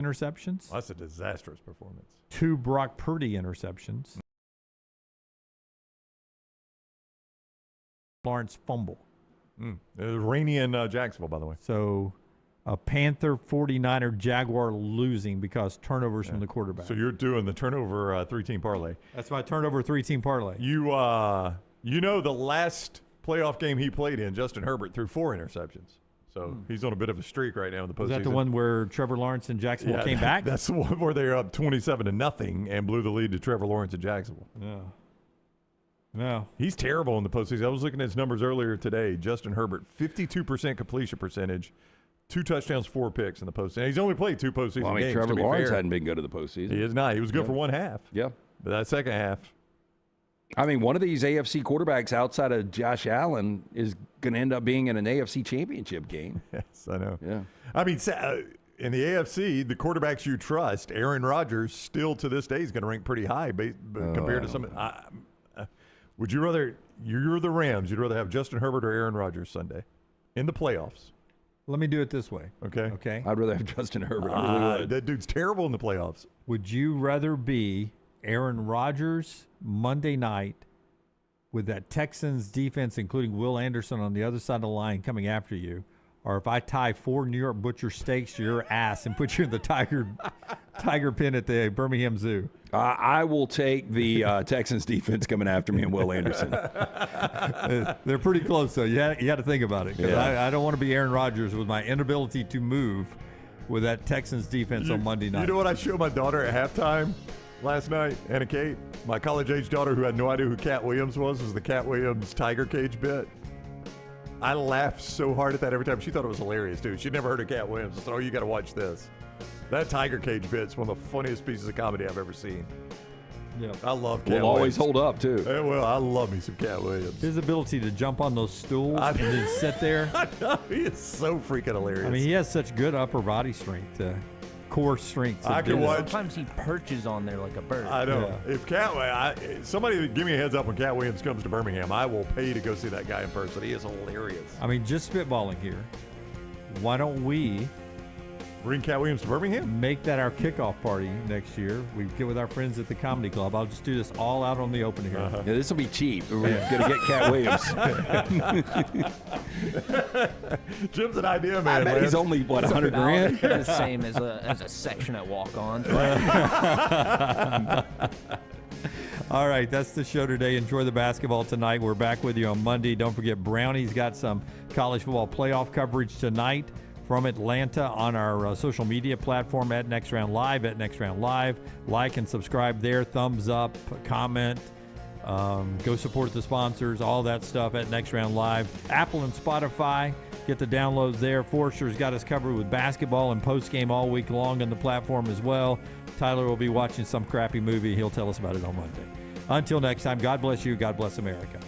interceptions. Well, that's a disastrous performance. 2 Brock Purdy interceptions. Lawrence fumble. It was rainy in Jacksonville, by the way. So a Panther 49er Jaguar losing because turnovers from the quarterback. So you're doing the turnover 3-team parlay. That's my turnover 3-team parlay. You know the last playoff game he played in, Justin Herbert threw 4 interceptions. So he's on a bit of a streak right now in the postseason. Was that the one where Trevor Lawrence and Jacksonville came back? That's the one where they were up 27-0 and blew the lead to Trevor Lawrence and Jacksonville. Yeah. No. He's terrible in the postseason. I was looking at his numbers earlier today. Justin Herbert, 52% completion percentage, 2 touchdowns, 4 picks in the postseason. He's only played 2 postseason games. Trevor Lawrence hadn't been good to the postseason. He is not. He was good for one half. Yeah. But that second half. I mean, one of these AFC quarterbacks outside of Josh Allen is going to end up being in an AFC championship game. Yes, I know. Yeah. I mean, in the AFC, the quarterbacks you trust, Aaron Rodgers, still to this day is going to rank pretty high compared to some. Would you rather? You're the Rams. You'd rather have Justin Herbert or Aaron Rodgers Sunday in the playoffs? Let me do it this way. Okay. Okay. I'd rather have Justin Herbert. I really would. That dude's terrible in the playoffs. Would you rather be Aaron Rodgers Monday night with that Texans defense, including Will Anderson on the other side of the line coming after you, or if I tie 4 New York Butcher steaks to your ass and put you in the tiger pen at the Birmingham Zoo? I will take the Texans defense coming after me and Will Anderson. They're pretty close, though. You got to think about it. Because Yeah. I don't want to be Aaron Rodgers with my inability to move with that Texans defense on Monday night. You know what I showed my daughter at halftime last night, Anna Kate? My college-age daughter who had no idea who Cat Williams was the Cat Williams tiger cage bit. I laughed so hard at that every time. She thought it was hilarious, too. She'd never heard of Cat Williams. I said, you got to watch this. That tiger cage bit's one of the funniest pieces of comedy I've ever seen. Yeah. I love Cat Williams. Will always hold up, too. Yeah, well, I love me some Cat Williams. His ability to jump on those stools and then sit there. I know, he is so freaking hilarious. I mean, he has such good upper body strength, core strength. I can watch. Sometimes he perches on there like a bird. I know. Yeah. If somebody give me a heads up when Cat Williams comes to Birmingham, I will pay to go see that guy in person. He is hilarious. I mean, just spitballing here. Why don't we bring Cat Williams to Birmingham? Make that our kickoff party next year. We get with our friends at the Comedy Club. I'll just do this all out on the open here. Yeah, this will be cheap. We're going to get Cat Williams. Jim's an idea, man. I bet he's only, what, 100 grand? The same as a section at walk-ons. All right, that's the show today. Enjoy the basketball tonight. We're back with you on Monday. Don't forget, Brownie's got some college football playoff coverage tonight from Atlanta on our social media platform at Next Round Live, at Next Round Live. Like and subscribe there. Thumbs up, comment. Go support the sponsors, all that stuff at Next Round Live. Apple and Spotify, get the downloads there. Forrester's got us covered with basketball and postgame all week long on the platform as well. Tyler will be watching some crappy movie. He'll tell us about it on Monday. Until next time, God bless you. God bless America.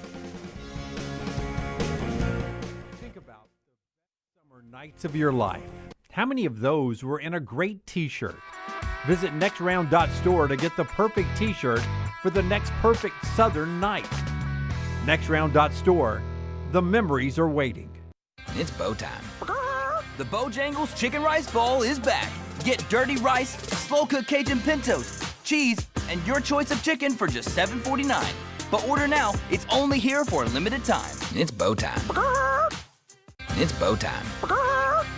Think about the summer nights of your life. How many of those were in a great T-shirt? Visit nextround.store to get the perfect T-shirt for the next perfect Southern night. Nextround.store. The memories are waiting. It's bow time. The Bojangles Chicken Rice Bowl is back. Get dirty rice, slow-cooked Cajun pintos, cheese, and your choice of chicken for just $7.49. But order now. It's only here for a limited time. It's bow time. It's bow time.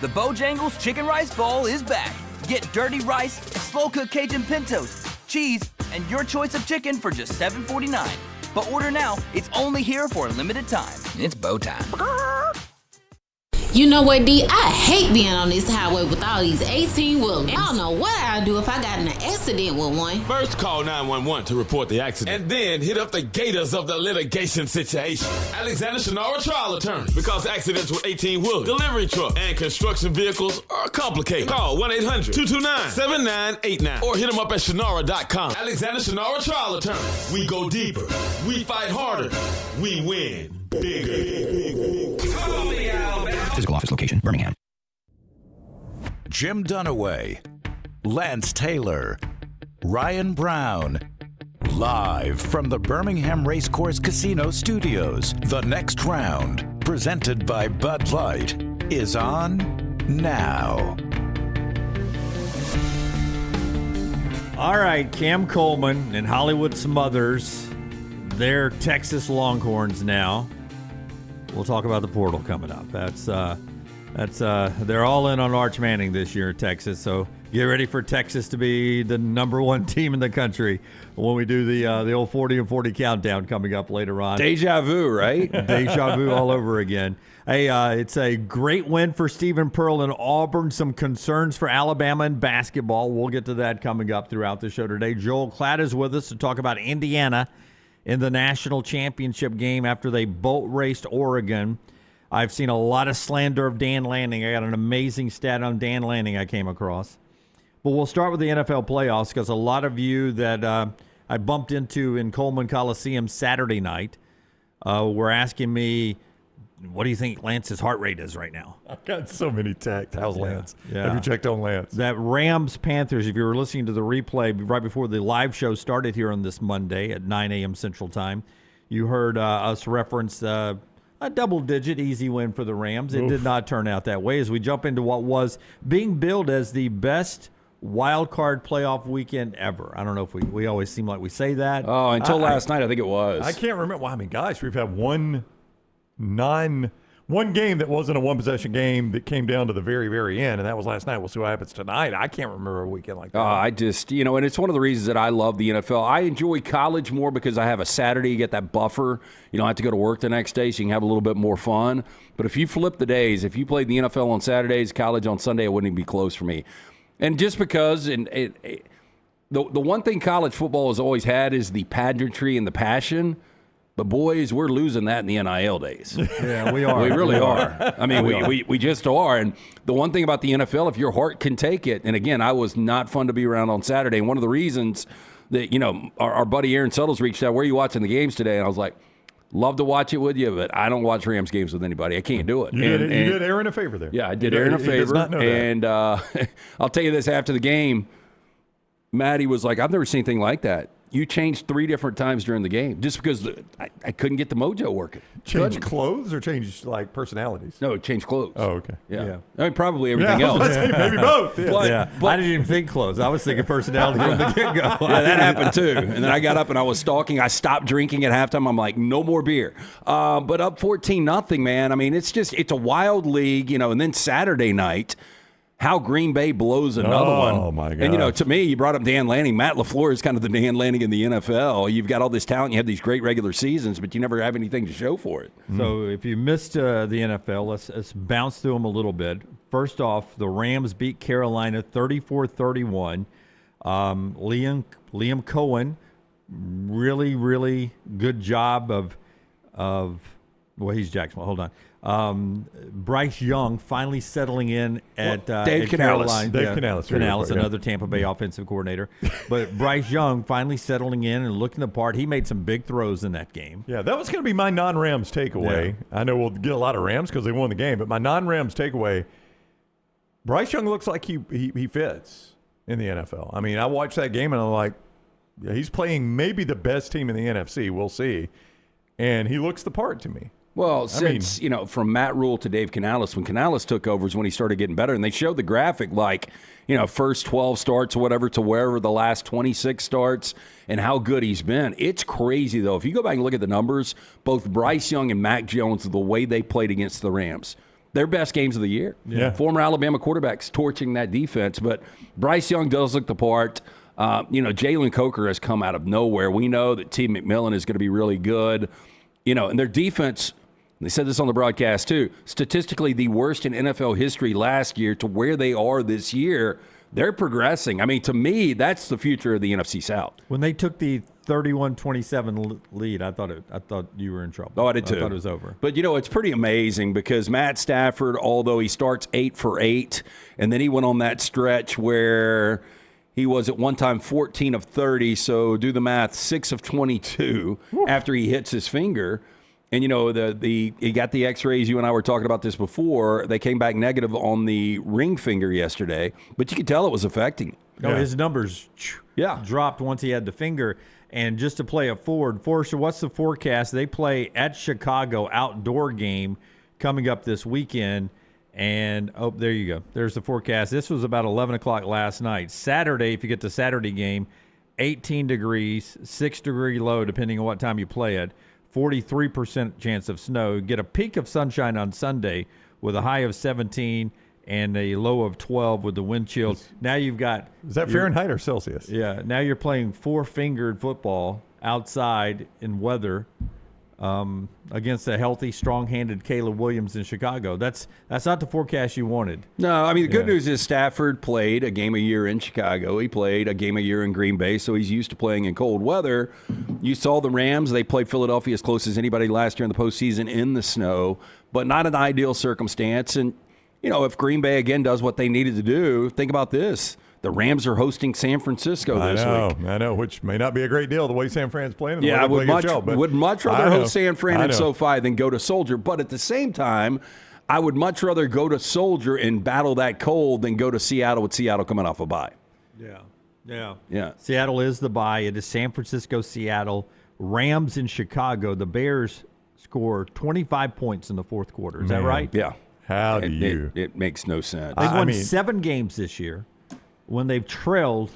The Bojangles Chicken Rice Bowl is back. Get dirty rice, slow-cooked Cajun pintos, cheese, and your choice of chicken for just $7.49. But order now. It's only here for a limited time. It's bow time. You know what, D? I hate being on this highway with all these 18-wheelers. I don't know what I'd do if I got in an accident with one. First, call 911 to report the accident, and then hit up the gators of the litigation situation. Alexander Shannara Trial Attorney. Because accidents with 18-wheelers, delivery truck, and construction vehicles are complicated. Call 1-800-229-7989 or hit them up at Shannara.com. Alexander Shannara Trial Attorney. We go deeper. We fight harder. We win bigger. Call me, Alabama. Physical office location, Birmingham. Jim Dunaway, Lance Taylor, Ryan Brown. Live from the Birmingham Racecourse Casino Studios, the next round, presented by Bud Light, is on now. All right, Cam Coleman and Hollywood Smothers, they're Texas Longhorns now. We'll talk about the portal coming up. They're all in on Arch Manning this year in Texas, so get ready for Texas to be the number one team in the country when we do the old 40 and 40 countdown coming up later on. Deja vu, right? Deja vu all over again. Hey, it's a great win for Stephen Pearl and Auburn. Some concerns for Alabama in basketball. We'll get to that coming up throughout the show today. Joel Klatt is with us to talk about Indiana in the national championship game after they boat raced Oregon. I've seen a lot of slander of Dan Lanning. I got an amazing stat on Dan Lanning I came across. But we'll start with the NFL playoffs because a lot of you that I bumped into in Coleman Coliseum Saturday night were asking me, what do you think Lance's heart rate is right now? I've got so many texts. How's Lance? Yeah. Have you checked on Lance? That Rams-Panthers, if you were listening to the replay right before the live show started here on this Monday at 9 a.m. Central Time, you heard us reference a double-digit easy win for the Rams. It did not turn out that way as we jump into what was being billed as the best wild card playoff weekend ever. I don't know if we always seem like we say that. Oh, until last night, I think it was. I can't remember. Well, I mean, guys, we've had one game that wasn't a one-possession game that came down to the very, very end, and that was last night. We'll see what happens tonight. I can't remember a weekend like that. I just, and it's one of the reasons that I love the NFL. I enjoy college more because I have a Saturday, you get that buffer. You don't have to go to work the next day, so you can have a little bit more fun. But if you flip the days, if you played the NFL on Saturdays, college on Sunday, it wouldn't even be close for me. And just because the one thing college football has always had is the pageantry and the passion. But, boys, we're losing that in the NIL days. Yeah, we are. We really are. I mean, we just are. And the one thing about the NFL, if your heart can take it, and, again, I was not fun to be around on Saturday. And one of the reasons that, our buddy Aaron Suttles reached out, where are you watching the games today? And I was like, love to watch it with you, but I don't watch Rams games with anybody. I can't do it. You did Aaron a favor there. Yeah, I did Aaron a favor. He does not know that. And I'll tell you this, after the game, Maddie was like, I've never seen anything like that. You changed 3 different times during the game just because I couldn't get the mojo working. Change clothes or change, personalities? No, change clothes. Oh, okay. Yeah. I mean, probably everything else. Maybe both. Yeah. But I didn't even think clothes. I was thinking personality from the get-go. Yeah, that happened too. And then I got up and I was stalking. I stopped drinking at halftime. I'm like, no more beer. But up 14-0, man. I mean, it's a wild league, and then Saturday night, how Green Bay blows another one. Oh, my God. And, to me, you brought up Dan Lanning. Matt LaFleur is kind of the Dan Lanning in the NFL. You've got all this talent. You have these great regular seasons, but you never have anything to show for it. So if you missed the NFL, let's bounce through them a little bit. First off, the Rams beat Carolina 34-31. Liam Cohen, really, really good job of he's Jacksonville. Hold on. Bryce Young finally settling in at Dave Carolina. Dave Canales. Canales, another Tampa Bay offensive coordinator. But Bryce Young finally settling in and looking the part. He made some big throws in that game. Yeah, that was going to be my non-Rams takeaway. Yeah. I know we'll get a lot of Rams because they won the game, but my non-Rams takeaway, Bryce Young looks like he fits in the NFL. I mean, I watched that game and I'm like, yeah, he's playing maybe the best team in the NFC. We'll see. And he looks the part to me. Well, since, from Matt Rule to Dave Canales, when Canales took over is when he started getting better. And they showed the graphic first 12 starts or whatever to wherever the last 26 starts and how good he's been. It's crazy, though. If you go back and look at the numbers, both Bryce Young and Mac Jones, the way they played against the Rams, their best games of the year. Yeah. Former Alabama quarterbacks torching that defense. But Bryce Young does look the part. Jalen Coker has come out of nowhere. We know that T. McMillan is going to be really good. And their defense, they said this on the broadcast too, statistically the worst in NFL history last year to where they are this year. They're progressing. I mean, to me, that's the future of the NFC South. When they took the 31-27 lead, I thought you were in trouble. Oh, I did too. I thought it was over. But, it's pretty amazing because Matt Stafford, although he starts 8 for 8, and then he went on that stretch where he was at one time 14 of 30, so do the math, 6 of 22 after he hits his finger. And, he got the x-rays. You and I were talking about this before. They came back negative on the ring finger yesterday, but you could tell it was affecting him. No, his numbers dropped once he had the finger. And just to play it forward, Forrester, what's the forecast? They play at Chicago outdoor game coming up this weekend. And, there you go. There's the forecast. This was about 11 o'clock last night. Saturday, if you get the Saturday game, 18 degrees, 6-degree low, depending on what time you play it, 43% chance of snow. Get a peak of sunshine on Sunday with a high of 17 and a low of 12 with the wind chill. Now you've got... Is that Fahrenheit or Celsius? Yeah. Now you're playing four-fingered football outside in weather against a healthy, strong-handed Caleb Williams in Chicago. That's not the forecast you wanted. No, I mean, the good news is Stafford played a game a year in Chicago. He played a game a year in Green Bay, so he's used to playing in cold weather. You saw the Rams. They played Philadelphia as close as anybody last year in the postseason in the snow, but not an ideal circumstance. And, if Green Bay, again, does what they needed to do, think about this. The Rams are hosting San Francisco this week. I know, which may not be a great deal the way San Fran's playing. Yeah, I would much rather host San Fran in SoFi than go to Soldier. But at the same time, I would much rather go to Soldier and battle that cold than go to Seattle with Seattle coming off a bye. Yeah. Seattle is the bye. It is San Francisco, Seattle, Rams in Chicago. The Bears score 25 points in the fourth quarter. Is that right? Yeah. How do you? It makes no sense. They've won 7 games this year when they've trailed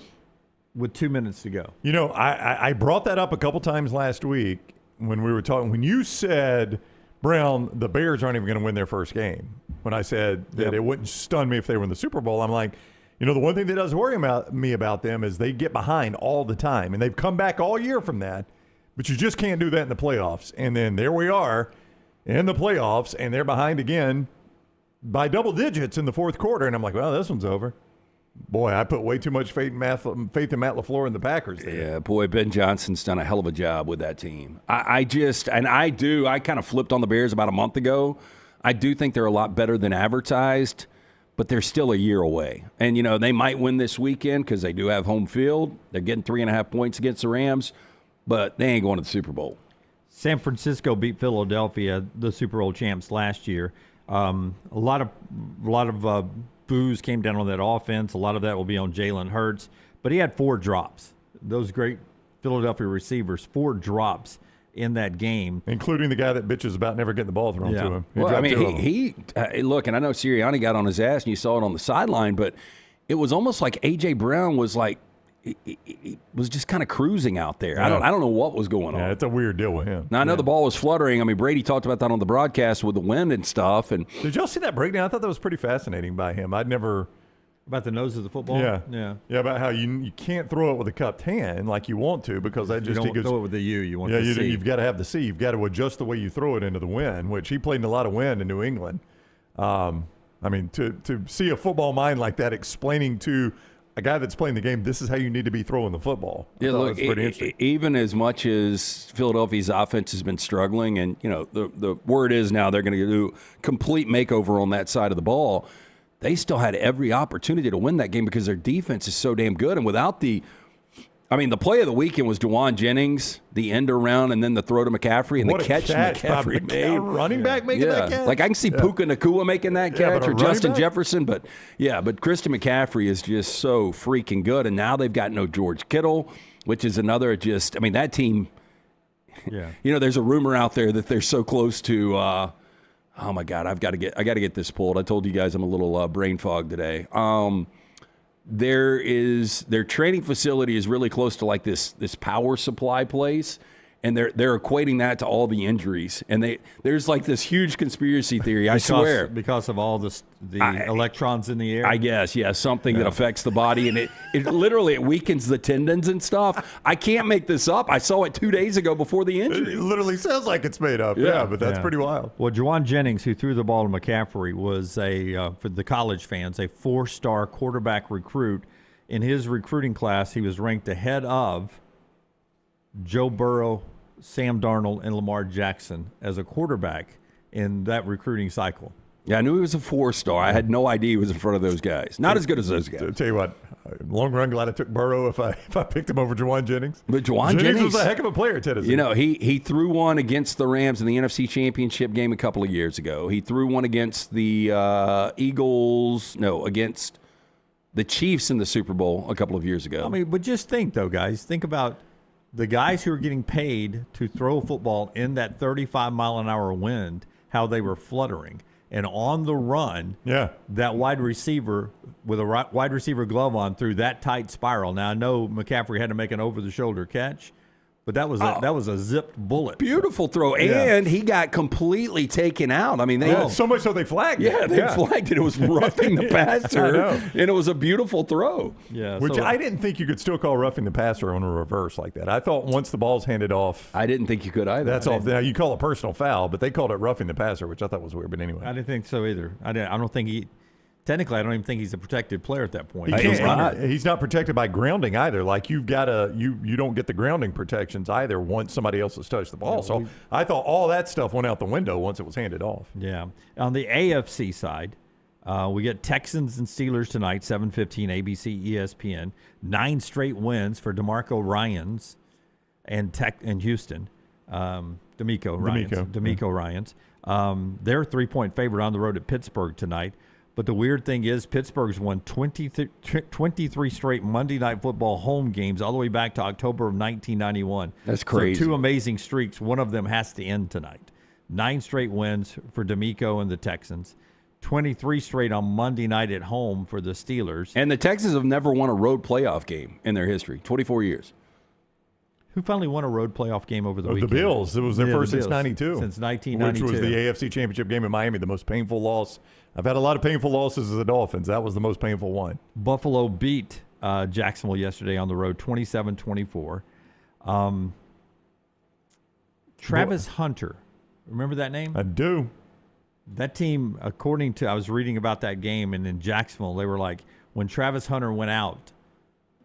with 2 minutes to go. I brought that up a couple times last week when we were talking. When you said, Brown, the Bears aren't even going to win their first game. When I said that it wouldn't stun me if they were in the Super Bowl, I'm like, the one thing that does worry me about them is they get behind all the time. And they've come back all year from that. But you just can't do that in the playoffs. And then there we are in the playoffs, and they're behind again by double digits in the fourth quarter. And I'm like, well, this one's over. Boy, I put way too much faith in Matt LaFleur and the Packers there. Yeah, boy, Ben Johnson's done a hell of a job with that team. I kind of flipped on the Bears about a month ago. I do think they're a lot better than advertised, but they're still a year away. And, they might win this weekend because they do have home field. They're getting 3.5 points against the Rams, but they ain't going to the Super Bowl. San Francisco beat Philadelphia, the Super Bowl champs, last year. A lot of boos came down on that offense. A lot of that will be on Jalen Hurts. But he had 4 drops. Those great Philadelphia receivers, 4 drops in that game. Including the guy that bitches about never getting the ball thrown to him. He look, and I know Sirianni got on his ass, and you saw it on the sideline, but it was almost like A.J. Brown was like, he was just kind of cruising out there. Yeah. I don't know what was going on. Yeah, it's a weird deal with him. Now, I know the ball was fluttering. I mean, Brady talked about that on the broadcast with the wind and stuff. And did y'all see that breakdown? I thought that was pretty fascinating by him. I'd never... About the nose of the football? Yeah, about how you can't throw it with a cupped hand like you want to because that just... You don't throw it with the U. You want the C. You've got to have the C. You've got to adjust the way you throw it into the wind, which he played in a lot of wind in New England. To see a football mind like that explaining to a guy that's playing the game, this is how you need to be throwing the football. Yeah, look, even as much as Philadelphia's offense has been struggling, and the word is now they're going to do a complete makeover on that side of the ball, they still had every opportunity to win that game because their defense is so damn good. And without the play of the weekend was DeJuan Jennings, the end around, and then the throw to McCaffrey, and the catch McCaffrey made. Running back making that catch? Like I can see Puka Nacua making that catch or Justin Jefferson, but Christian McCaffrey is just so freaking good. And now they've got no George Kittle, which is another that team, there's a rumor out there that they're so close to, oh my God, I got to get this pulled. I told you guys I'm a little brain fog today. Their training facility is really close to like this power supply place, and they're equating that to all the injuries. And there's like this huge conspiracy theory. I swear, because of all the electrons in the air. I guess, something that affects the body, and it literally weakens the tendons and stuff. I can't make this up. I saw it 2 days ago before the injury. It literally sounds like it's made up. Yeah, but that's pretty wild. Well, DeJuan Jennings, who threw the ball to McCaffrey, was for the college fans, a 4-star quarterback recruit. In his recruiting class, he was ranked ahead of Joe Burrow, Sam Darnold, and Lamar Jackson as a quarterback in that recruiting cycle. Yeah, I knew he was a 4-star. I had no idea he was in front of those guys. Not as good as those guys. I'll tell you what, long run, glad I took Burrow if I picked him over DeJuan Jennings. But DeJuan Jennings was a heck of a player at Tennessee. He threw one against the Rams in the NFC Championship game a couple of years ago. He threw one against the against the Chiefs in the Super Bowl a couple of years ago. But just think, though, guys. Think about the guys who are getting paid to throw a football in that 35-mile-an-hour wind, how they were fluttering. and on the run, Yeah. that wide receiver with a wide receiver glove on through that tight spiral. Now I know McCaffrey had to make an over-the-shoulder catch, but that was a zipped bullet. Beautiful throw, Yeah. and he got completely taken out. I mean, So much so they flagged it. Yeah, they flagged it. It was roughing the passer, I know. and it was a beautiful throw. Yeah, Which so- I didn't think you could still call roughing the passer on a reverse like that. I thought once the ball's handed off, I didn't think you could either. that's off. Now you call it personal foul, but they called it roughing the passer, which I thought was weird. But anyway, I didn't think so either. I don't think he. Technically, I don't even think he's a protected player at that point. He's not protected by grounding either. Like you've got to you don't get the grounding protections either once somebody else has touched the ball. So I thought all that stuff went out the window once it was handed off. Yeah. On the AFC side, we get Texans and Steelers tonight, 7:15, ABC, ESPN. 9 straight wins for DeMarco Ryans and Houston. D'Amico Ryans. They're a 3-point favorite on the road at Pittsburgh tonight. But the weird thing is Pittsburgh's won 23 straight Monday Night Football home games all the way back to October of 1991. That's crazy. So 2 amazing streaks. One of them has to end tonight. 9 straight wins for D'Amico and the Texans. 23 straight on Monday night at home for the Steelers. And the Texans have never won a road playoff game in their history, 24 years. Who finally won a road playoff game over the weekend? The Bills. It was their first the since Bills. '92. Since 1992. Which was the AFC Championship game in Miami, the most painful loss. I've had a lot of painful losses as the Dolphins. That was the most painful one. Buffalo beat Jacksonville yesterday on the road, 27-24. Travis Hunter. Remember that name? I do. That team, according to, I was reading about that game, and in Jacksonville, they were like, when Travis Hunter went out,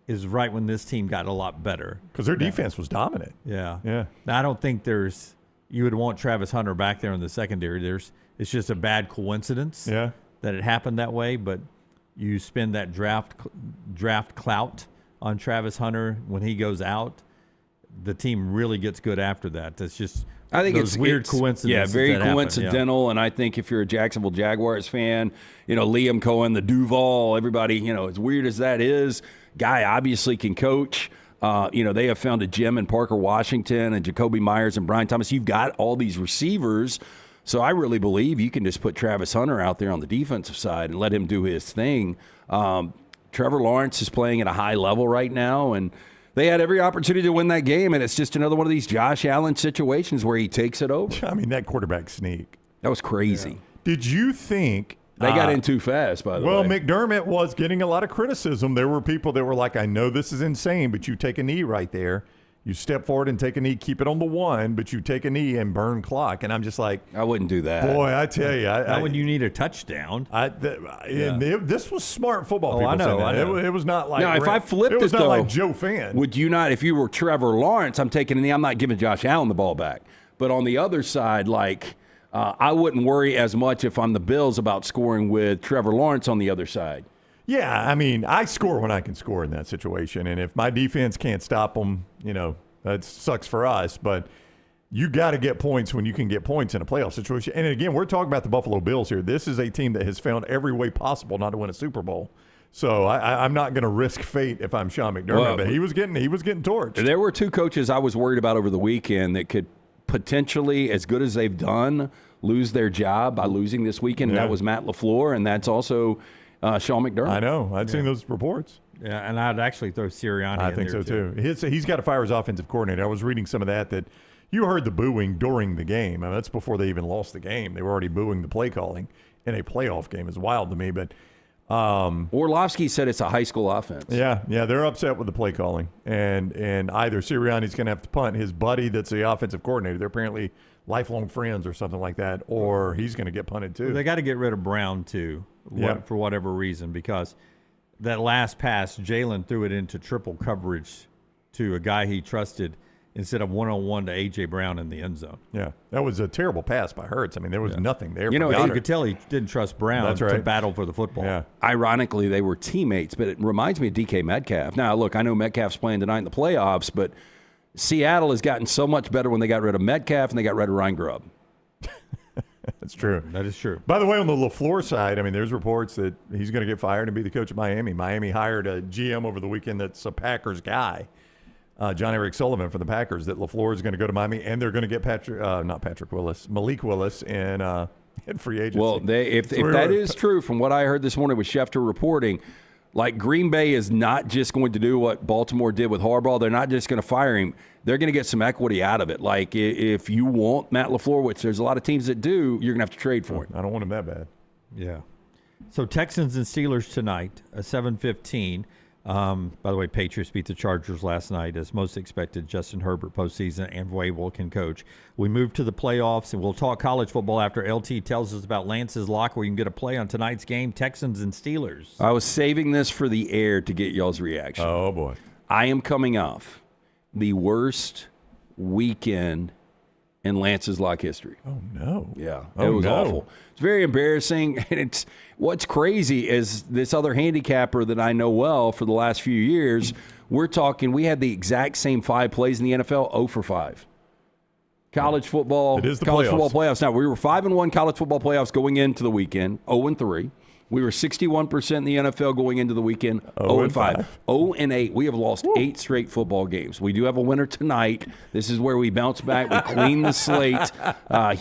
is right when this team got a lot better. Because their defense was dominant. Yeah. Yeah. Now, I don't think you would want Travis Hunter back there in the secondary. It's just a bad coincidence Yeah. that it happened that way, but you spend that draft clout on Travis Hunter when he goes out, the team really gets good after that. That's just I think those weird coincidences. Yeah, very that happen. coincidental. And I think if you're a Jacksonville Jaguars fan, Liam Cohen, the Duval, everybody, as weird as that is, guy obviously can coach. They have found a gem in Parker Washington and Jacoby Myers and Brian Thomas. You've got all these receivers. So I really believe you can just put Travis Hunter out there on the defensive side and let him do his thing. Trevor Lawrence is playing at a high level right now, and they had every opportunity to win that game, and it's just another one of these Josh Allen situations where he takes it over. I mean, that quarterback sneak. That was crazy. Yeah. Did you think they got in too fast, by the way? Well, McDermott was getting a lot of criticism. There were people that were like, I know this is insane, but you take a knee right there. You step forward and take a knee, keep it on the 1, but you take a knee and burn clock. And I'm just like, I wouldn't do that. Boy, I tell you. Not when you need a touchdown. This was smart football. People I know. It was not like now, if I flipped it was it, not though, like Joe Fan. Would you not, if you were Trevor Lawrence, I'm taking a knee, I'm not giving Josh Allen the ball back. But on the other side, I wouldn't worry as much if I'm the Bills about scoring with Trevor Lawrence on the other side. Yeah, I mean, I score when I can score in that situation. And if my defense can't stop them, that sucks for us, but you got to get points when you can get points in a playoff situation. And again, we're talking about the Buffalo Bills here. This is a team that has found every way possible not to win a Super Bowl. So I'm not going to risk fate if I'm Sean McDermott, but he was getting torched. There were 2 coaches I was worried about over the weekend that could potentially, as good as they've done, lose their job by losing this weekend. And that was Matt LaFleur, and that's also Sean McDermott. I know. I'd seen those reports. Yeah, and I'd actually throw Sirianni in there, I think so, too. He's got to fire his offensive coordinator. I was reading some of that you heard the booing during the game. I mean, that's before they even lost the game. They were already booing the play calling in a playoff game. It's wild to me, but Orlovsky said it's a high school offense. Yeah, they're upset with the play calling. And either Sirianni's going to have to punt his buddy that's the offensive coordinator. They're apparently lifelong friends or something like that, or he's going to get punted, too. Well, they got to get rid of Brown, too, for whatever reason, because – that last pass, Jalen threw it into triple coverage to a guy he trusted instead of one-on-one to A.J. Brown in the end zone. Yeah, that was a terrible pass by Hurts. I mean, there was nothing there. You could tell he didn't trust Brown to battle for the football. Yeah. Ironically, they were teammates, but it reminds me of DK Metcalf. Now, look, I know Metcalf's playing tonight in the playoffs, but Seattle has gotten so much better when they got rid of Metcalf and they got rid of Ryan Grubb. That's true. That is true. By the way, on the LaFleur side, I mean, there's reports that he's going to get fired and be the coach of Miami. Miami hired a GM over the weekend that's a Packers guy, John Eric Sullivan from the Packers, that LaFleur is going to go to Miami, and they're going to get Malik Willis in in free agency. Well, if that is true, from what I heard this morning with Schefter reporting, like Green Bay is not just going to do what Baltimore did with Harbaugh. They're not just going to fire him. They're going to get some equity out of it. Like if you want Matt LaFleur, which there's a lot of teams that do, you're going to have to trade for him. I don't want him that bad. Yeah. So Texans and Steelers tonight, 7:15. By the way, Patriots beat the Chargers last night, as most expected. Justin Herbert postseason and Vrabel can coach. We move to the playoffs, and we'll talk college football after LT tells us about Lance's lock, where you can get a play on tonight's game, Texans and Steelers. I was saving this for the air to get y'all's reaction. Oh, boy. I am coming off the worst weekend in Lance's lock history. Oh, no. Yeah, Oh, it was no. awful. It's very embarrassing, and it's what's crazy is this other handicapper that I know well for the last few years. We're talking. We had the exact same 5 plays in the NFL, 0 for 5. College football, It is the college playoffs. football playoffs. Now we were 5-1 college football playoffs going into the weekend, 0-3. We were 61% in the NFL going into the weekend, 0-5. 0-8. We have lost 8 straight football games. We do have a winner tonight. This is where we bounce back. We clean the slate.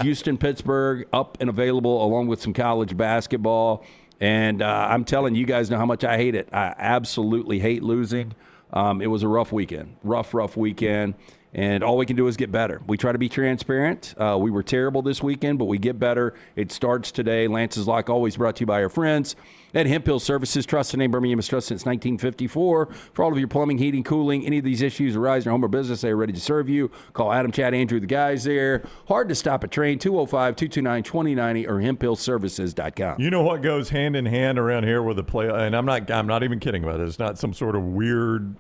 Houston, Pittsburgh, up and available, along with some college basketball. And I'm telling you guys know how much I hate it. I absolutely hate losing. It was a rough weekend, rough weekend. And all we can do is get better. We try to be transparent. We were terrible this weekend, but we get better. It starts today. Lance's Lock, always brought to you by our friends at Hemp Hill Services. Trusted name Birmingham has trusted since 1954. For all of your plumbing, heating, cooling, any of these issues arise in your home or business, they are ready to serve you. Call Adam, Chad, Andrew, the guys there. Hard to stop a train, 205-229-2090 or hemphillservices.com. You know what goes hand in hand around here with the play, and I'm not even kidding about it. It's not some sort of weird,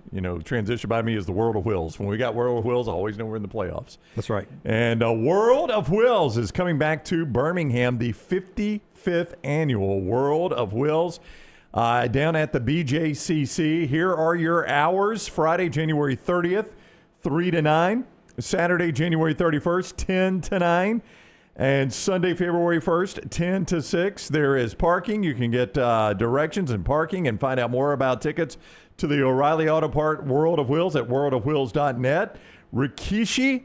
transition by me, is the World of Wills. When we got World of Wills, I always know we're in the playoffs. That's right. And World of Wills is coming back to Birmingham, the 55th annual World of Wills, down at the BJCC. Here are your hours: Friday, January 30th, 3 to 9. Saturday, January 31st, 10 to 9. And Sunday, February 1st, 10 to 6. There is parking. You can get directions and parking and find out more about tickets to the O'Reilly Auto Part World of Wills at worldofwills.net. Rikishi,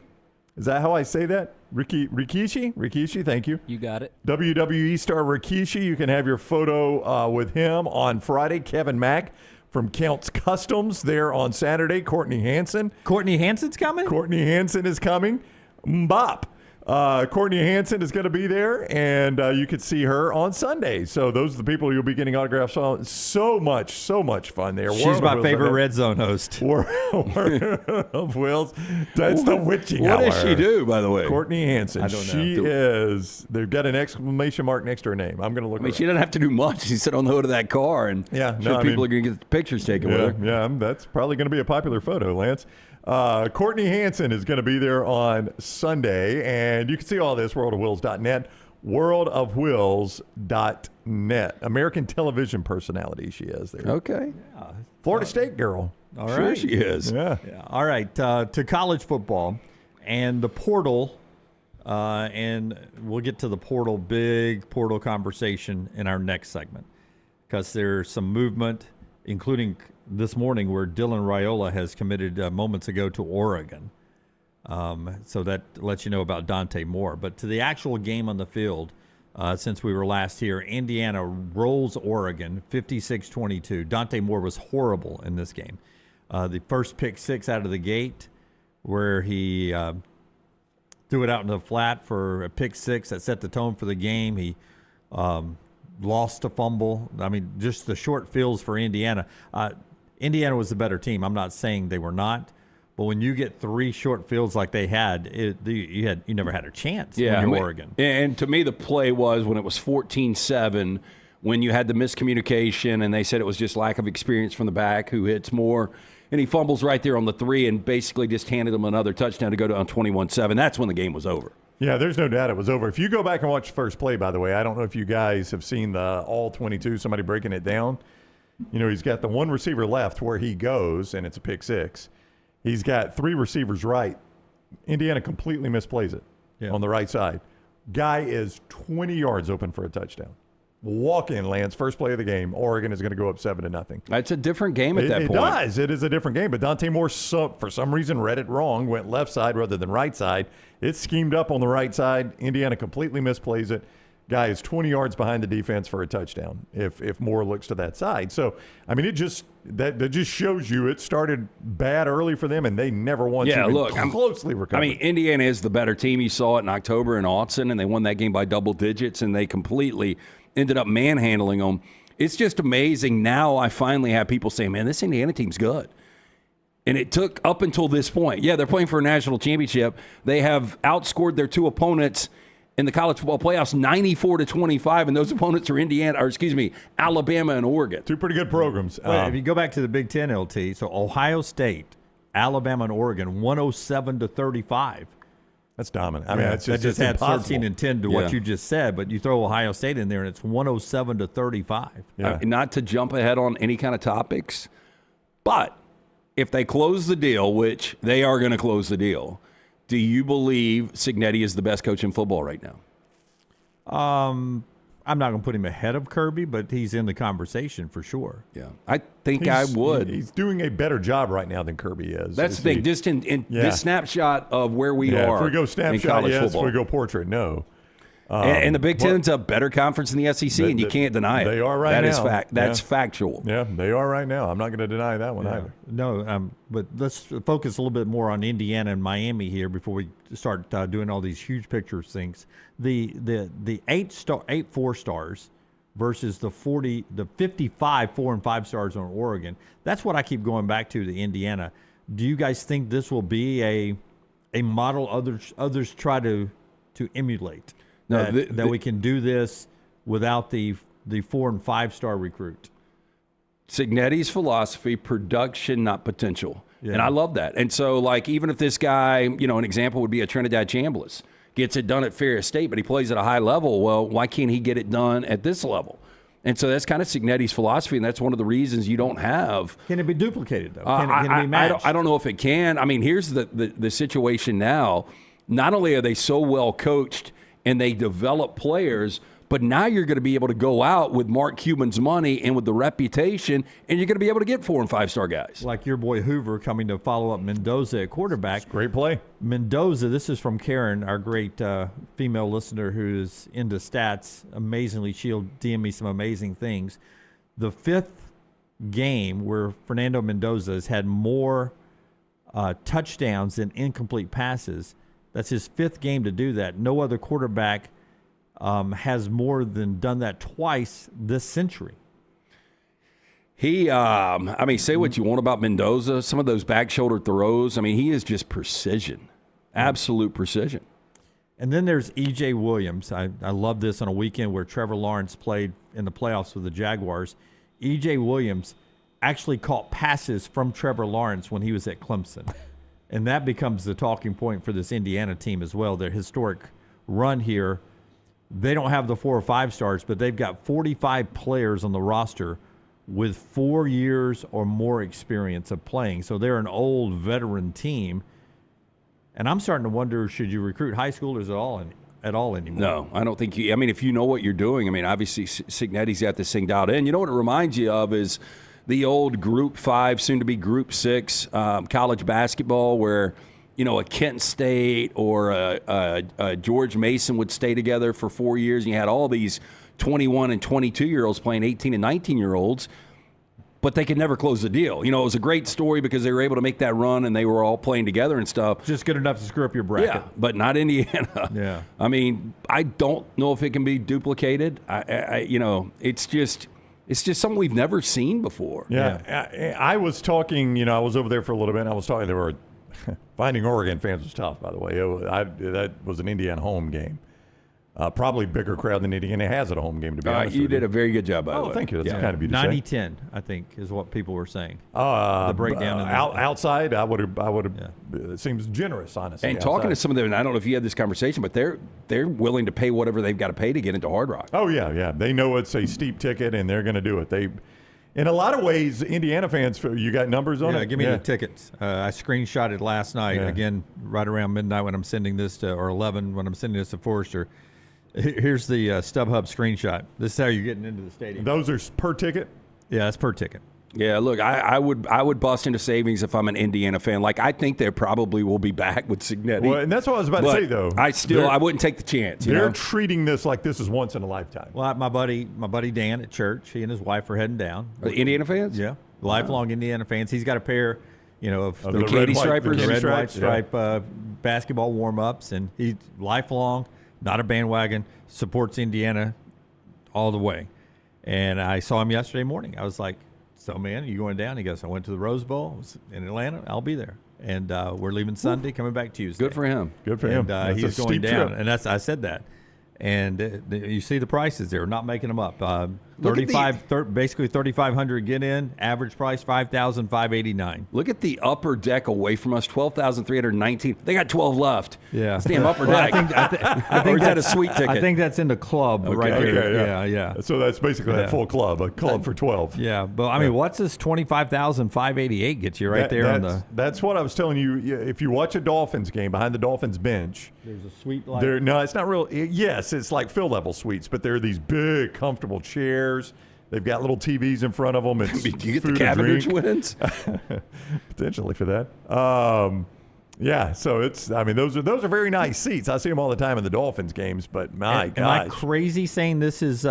is that how I say that? Rikishi, thank you. You got it. WWE star Rikishi. You can have your photo with him on Friday. Kevin Mack from Counts Customs there on Saturday. Courtney Hansen. Courtney Hansen's coming? Courtney Hansen is coming. Mbop. Courtney Hansen is going to be there, and you could see her on Sunday. So those are the people you'll be getting autographs on. So much fun there. She's my favorite Red Zone host. World of Wills. That's the witching hour. What does she do, by the way? Courtney Hansen. I don't know. She is. They've got an exclamation mark next to her name. I'm going to look. I mean, her she up. doesn't have to do much. She sit on the hood of that car, and people are going to get pictures taken with her. Yeah, that's probably going to be a popular photo, Lance. Courtney Hansen is going to be there on Sunday, and you can see all this, worldofwills.net, worldofwills.net. American television personality she is there. Okay. Florida State girl. All Sure right. she is. Yeah. All right. To college football and the portal, and we'll get to the portal, big portal conversation in our next segment, because there's some movement, including this morning where Dylan Raiola has committed moments ago to Oregon. So that lets you know about Dante Moore. But to the actual game on the field, since we were last here, Indiana rolls Oregon 56-22. Dante Moore was horrible in this game. The first pick six out of the gate, where he threw it out in the flat for a pick six that set the tone for the game. He lost a fumble. I mean, just the short fields for Indiana. Indiana was the better team. I'm not saying they were not, but when you get 3 short fields like they had, you never had a chance when you're Oregon. And to me, the play was when it was 14-7, when you had the miscommunication, and they said it was just lack of experience from the back who hits more, and he fumbles right there on the 3 and basically just handed them another touchdown to go to on 21-7. That's when the game was over. Yeah, there's no doubt it was over. If you go back and watch the first play, by the way, I don't know if you guys have seen the all 22, somebody breaking it down. He's got the one receiver left where he goes, and it's a pick six. He's got 3 receivers right. Indiana completely misplays it on the right side. Guy is 20 yards open for a touchdown. Walk in, Lance. First play of the game. Oregon is going to go up 7-0. It's a different game at that point. It does. It is a different game. But Dante Moore, for some reason, read it wrong, went left side rather than right side. It's schemed up on the right side. Indiana completely misplays it. guy is 20 yards behind the defense for a touchdown if Moore looks to that side. So, I mean, that just shows you it started bad early for them, and they never once closely recovered. I mean, Indiana is the better team. You saw it in October in Autzen, and they won that game by double digits, and they completely ended up manhandling them. It's just amazing. Now I finally have people saying, man, this Indiana team's good. And it took up until this point. Yeah, they're playing for a national championship. They have outscored their two opponents in the college football playoffs 94-25, and those opponents are Alabama and Oregon. Two pretty good programs. If you go back to the Big Ten, LT, so Ohio State, Alabama, and Oregon, 107-35. That's dominant. I mean, that just had impossible. 13-10 to what you just said, but you throw Ohio State in there, and it's 107-35. Yeah. Not to jump ahead on any kind of topics, but if they close the deal, which they are going to close the deal, do you believe Cignetti is the best coach in football right now? I'm not going to put him ahead of Kirby, but he's in the conversation for sure. Yeah, I think I would. He's doing a better job right now than Kirby is. That's the thing. Just in this snapshot of where we are. If we go snapshot, yes. Football. If we go portrait, no. And the Big Ten's a better conference than the SEC, and you can't deny it. They are right now. That is fact. That's factual. Yeah, they are right now. I'm not going to deny that one either. No, but let's focus a little bit more on Indiana and Miami here before we start doing all these huge picture things. The 8 4-stars versus the 55 4 and 5 stars on Oregon. That's what I keep going back to Indiana. Do you guys think this will be a model others try to emulate? No, that we can do this without the 4 and 5 star recruit. Cignetti's philosophy, production, not potential. Yeah. And I love that. And so, like, even if this guy, an example would be a Trinidad Chambliss, gets it done at Ferris State, but he plays at a high level, well, why can't he get it done at this level? And so that's kind of Cignetti's philosophy, and that's one of the reasons you don't have. Can it be duplicated, though? Can it be matched? I don't know if it can. I mean, here's the situation now. Not only are they so well coached and they develop players, but now you're going to be able to go out with Mark Cuban's money and with the reputation, and you're going to be able to get 4 and 5 star guys. Like your boy Hoover coming to follow up Mendoza at quarterback. Great play. Mendoza, this is from Karen, our great female listener who is into stats. Amazingly, she'll DM me some amazing things. The 5th game where Fernando Mendoza has had more touchdowns than incomplete passes. That's his 5th game to do that. No other quarterback has more than done that twice this century. He, say what you want about Mendoza. Some of those back shoulder throws, he is just precision, absolute precision. And then there's E.J. Williams. I love this on a weekend where Trevor Lawrence played in the playoffs with the Jaguars. E.J. Williams actually caught passes from Trevor Lawrence when he was at Clemson. And that becomes the talking point for this Indiana team as well. Their historic run here, they don't have the 4 or 5 stars, but they've got 45 players on the roster with 4 years or more experience of playing. So they're an old veteran team. And I'm starting to wonder, should you recruit high schoolers at all anymore? No, I don't think you. If you know what you're doing, obviously Cignetti's got this thing dialed in. You know what it reminds you of is the old Group 5, soon to be Group 6 college basketball, where a Kent State or a George Mason would stay together for 4 years, and you had all these 21 and 22-year-olds playing 18 and 19-year-olds, but they could never close the deal. It was a great story because they were able to make that run, and they were all playing together and stuff. Just good enough to screw up your bracket. Yeah, but not Indiana. Yeah. I don't know if it can be duplicated. It's just something we've never seen before. Yeah. I was talking, I was over there for a little bit, and I was talking, there were finding Oregon fans was tough, by the way. That was an Indiana home game. Probably bigger crowd than Indiana has at a home game, to be honest. You did a very good job, by the way. Oh, thank you. That's kind of you to 90-10, I think, is what people were saying. The breakdown. Outside, I would have. It seems generous, honestly. And talking to some of them, and I don't know if you had this conversation, but they're willing to pay whatever they've got to pay to get into Hard Rock. Oh yeah. They know it's a steep ticket, and they're going to do it. In a lot of ways, Indiana fans, you got numbers on it? Yeah, give me the tickets. I screenshotted last night, again, right around midnight when I'm sending this to, or 11 when I'm sending this to Forrester. Here's the StubHub screenshot. This is how you're getting into the stadium. Those are per ticket? Yeah, that's per ticket. Yeah, look, I would bust into savings if I'm an Indiana fan. Like, I think they probably will be back with Cignetti. Well, and that's what I was about to say, though. I wouldn't take the chance. They're treating this like this is once in a lifetime. Well, my buddy Dan at church, he and his wife are heading down. The Indiana fans? Yeah, lifelong Indiana fans. He's got a pair, of the Katy Stripers, the red white stripe basketball warm-ups, and he's lifelong, not a bandwagon, supports Indiana all the way. And I saw him yesterday morning. I was like, "So, man, are you going down?" He goes, "I went to the Rose Bowl. I was in Atlanta. I'll be there." And we're leaving Sunday, coming back Tuesday. Good for him. Good for him. And he's going down. And I said that. And you see the prices there, not making them up. Basically $3,500 get in, average price $5,589. Look at the upper deck away from us, 12,319. They got 12 left. Yeah, it's damn upper deck. I think that's a sweet ticket. I think that's in the club right there. Yeah. So that's basically that full club, a club for 12. Yeah, but I mean, what's this 25,588 get you right there on the? That's what I was telling you. If you watch a Dolphins game behind the Dolphins bench, there's a suite like. No, it's not real. Yes, it's like fill level suites, but there are these big, comfortable chairs. They've got little TVs in front of them. It's do you get the Cavendish wins? Potentially for that. Yeah, so those are very nice seats. I see them all the time in the Dolphins games, but Am I crazy saying this is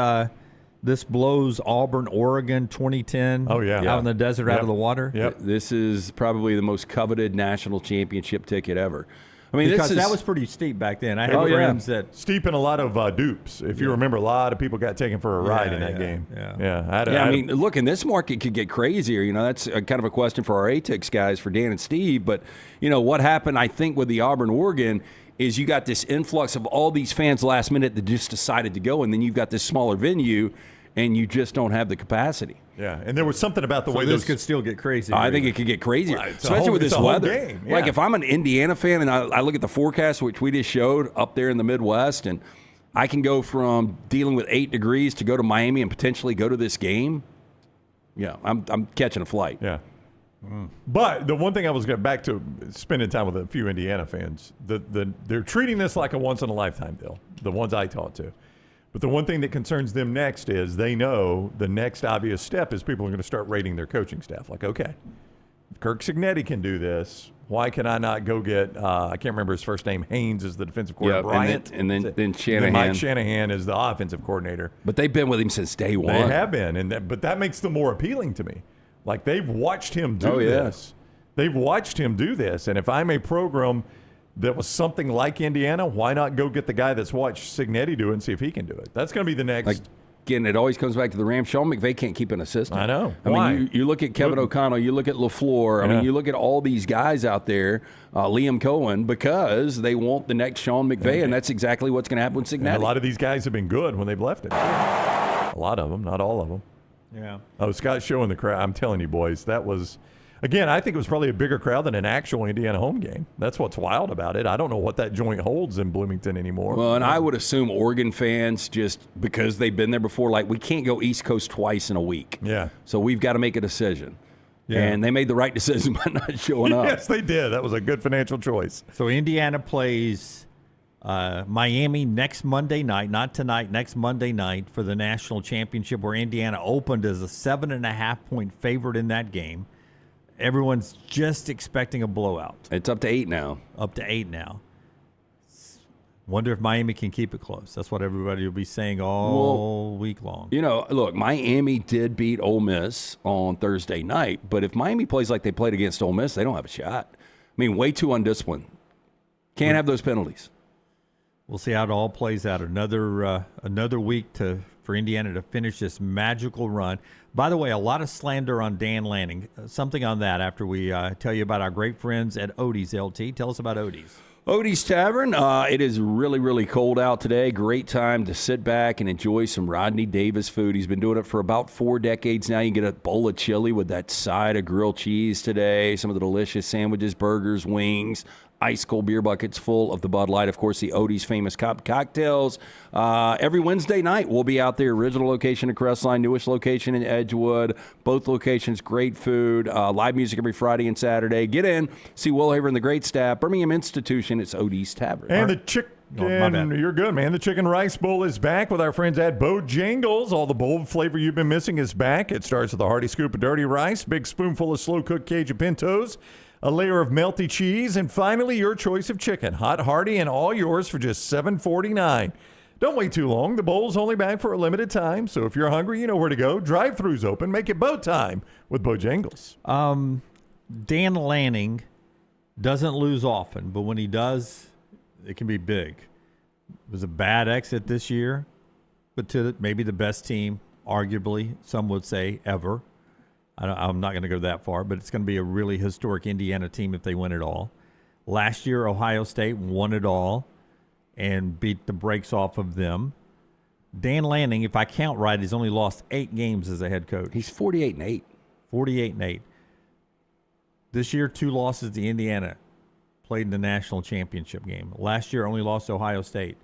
this blows Auburn, Oregon 2010 out in the desert out of the water? Yep. This is probably the most coveted national championship ticket ever. I mean, because that was pretty steep back then. I had friends that steep and a lot of dupes. If you remember, a lot of people got taken for a ride in that game. I mean, look, and this market could get crazier. That's kind of a question for our ATIX guys, for Dan and Steve. But what happened, I think, with the Auburn, Oregon, is you got this influx of all these fans last minute that just decided to go, and then you've got this smaller venue, and you just don't have the capacity. Yeah, and there was something about the way this could still get crazy. I think it could get crazier, especially with this weather. Game. Yeah. Like if I'm an Indiana fan and I look at the forecast, which we just showed up there in the Midwest, and I can go from dealing with 8 degrees to go to Miami and potentially go to this game. Yeah, I'm catching a flight. Yeah. But the one thing I was getting back to spending time with a few Indiana fans, they're treating this like a once-in-a-lifetime deal, the ones I talked to. But the one thing that concerns them next is they know the next obvious step is people are going to start rating their coaching staff. Like, okay, if Kirk Cignetti can do this, why can I not go get, I can't remember his first name, Haynes is the defensive coordinator, Bryant. And then Shanahan. Then Mike Shanahan is the offensive coordinator. But they've been with him since day one. They have been, but that makes them more appealing to me. Like, they've watched him do this. They've watched him do this. And if I'm a program that was something like Indiana, why not go get the guy that's watched Cignetti do it and see if he can do it? That's going to be the next. Again, it always comes back to the Rams. Sean McVay can't keep an assistant. I know. I mean, you look at Kevin O'Connell, you look at LaFleur. I mean, you look at all these guys out there, Liam Cohen, because they want the next Sean McVay, and that's exactly what's going to happen with Cignetti. And a lot of these guys have been good when they've left it. A lot of them, not all of them. Yeah. Oh, Scott's showing the crowd. I'm telling you, boys, that was. Again, I think it was probably a bigger crowd than an actual Indiana home game. That's what's wild about it. I don't know what that joint holds in Bloomington anymore. Well, and I would assume Oregon fans, just because they've been there before, like, we can't go East Coast twice in a week. Yeah. So we've got to make a decision. Yeah. And they made the right decision by not showing up. Yes, they did. That was a good financial choice. So Indiana plays Miami next Monday night, not tonight, next Monday night for the national championship, where Indiana opened as a 7.5-point favorite in that game. Everyone's just expecting a blowout. It's up to 8 now. Wonder if Miami can keep it close. That's what everybody will be saying all week long. Look, Miami did beat Ole Miss on Thursday night, but if Miami plays like they played against Ole Miss, they don't have a shot. I mean, way too undisciplined. Can't have those penalties. We'll see how it all plays out. Another week for Indiana to finish this magical run. By the way, a lot of slander on Dan Lanning. Something on that after we tell you about our great friends at Odie's. LT, tell us about Odie's. Odie's Tavern. It is really, really cold out today. Great time to sit back and enjoy some Rodney Davis food. He's been doing it for about 4 decades now. You can get a bowl of chili with that side of grilled cheese today, some of the delicious sandwiches, burgers, wings, ice cold beer buckets full of the Bud Light. Of course, the Odie's famous cup cocktails. Every Wednesday night, we'll be out there. Original location at Crestline, newest location in Edgewood. Both locations, great food. Live music every Friday and Saturday. Get in, see Will Haver and the great staff. Birmingham Institution, it's Odie's Tavern. And the Oh, my bad. You're good, man. The Chicken Rice Bowl is back with our friends at Bojangles. All the bold flavor you've been missing is back. It starts with a hearty scoop of dirty rice, big spoonful of slow-cooked Cajun pintos, a layer of melty cheese, and finally your choice of chicken. Hot, hearty, and all yours for just $7.49. Don't wait too long. The bowl's only back for a limited time, so if you're hungry, you know where to go. Drive-thru's open. Make it bow time with Bojangles. Dan Lanning doesn't lose often, but when he does, it can be big. It was a bad exit this year, but to maybe the best team, arguably, some would say, ever. I'm not going to go that far, but it's going to be a really historic Indiana team if they win it all. Last year, Ohio State won it all and beat the brakes off of them. Dan Lanning, if I count right, has only lost 8 games as a head coach. He's 48-8. 48-8. This year, 2 losses to Indiana. Played in the national championship game. Last year, only lost to Ohio State.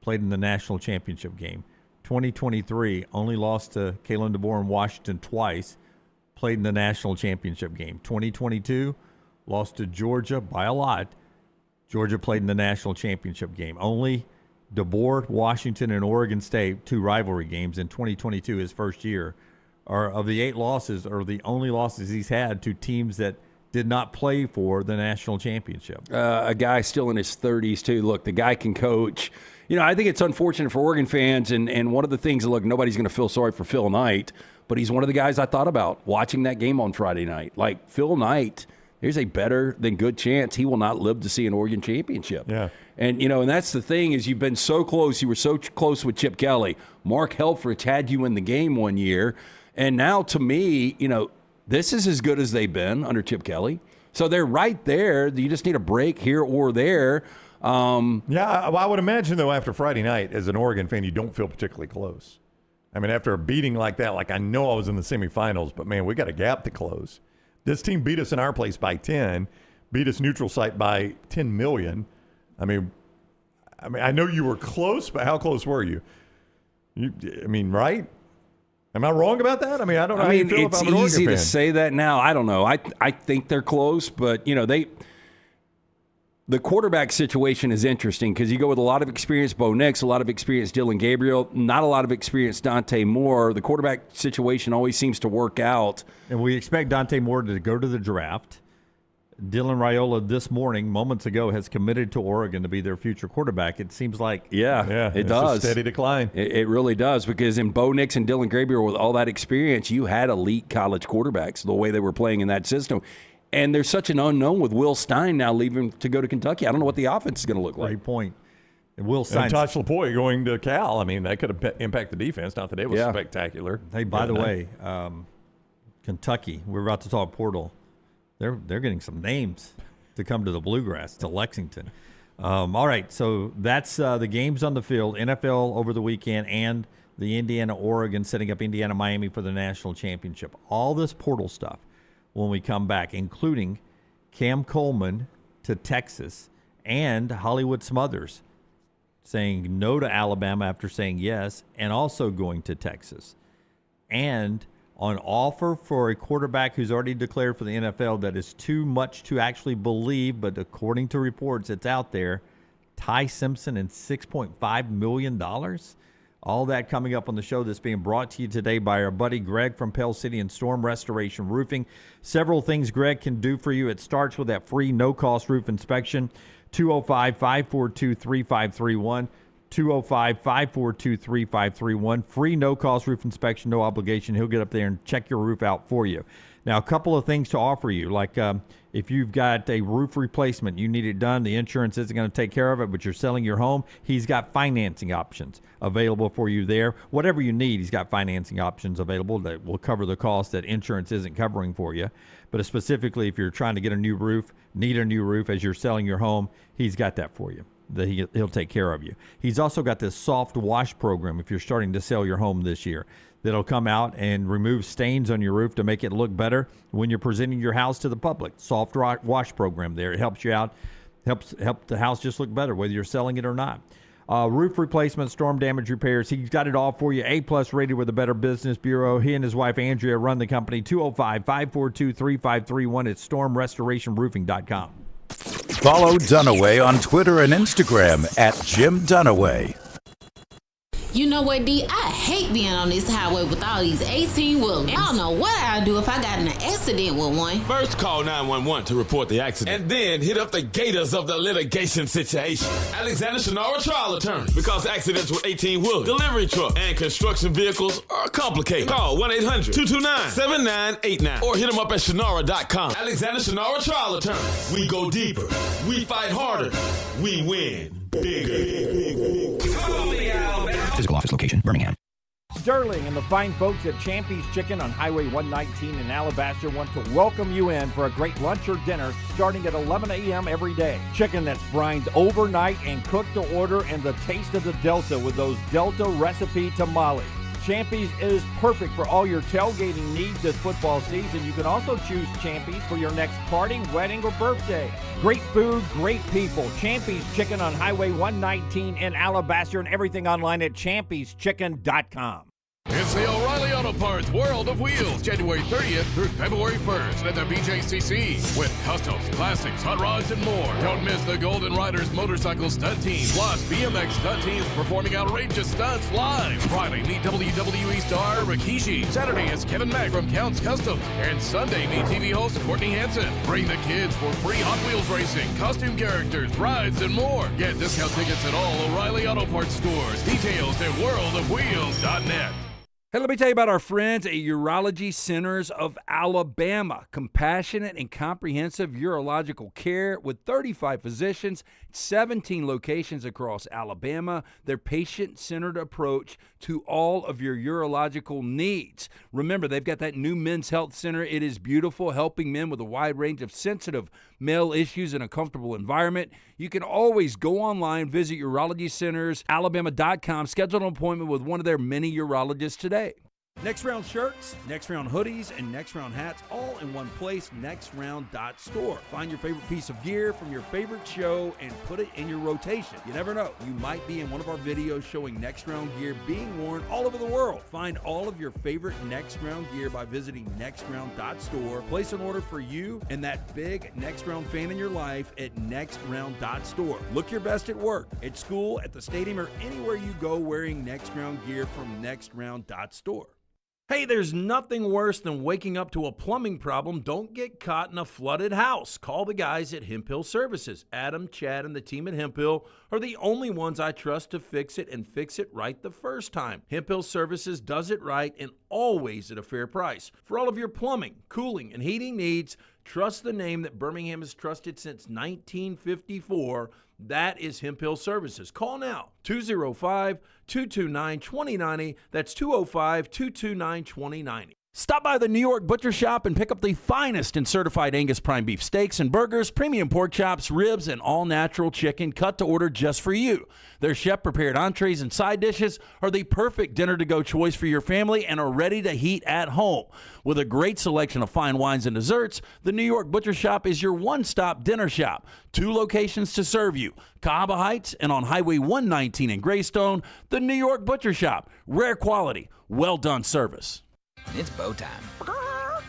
Played in the national championship game. 2023, only lost to Kalen DeBoer in Washington twice. Played in the national championship game. 2022, lost to Georgia by a lot. Georgia played in the national championship game. Only DeBoer, Washington, and Oregon State, 2 rivalry games in 2022, his first year, are of the 8 losses, are the only losses he's had to teams that did not play for the national championship. A guy still in his 30s, too. Look, the guy can coach. You know, I think it's unfortunate for Oregon fans, and one of the things, look, nobody's going to feel sorry for Phil Knight, but he's one of the guys I thought about watching that game on Friday night. Like, Phil Knight, there's a better than good chance he will not live to see an Oregon championship. Yeah. And, you know, and that's the thing is you've been so close. You were so close with Chip Kelly. Mark Helfrich had you in the game one year. And now, to me, you know, this is as good as they've been under Chip Kelly. So they're right there. You just need a break here or there. I would imagine, though, after Friday night, as an Oregon fan, you don't feel particularly close. I mean, after a beating like that, like I know I was in the semifinals, but, man, we got a gap to close. This team beat us in our place by 10, beat us neutral site by 10 million. I mean, I know you were close, but how close were you? Right? Am I wrong about that? I mean, I don't know how you feel it's if I'm an easy Oregon to fan. say that now. I don't know. I think they're close, but, you know, the quarterback situation is interesting because you go with a lot of experience, Bo Nix, a lot of experience, Dylan Gabriel, not a lot of experience, Dante Moore. The quarterback situation always seems to work out. And we expect Dante Moore to go to the draft. Dylan Raiola this morning, moments ago, has committed to Oregon to be their future quarterback. It seems like it it's does. a steady decline. It really does because in Bo Nix and Dylan Gabriel, with all that experience, you had elite college quarterbacks the way they were playing in that system. And there's such an unknown with Will Stein now leaving to go to Kentucky. I don't know what the offense is going to look like. Great point. And Will Stein. And Tosh LaPoy going to Cal. I mean, that could have impacted the defense. Not that it was spectacular. Hey, by the way, Kentucky, we're about to talk portal. They're getting some names to come to the Bluegrass, to Lexington. All right, so that's the games on the field, NFL over the weekend, and the Indiana-Oregon setting up Indiana-Miami for the national championship. All this portal stuff when we come back, including Cam Coleman to Texas and Hollywood Smothers saying no to Alabama after saying yes, and also going to Texas. And on offer for a quarterback who's already declared for the NFL that is too much to actually believe, but according to reports, it's out there, Ty Simpson and $6.5 million. All that coming up on the show that's being brought to you today by our buddy Greg from Pell City and Storm Restoration Roofing. Several things Greg can do for you. It starts with that free no-cost roof inspection, 205-542-3531. 205-542-3531. Free no-cost roof inspection, no obligation. He'll get up there and check your roof out for you. Now, a couple of things to offer you, like if you've got a roof replacement, you need it done, the insurance isn't going to take care of it, but you're selling your home, he's got financing options available for you there. Whatever you need, he's got financing options available that will cover the cost that insurance isn't covering for you. But specifically, if you're trying to get a new roof, need a new roof as you're selling your home, he's got that for you. That he'll take care of you. He's also got this soft wash program if you're starting to sell your home this year that'll come out and remove stains on your roof to make it look better when you're presenting your house to the public. Soft wash program there. It helps you out, help the house just look better whether you're selling it or not. Roof replacement, storm damage repairs. He's got it all for you. A-plus rated with the Better Business Bureau. He and his wife Andrea run the company. 205-542-3531 at stormrestorationroofing.com. Follow Dunaway on Twitter and Instagram at Jim Dunaway. You know what, D? I hate being on this highway with all these 18-wheelers. I don't know what I'd do if I got in an accident with one. First, call 911 to report the accident. And then hit up the gators of the litigation situation. Alexander Shannara trial attorney. Because accidents with 18-wheelers, delivery truck, and construction vehicles are complicated. Call 1-800-229-7989 or hit them up at Shannara.com. Alexander Shannara trial attorney. We go deeper. We fight harder. We win bigger. Physical office location, Birmingham. Sterling and the fine folks at Champy's Chicken on Highway 119 in Alabaster want to welcome you in for a great lunch or dinner starting at 11 a.m. every day. Chicken that's brined overnight and cooked to order, and the taste of the Delta with those Delta recipe tamales. Champy's is perfect for all your tailgating needs this football season. You can also choose Champy's for your next party, wedding, or birthday. Great food, great people. Champy's Chicken on Highway 119 in Alabaster, and everything online at champyschicken.com. It's the O'Reilly Auto Parts World of Wheels, January 30th through February 1st at the BJCC. With customs, classics, hot rods, and more. Don't miss the Golden Riders motorcycle stunt team, plus BMX stunt teams performing outrageous stunts live. Friday, meet WWE star Rikishi. Saturday is Kevin Mack from Counts Customs. And Sunday, meet TV host Courtney Hansen. Bring the kids for free Hot Wheels racing, costume characters, rides, and more. Get discount tickets at all O'Reilly Auto Parts stores. Details at worldofwheels.net. Hey, let me tell you about our friends at Urology Centers of Alabama. Compassionate and comprehensive urological care with 35 physicians, 17 locations across Alabama. Their patient-centered approach to all of your urological needs. Remember, they've got that new men's health center. It is beautiful, helping men with a wide range of sensitive male issues in a comfortable environment. You can always go online, visit urologycentersalabama.com, schedule an appointment with one of their many urologists today. Next Round shirts, Next Round hoodies, and Next Round hats all in one place, nextround.store. Find your favorite piece of gear from your favorite show and put it in your rotation. You never know, you might be in one of our videos showing Next Round gear being worn all over the world. Find all of your favorite Next Round gear by visiting nextround.store. Place an order for you and that big Next Round fan in your life at nextround.store. Look your best at work, at school, at the stadium, or anywhere you go wearing Next Round gear from nextround.store. Hey, there's nothing worse than waking up to a plumbing problem. Don't get caught in a flooded house. Call the guys at Hemp Hill Services. Adam, Chad, and the team at Hemp Hill are the only ones I trust to fix it and fix it right the first time. Hemp Hill Services does it right and always at a fair price. For all of your plumbing, cooling, and heating needs, trust the name that Birmingham has trusted since 1954. That is Hemp Hill Services. Call now, 205-229-2090. That's 205-229-2090. Stop by the New York Butcher Shop and pick up the finest in certified Angus prime beef steaks and burgers, premium pork chops, ribs, and all-natural chicken cut to order just for you. Their chef-prepared entrees and side dishes are the perfect dinner-to-go choice for your family and are ready to heat at home. With a great selection of fine wines and desserts, the New York Butcher Shop is your one-stop dinner shop. 2 locations to serve you, Cahaba Heights and on Highway 119 in Greystone. The New York Butcher Shop. Rare quality, well-done service. It's bow time.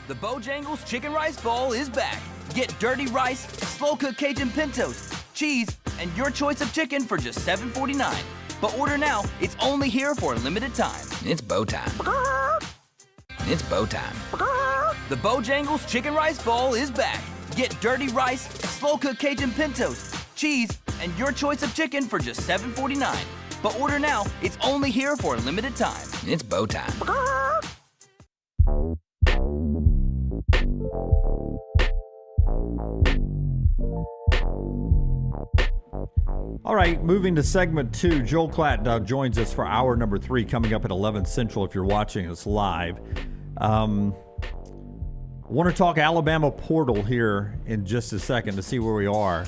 The Bojangles Chicken Rice Bowl is back. Get dirty rice, slow-cooked Cajun pintos, cheese, and your choice of chicken for just $7.49. But order now. It's only here for a limited time. It's bow time. It's bow time. The Bojangles Chicken Rice Bowl is back. Get dirty rice, slow-cooked Cajun pintos, cheese, and your choice of chicken for just $7.49. But order now. It's only here for a limited time. It's bow time. All right, moving to segment 2. Joel Klatt joins us for hour number 3 coming up at 11 Central if you're watching us live. Want to talk Alabama portal here in just a second to see where we are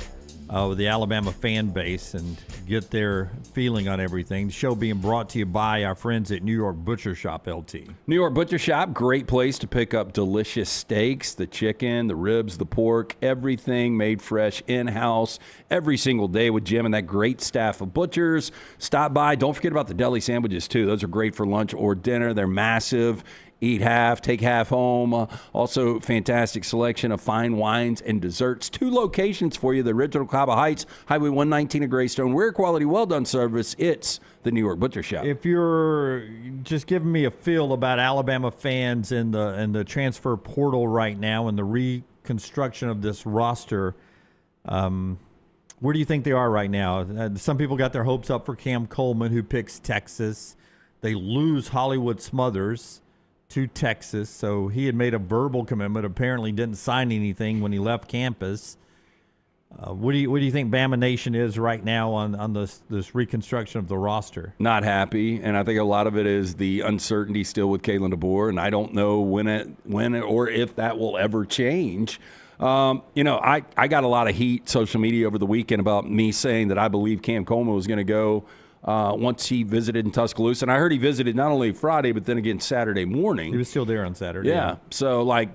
with the Alabama fan base and get their feeling on everything. The show being brought to you by our friends at New York Butcher Shop, LT. New York Butcher Shop, great place to pick up delicious steaks, the chicken, the ribs, the pork, everything made fresh in-house every single day with Jim and that great staff of butchers. Stop by. Don't forget about the deli sandwiches, too. Those are great for lunch or dinner. They're massive, eat half, take half home. Also, fantastic selection of fine wines and desserts. 2 locations for you, the original Cava Heights, Highway 119 in Greystone. Rare quality, well-done service. It's the New York Butcher Shop. If you're just giving me a feel about Alabama fans in the transfer portal right now and the reconstruction of this roster, where do you think they are right now? Some people got their hopes up for Cam Coleman, who picks Texas. They lose Hollywood Smothers to Texas, so he had made a verbal commitment. Apparently, didn't sign anything when he left campus. What do you think Bama Nation is right now on this reconstruction of the roster? Not happy, and I think a lot of it is the uncertainty still with Kalen DeBoer, and I don't know when or if that will ever change. I got a lot of heat social media over the weekend about me saying that I believe Cam Coleman was going to go once he visited in Tuscaloosa. And I heard he visited not only Friday, but then again Saturday morning. He was still there on Saturday. Yeah. So, I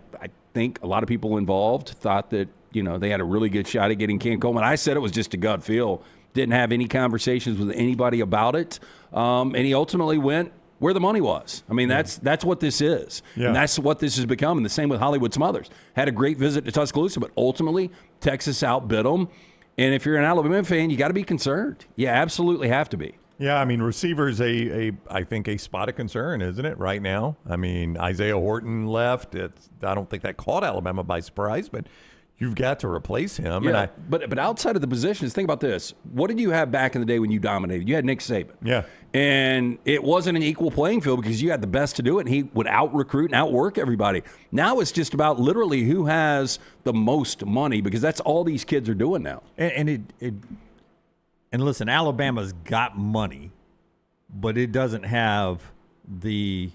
think a lot of people involved thought that, they had a really good shot at getting Cam Coleman. I said it was just a gut feel. Didn't have any conversations with anybody about it. And he ultimately went where the money was. I mean, that's what this is. Yeah. And that's what this has become. And the same with Hollywood Smothers. Had a great visit to Tuscaloosa, but ultimately Texas outbid them. And if you're an Alabama fan, you got to be concerned. You absolutely have to be. Yeah, I mean, receiver's I think a spot of concern, isn't it, right now? I mean, Isaiah Horton left. I don't think that caught Alabama by surprise, but you've got to replace him. Yeah, but outside of the positions, think about this. What did you have back in the day when you dominated? You had Nick Saban. Yeah. And it wasn't an equal playing field because you had the best to do it, and he would out-recruit and outwork everybody. Now it's just about literally who has the most money, because that's all these kids are doing now. And listen, Alabama's got money, but it doesn't have the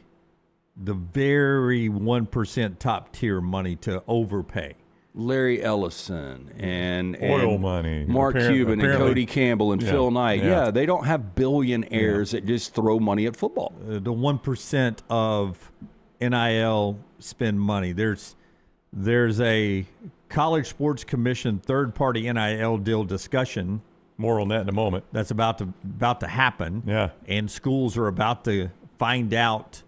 very 1% top-tier money to overpay. Larry Ellison and oil money, Mark Cuban and Cody Campbell and Phil Knight. Yeah, they don't have billionaires that just throw money at football. The 1% of NIL spend money. There's a College Sports Commission third-party NIL deal discussion. More on that in a moment. That's about to happen. Yeah, and schools are about to find out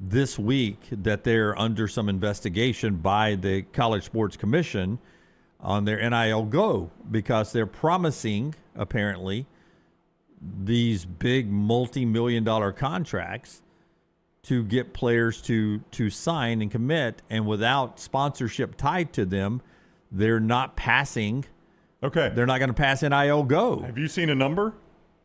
this week that they're under some investigation by the College Sports Commission on their NIL Go, because they're promising, apparently, these big multi-million-dollar contracts to get players to sign and commit, and without sponsorship tied to them, they're not passing. Okay. They're not going to pass NIL Go. Have you seen a number?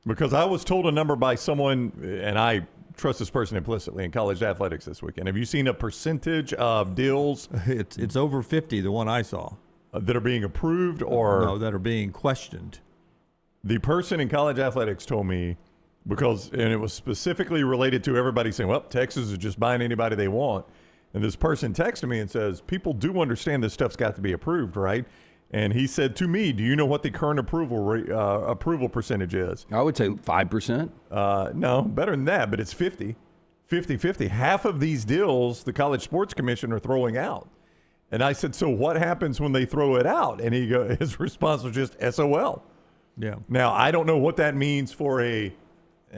Because I was told a number by someone, and I trust this person implicitly, in college athletics this weekend. Have you seen a percentage of deals? It's over 50, the one I saw. That are being approved or? No, that are being questioned. The person in college athletics told me, and it was specifically related to everybody saying, well, Texas is just buying anybody they want. And this person texted me and says, people do understand this stuff's got to be approved, right? And he said to me, do you know what the current approval percentage is? I would say 5%. No, better than that, but it's 50. 50-50. Half of these deals the College Sports Commission are throwing out. And I said, so what happens when they throw it out? And his response was just SOL. Yeah. Now, I don't know what that means for and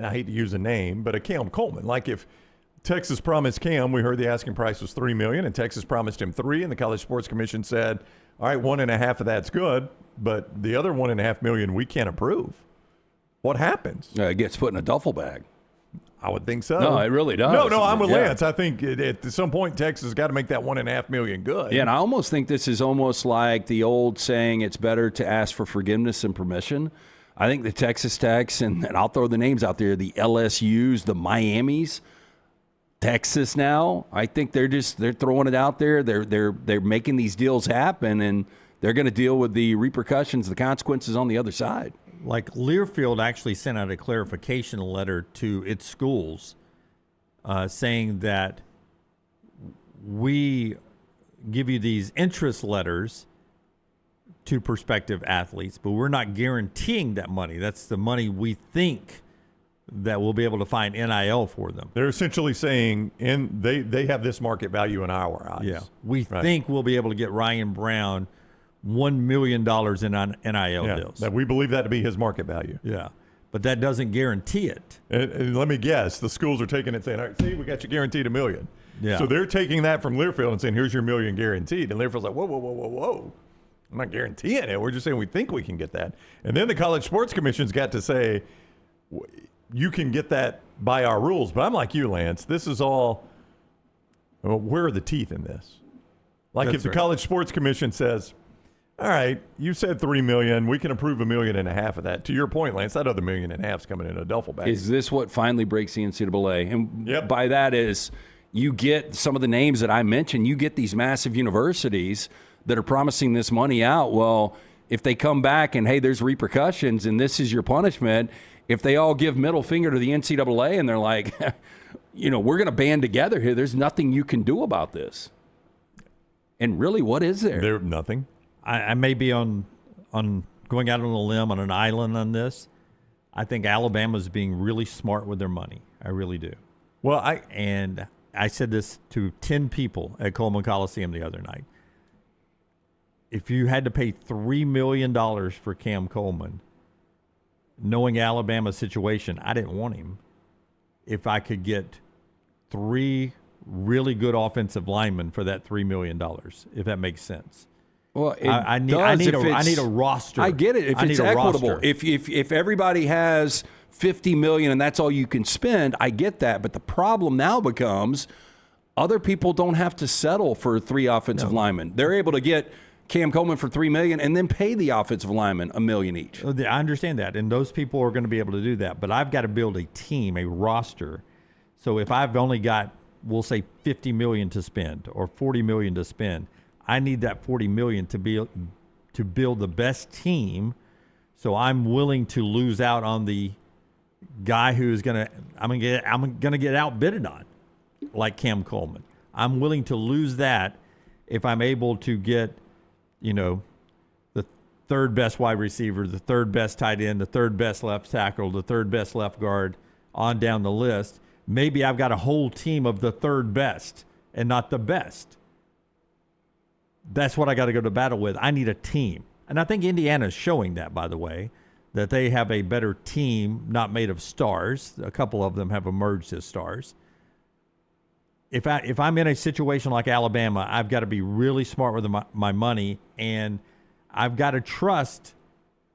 I hate to use a name, but a Cam Coleman. Like if Texas promised Cam, we heard the asking price was $3 million, and Texas promised him $3 million, and the College Sports Commission said, all right, 1.5 of that's good, but the other $1.5 million we can't approve. What happens? It gets put in a duffel bag. I would think so. No, it really does. No, I'm with Lance. I think at some point Texas has got to make that $1.5 million good. Yeah, and I almost think this is almost like the old saying, it's better to ask for forgiveness than permission. I think the Texas Techs, and I'll throw the names out there, the LSUs, the Miamis, Texas now, I think they're throwing it out there. They're making these deals happen, and they're going to deal with the repercussions, the consequences on the other side. Like Learfield actually sent out a clarification letter to its schools saying that we give you these interest letters to prospective athletes, but we're not guaranteeing that money. That's the money we think that we'll be able to find NIL for them. They're essentially saying they have this market value in our eyes. Yeah, we think we'll be able to get Ryan Brown $1 million in NIL deals. That we believe that to be his market value. Yeah, but that doesn't guarantee it. And let me guess, the schools are taking it saying, all right, see, we got you guaranteed $1 million. Yeah. So they're taking that from Learfield and saying, here's your $1 million guaranteed. And Learfield's like, whoa. I'm not guaranteeing it. We're just saying we think we can get that. And then the College Sports Commission's got to say, you can get that by our rules. But I'm like you, Lance. This is all, well, where are the teeth in this? Like if the College Sports Commission says, all right, you said $3 million. We can approve $1.5 million of that. To your point, Lance, that other $1.5 million is coming in a duffel bag. Is this what finally breaks the NCAA? And by that is you get some of the names that I mentioned. You get these massive universities that are promising this money out. Well, if they come back and, hey, there's repercussions and this is your punishment, if they all give middle finger to the NCAA and they're like, we're going to band together here, there's nothing you can do about this. And really, what is there? There's nothing. I may be on going out on a limb on an island on this. I think Alabama's being really smart with their money. I really do. Well, I said this to 10 people at Coleman Coliseum the other night. If you had to pay $3 million for Cam Coleman, knowing Alabama's situation, I didn't want him. If I could get 3 really good offensive linemen for that $3 million, if that makes sense. Well, I need a roster. I get it. If it's equitable, if everybody has $50 million and that's all you can spend, I get that. But the problem now becomes other people don't have to settle for 3 offensive linemen. They're able to get Cam Coleman for $3 million and then pay the offensive linemen $1 million each. I understand that, and those people are going to be able to do that. But I've got to build a team, a roster. So if I've only got, we'll say, $50 million to spend or $40 million to spend, I need that $40 million to build the best team. So I'm willing to lose out on the guy who's I'm gonna get outbidded on, like Cam Coleman. I'm willing to lose that if I'm able to get, the third best wide receiver, the third best tight end, the third best left tackle, the third best left guard, on down the list. Maybe I've got a whole team of the third best and not the best. That's what I got to go to battle with. I need a team. And I think Indiana's showing that, by the way, that they have a better team, not made of stars. A couple of them have emerged as stars. If I'm in a situation like Alabama, I've got to be really smart with my money, and I've got to trust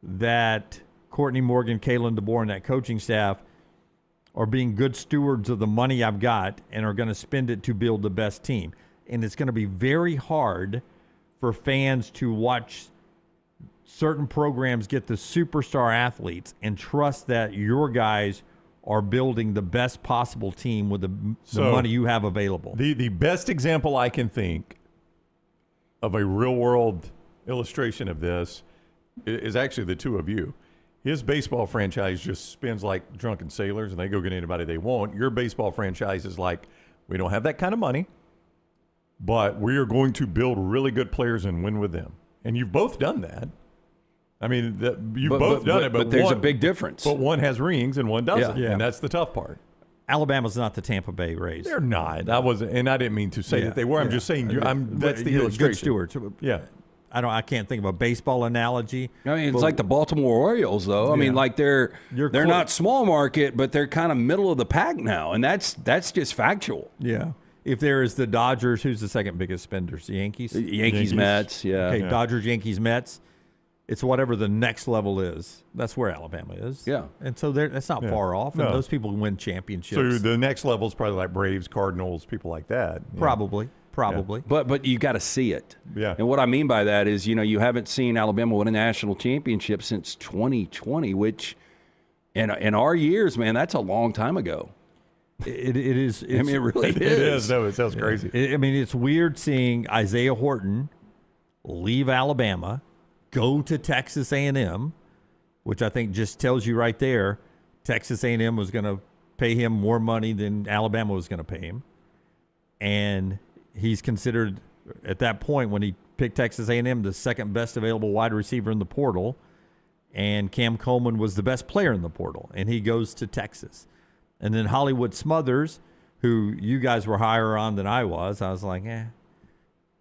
that Courtney Morgan, Kalen DeBoer, and that coaching staff are being good stewards of the money I've got and are going to spend it to build the best team. And it's going to be very hard for fans to watch certain programs get the superstar athletes and trust that your guys are building the best possible team with the money you have available. The best example I can think of a real-world illustration of this is actually the two of you. His baseball franchise just spends like drunken sailors, and they go get anybody they want. Your baseball franchise is like, we don't have that kind of money, but we are going to build really good players and win with them. And you've both done that. I mean, you've both done it, but there's a big difference. But one has rings and one doesn't, and that's the tough part. Alabama's not the Tampa Bay Rays. They're not. And I didn't mean to say that they were. I'm just saying that's the illustration. Good stewards. Yeah. I can't think of a baseball analogy. I mean, it's like the Baltimore Orioles, though. I mean, like they're not small market, but they're kind of middle of the pack now, and that's just factual. Yeah. If there is the Dodgers, who's the second biggest spenders? The Yankees? Yankees, Mets, yeah. Okay, Dodgers, Yankees, Mets. It's whatever the next level is. That's where Alabama is. Yeah. And so that's not far off. And those people win championships. So the next level is probably like Braves, Cardinals, people like that. Probably. Yeah. But you got to see it. Yeah. And what I mean by that is, you haven't seen Alabama win a national championship since 2020, which in our years, man, that's a long time ago. It is. I mean, it really is. It is. No, it sounds crazy. It's weird seeing Isaiah Horton leave Alabama, go to Texas A&M, which I think just tells you right there, Texas A&M was going to pay him more money than Alabama was going to pay him. And he's considered, at that point when he picked Texas A&M, the second best available wide receiver in the portal. And Cam Coleman was the best player in the portal. And he goes to Texas. And then Hollywood Smothers, who you guys were higher on than I was like, I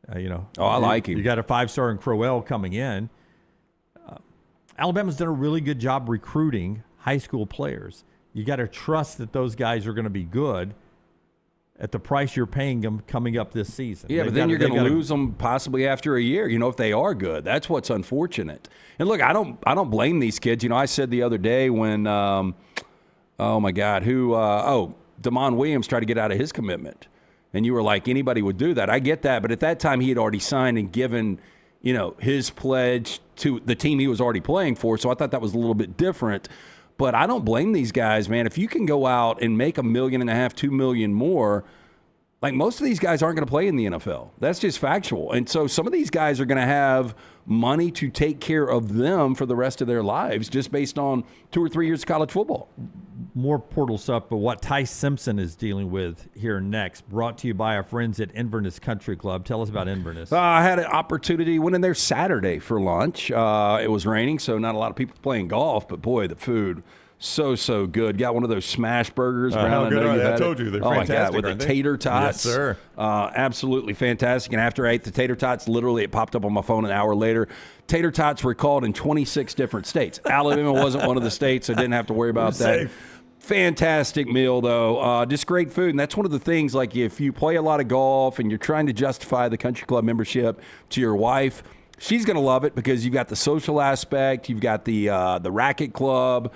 like him. You got a 5-star in Crowell coming in. Alabama's done a really good job recruiting high school players. You got to trust that those guys are going to be good. at the price you're paying them coming up this season. Yeah, but then you're going to lose them possibly after a year, if they are good. That's what's unfortunate. And look, I don't blame these kids. I said the other day when, oh my God, Damon Williams tried to get out of his commitment. And you were like, anybody would do that. I get that. But at that time, he had already signed and given, his pledge to the team he was already playing for. So I thought that was a little bit different. But I don't blame these guys, man. If you can go out and make $1.5 million, $2 million more, like most of these guys aren't going to play in the NFL. That's just factual. And so some of these guys are going to have money to take care of them for the rest of their lives just based on 2 or 3 years of college football. More portal stuff, but what Ty Simpson is dealing with here next, brought to you by our friends at Inverness Country Club. Tell us about Inverness. I had an opportunity, went in there Saturday for lunch. It was raining, so not a lot of people playing golf, but boy, the food, so good. Got one of those smash burgers. How good are they? I told you, they're fantastic. My God, with the tater tots. Yes, sir. Absolutely fantastic. And after I ate the tater tots, literally it popped up on my phone an hour later. Tater tots were called in 26 different states. Alabama wasn't one of the states, so I didn't have to worry about that. Safe. Fantastic meal, though. Just great food. And that's one of the things, like if you play a lot of golf and you're trying to justify the country club membership to your wife, she's going to love it because you've got the social aspect. You've got the racket club.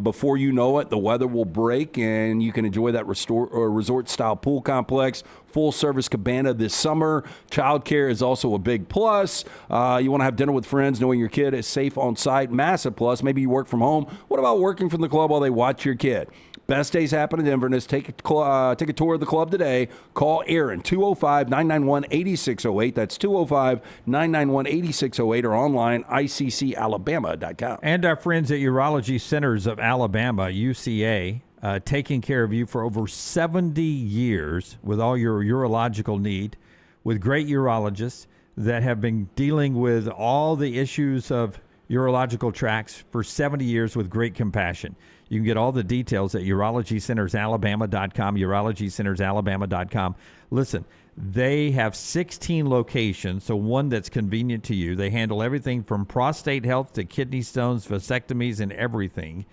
Before you know it, the weather will break and you can enjoy that resort-style pool complex. Full-service cabana this summer. Childcare is also a big plus. You want to have dinner with friends, knowing your kid is safe on site. Massive plus. Maybe you work from home. What about working from the club while they watch your kid? Best days happen at Inverness. Take a tour of the club today. Call Aaron, 205-991-8608. That's 205-991-8608 or online, iccalabama.com. And our friends at Urology Centers of Alabama, UCA, taking care of you for over 70 years with all your urological need, with great urologists that have been dealing with all the issues of urological tracts for 70 years with great compassion. You can get all the details at urologycentersalabama.com, urologycentersalabama.com. Listen, they have 16 locations, so one that's convenient to you. They handle everything from prostate health to kidney stones, vasectomies, and everything.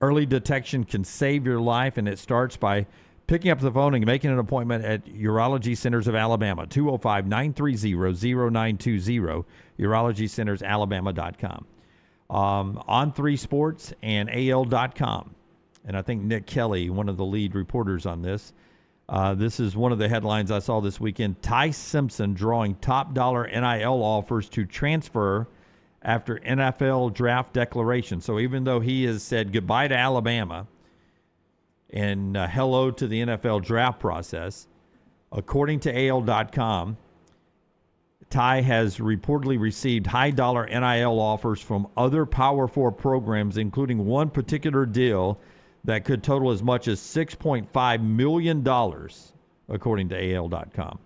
Early detection can save your life, and it starts by picking up the phone and making an appointment at Urology Centers of Alabama, 205-930-0920, urologycentersalabama.com. On3 Sports and AL.com. And I think Nick Kelly, one of the lead reporters on this, this is one of the headlines I saw this weekend. Ty Simpson drawing top dollar NIL offers to transfer after NFL draft declaration. So even though he has said goodbye to Alabama and hello to the NFL draft process, according to AL.com, Ty has reportedly received high-dollar NIL offers from other Power 4 programs, including one particular deal that could total as much as $6.5 million, according to AL.com.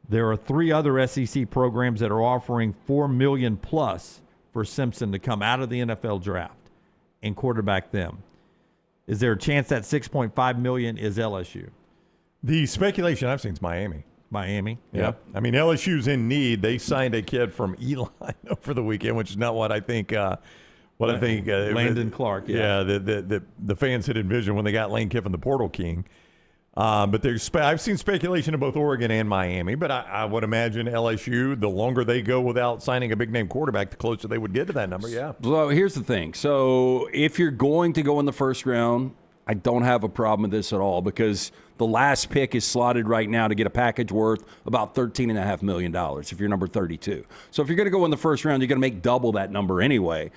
There are 3 other SEC programs that are offering $4 million plus for Simpson to come out of the NFL draft and quarterback them. Is there a chance that $6.5 million is LSU? The speculation I've seen is Miami. Miami? Yeah. I mean, LSU's in need. They signed a kid from Eli over the weekend, which is not what I think. Landon Clark. Yeah. The fans had envisioned when they got Lane Kiffin, the Portal King. But I've seen speculation of both Oregon and Miami. But I would imagine LSU, the longer they go without signing a big name quarterback, the closer they would get to that number. Yeah. So here's the thing. So if you're going to go in the first round, I don't have a problem with this at all because the last pick is slotted right now to get a package worth about $13.5 million if you're number 32. So if you're going to go in the first round, you're going to make double that number anyway.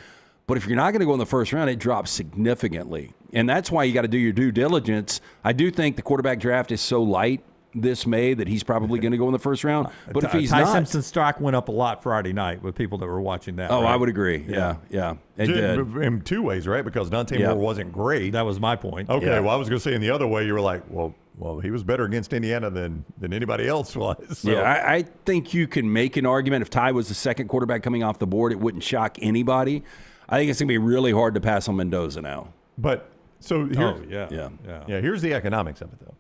But if you're not going to go in the first round, it drops significantly. And that's why you got to do your due diligence. I do think the quarterback draft is so light this May that he's probably going to go in the first round. But if he's Ty not, Simpson's stock went up a lot Friday night with people that were watching that. Oh, right? I would agree. Yeah. It did. In 2 ways, right? Because Dante Moore wasn't great. That was my point. Okay, well, I was going to say in the other way, you were like, well, he was better against Indiana than anybody else was. So. Yeah, I think you can make an argument. If Ty was the second quarterback coming off the board, it wouldn't shock anybody. I think it's going to be really hard to pass on Mendoza now. But so here's the economics of it, though.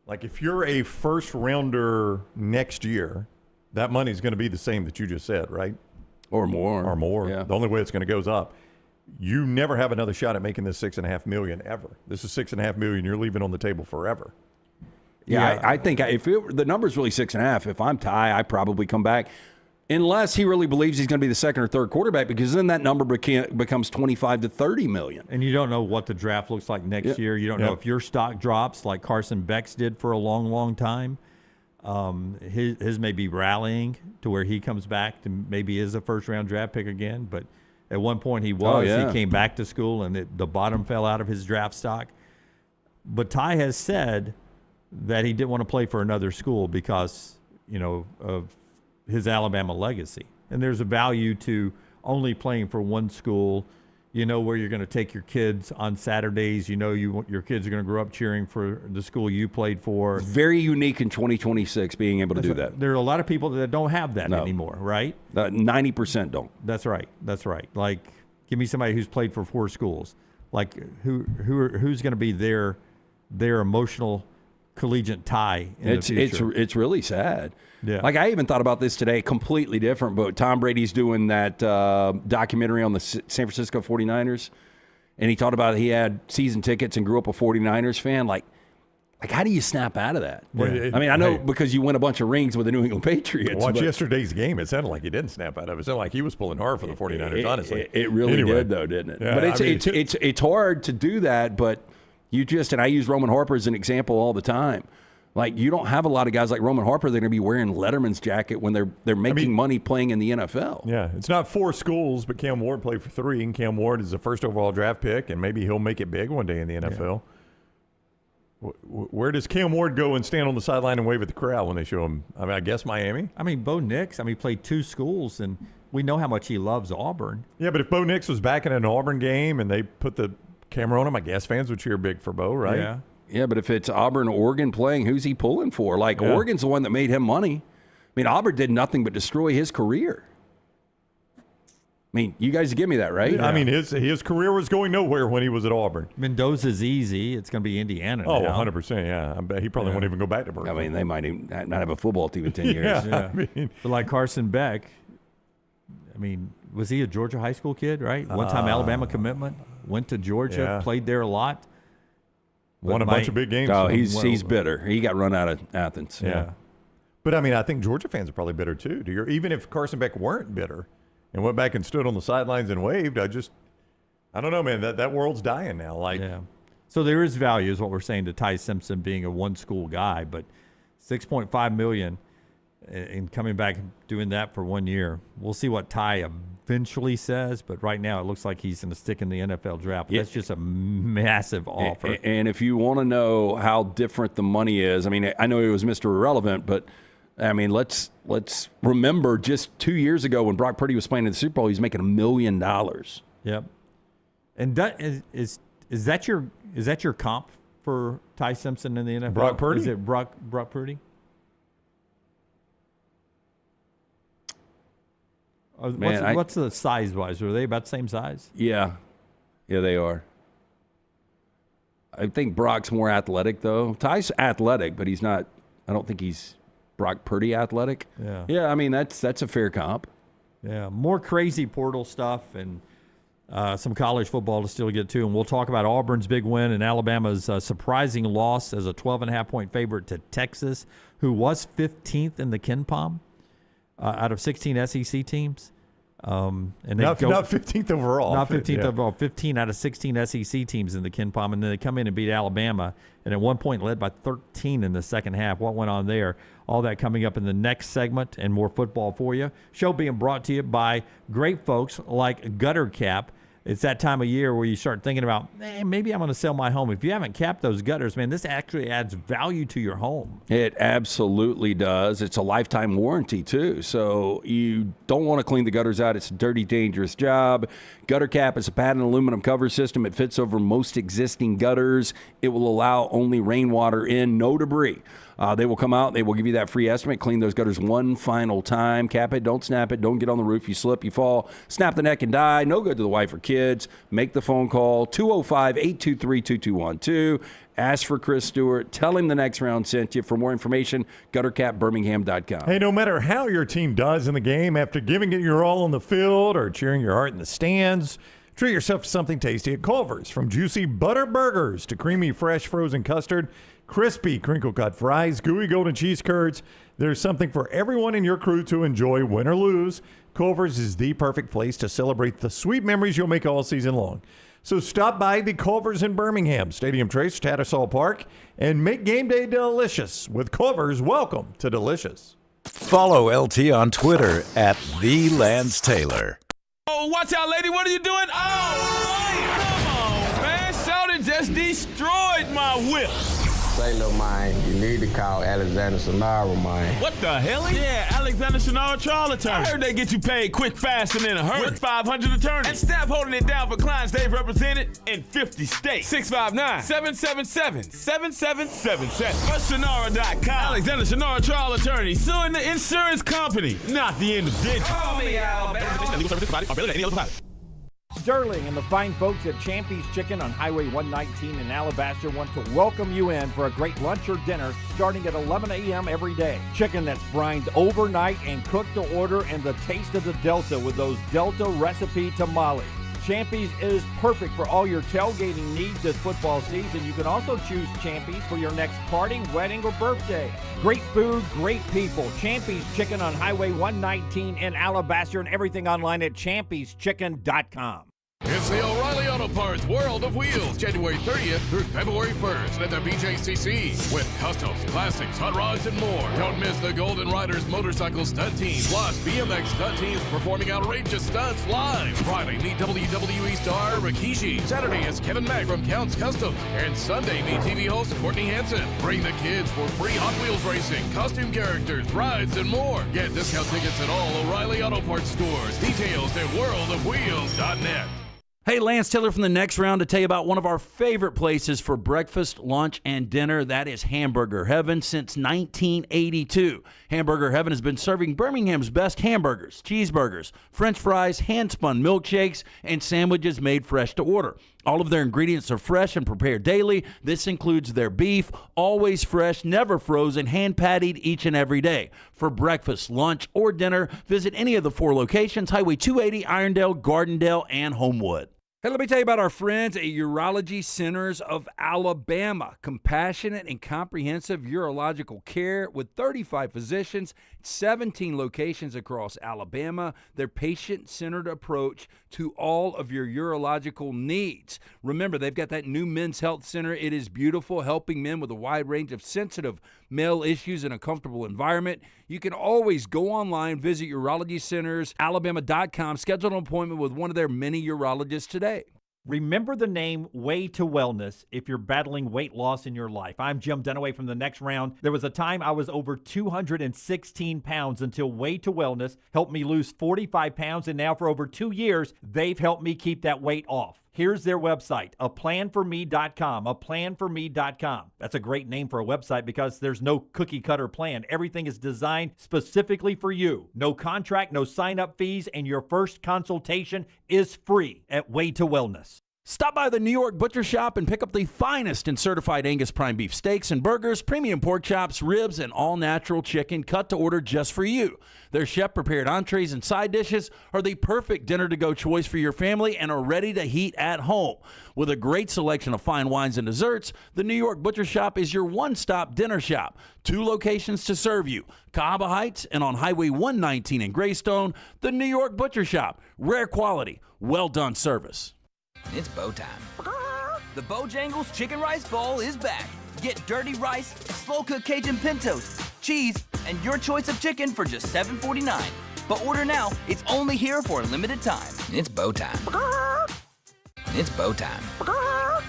Like if you're a first rounder next year, that money's going to be the same that you just said, right? Or more. Yeah. The only way it's going to go is up. You never have another shot at making this $6.5 million ever. This is $6.5 million you're leaving on the table forever. Yeah, I think if the number's really 6.5, if I'm Ty, I probably come back. Unless he really believes he's going to be the second or third quarterback, because then that number becomes 25 to 30 million. And you don't know what the draft looks like next year. You don't know if your stock drops like Carson Beck's did for a long, long time. His may be rallying to where he comes back to maybe is a first-round draft pick again. But at one point he was. He came back to school, and the bottom fell out of his draft stock. But Ty has said that he didn't want to play for another school because, of his Alabama legacy. And there's a value to only playing for one school. You know where you're going to take your kids on Saturdays. Your kids are going to grow up cheering for the school you played for. It's very unique in 2026 being able to do that. There are a lot of people that don't have that anymore, right? 90% don't. That's right. Like, give me somebody who's played for 4 schools. Like, who's going to be their emotional collegiant tie in the future? It's really sad. Yeah. Like, I even thought about this today, completely different, but Tom Brady's doing that documentary on the San Francisco 49ers, and he talked about he had season tickets and grew up a 49ers fan. Like how do you snap out of that? Well, I know because you win a bunch of rings with the New England Patriots. Watch yesterday's game. It sounded like he didn't snap out of it. It sounded like he was pulling hard for the 49ers, honestly. It really did, though, didn't it? Yeah, but it's hard to do that, but and I use Roman Harper as an example all the time. Like, you don't have a lot of guys like Roman Harper that are going to be wearing Letterman's jacket when they're making money playing in the NFL. Yeah, it's not 4 schools, but Cam Ward played for 3, and Cam Ward is the first overall draft pick, and maybe he'll make it big one day in the NFL. Yeah. Where does Cam Ward go and stand on the sideline and wave at the crowd when they show him? I guess Miami. Bo Nix, played 2 schools, and we know how much he loves Auburn. Yeah, but if Bo Nix was back in an Auburn game and they put the camera on him, I guess fans would cheer big for Bo, right? Yeah. Yeah, but if it's Auburn, Oregon playing, who's he pulling for? Oregon's the one that made him money. Auburn did nothing but destroy his career. You guys give me that, right? Yeah. His career was going nowhere when he was at Auburn. Mendoza's easy. It's going to be Indiana now. 100%, yeah. I bet he probably won't even go back to Berkeley. They might even not have a football team in 10 years. But like Carson Beck, was he a Georgia high school kid, right? One-time Alabama commitment, went to Georgia, played there a lot. Won a bunch of big games. Oh, he's bitter. He got run out of Athens. Yeah. But, I think Georgia fans are probably bitter, too. Even if Carson Beck weren't bitter and went back and stood on the sidelines and waved, I don't know, man. That world's dying now. So there is value, is what we're saying, to Ty Simpson being a one-school guy. But $6.5 million and coming back and doing that for 1 year. We'll see what Ty eventually says, but right now it looks like he's going to stick in the NFL draft. That's just a massive offer. And if you want to know how different the money is, I know he was Mr. Irrelevant, but let's remember just 2 years ago when Brock Purdy was playing in the Super Bowl, he was making $1 million. Yep. And is that your comp for Ty Simpson in the NFL? Brock Purdy? Is it Brock Purdy? What's the size-wise? Are they about the same size? Yeah, they are. I think Brock's more athletic, though. Ty's athletic, but he's not. I don't think he's Brock Purdy athletic. Yeah. That's a fair comp. Yeah, more crazy portal stuff and some college football to still get to, and we'll talk about Auburn's big win and Alabama's surprising loss as a 12.5-point favorite to Texas, who was 15th in the KenPom. Out of 16 SEC teams. And not 15th overall. Not 15th overall. 15 out of 16 SEC teams in the KenPom. And then they come in and beat Alabama. And at one point led by 13 in the second half. What went on there? All that coming up in the next segment and more football for you. Show being brought to you by great folks like Gutter Cap. It's that time of year where you start thinking about, maybe I'm going to sell my home. If you haven't capped those gutters, man, this actually adds value to your home. It absolutely does. It's a lifetime warranty, too. So you don't want to clean the gutters out. It's a dirty, dangerous job. Gutter Cap is a patented aluminum cover system. It fits over most existing gutters. It will allow only rainwater in, no debris. They will come out. They will give you that free estimate. Clean those gutters one final time. Cap it. Don't snap it. Don't get on the roof. You slip, you fall. Snap the neck and die. No good to the wife or kids. Make the phone call. 205-823-2212. Ask for Chris Stewart. Tell him the next round sent you. For more information, guttercapbirmingham.com. Hey, no matter how your team does in the game, after giving it your all on the field or cheering your heart in the stands, Treat yourself to something tasty at Culver's. From juicy butter burgers to creamy fresh frozen custard, crispy crinkle-cut fries, gooey golden cheese curds, there's something for everyone in your crew to enjoy, win or lose. Culver's is the perfect place to celebrate the sweet memories you'll make all season long. So stop by the Culver's in Birmingham, Stadium Trace, Tattersall Park, and make game day delicious. With Culver's, welcome to Delicious. Follow LT on Twitter at @TheLanceTaylor. Oh, watch out, lady. What are you doing? Oh, wait. Come on, man. Shawty just destroyed my whip. Say no, man. You need to call Alexander Sonara, man. What the hell? Yeah, Alexander Sonara trial attorney. I heard they get you paid quick, fast, and in a hurry. With 500 attorneys. And staff holding it down for clients they've represented in 50 states. 659-777-7777. Or Sonara.com. Alexander Sonara trial attorney suing the insurance company, not the individual. Call me, Alabama. Sterling and the fine folks at Champy's Chicken on Highway 119 in Alabaster want to welcome you in for a great lunch or dinner starting at 11 a.m. every day. Chicken that's brined overnight and cooked to order, and the taste of the Delta with those Delta recipe tamales. Champy's is perfect for all your tailgating needs this football season. You can also choose Champy's for your next party, wedding, or birthday. Great food, great people. Champy's Chicken on Highway 119 in Alabaster, and everything online at champyschicken.com. It's the O'Reilly Auto Parts World of Wheels, January 30th through February 1st at the BJCC. With customs, classics, hot rods, and more. Don't miss the Golden Riders motorcycle stunt team, plus BMX stunt teams performing outrageous stunts live. Friday, meet WWE star Rikishi. Saturday is Kevin Mack from Counts Customs. And Sunday, meet TV host Courtney Hansen. Bring the kids for free Hot Wheels racing, costume characters, rides, and more. Get discount tickets at all O'Reilly Auto Parts stores. Details at worldofwheels.net. Hey, Lance Taylor from the Next Round to tell you about one of our favorite places for breakfast, lunch, and dinner. That is Hamburger Heaven since 1982. Hamburger Heaven has been serving Birmingham's best hamburgers, cheeseburgers, French fries, hand-spun milkshakes, and sandwiches made fresh to order. All of their ingredients are fresh and prepared daily. This includes their beef, always fresh, never frozen, hand-pattied each and every day. For breakfast, lunch, or dinner, visit any of the 4 locations: Highway 280, Irondale, Gardendale, and Homewood. Hey, let me tell you about our friends at Urology Centers of Alabama. Compassionate and comprehensive urological care with 35 physicians, 17 locations across Alabama. Their patient-centered approach to all of your urological needs. Remember, they've got that new men's health center. It is beautiful, helping men with a wide range of sensitive male issues in a comfortable environment. You can always go online, visit urologycentersalabama.com, schedule an appointment with one of their many urologists today. Remember the name Way to Wellness if you're battling weight loss in your life. I'm Jim Dunaway from the Next Round. There was a time I was over 216 pounds until Way to Wellness helped me lose 45 pounds, and now for over 2 years, they've helped me keep that weight off. Here's their website, aplanforme.com, aplanforme.com. That's a great name for a website because there's no cookie-cutter plan. Everything is designed specifically for you. No contract, no sign-up fees, and your first consultation is free at Way to Wellness. Stop by the New York Butcher Shop and pick up the finest in certified Angus prime beef steaks and burgers, premium pork chops, ribs, and all-natural chicken cut to order just for you. Their chef-prepared entrees and side dishes are the perfect dinner-to-go choice for your family and are ready to heat at home. With a great selection of fine wines and desserts, the New York Butcher Shop is your one-stop dinner shop. 2 locations to serve you, Cahaba Heights and on Highway 119 in Greystone. The New York Butcher Shop, rare quality, well-done service. It's bow time. The Bojangles Chicken Rice Bowl is back. Get dirty rice, slow-cooked Cajun pintos, cheese, and your choice of chicken for just $7.49. But order now. It's only here for a limited time. It's bow time. It's bow time.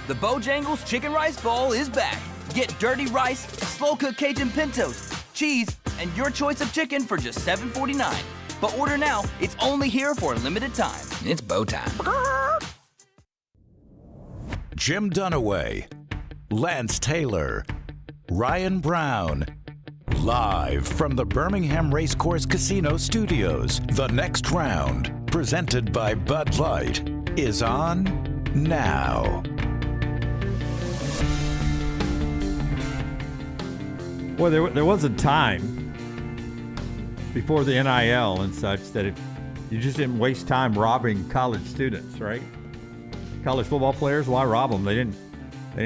The Bojangles Chicken Rice Bowl is back. Get dirty rice, slow-cooked Cajun pintos, cheese, and your choice of chicken for just $7.49. But order now. It's only here for a limited time. It's bow time. Jim Dunaway, Lance Taylor, Ryan Brown. Live from the Birmingham Racecourse Casino Studios, the Next Round, presented by Bud Light, is on now. Well, there was a time before the NIL and such that you just didn't waste time robbing college students, right? college football players, why rob them? They didn't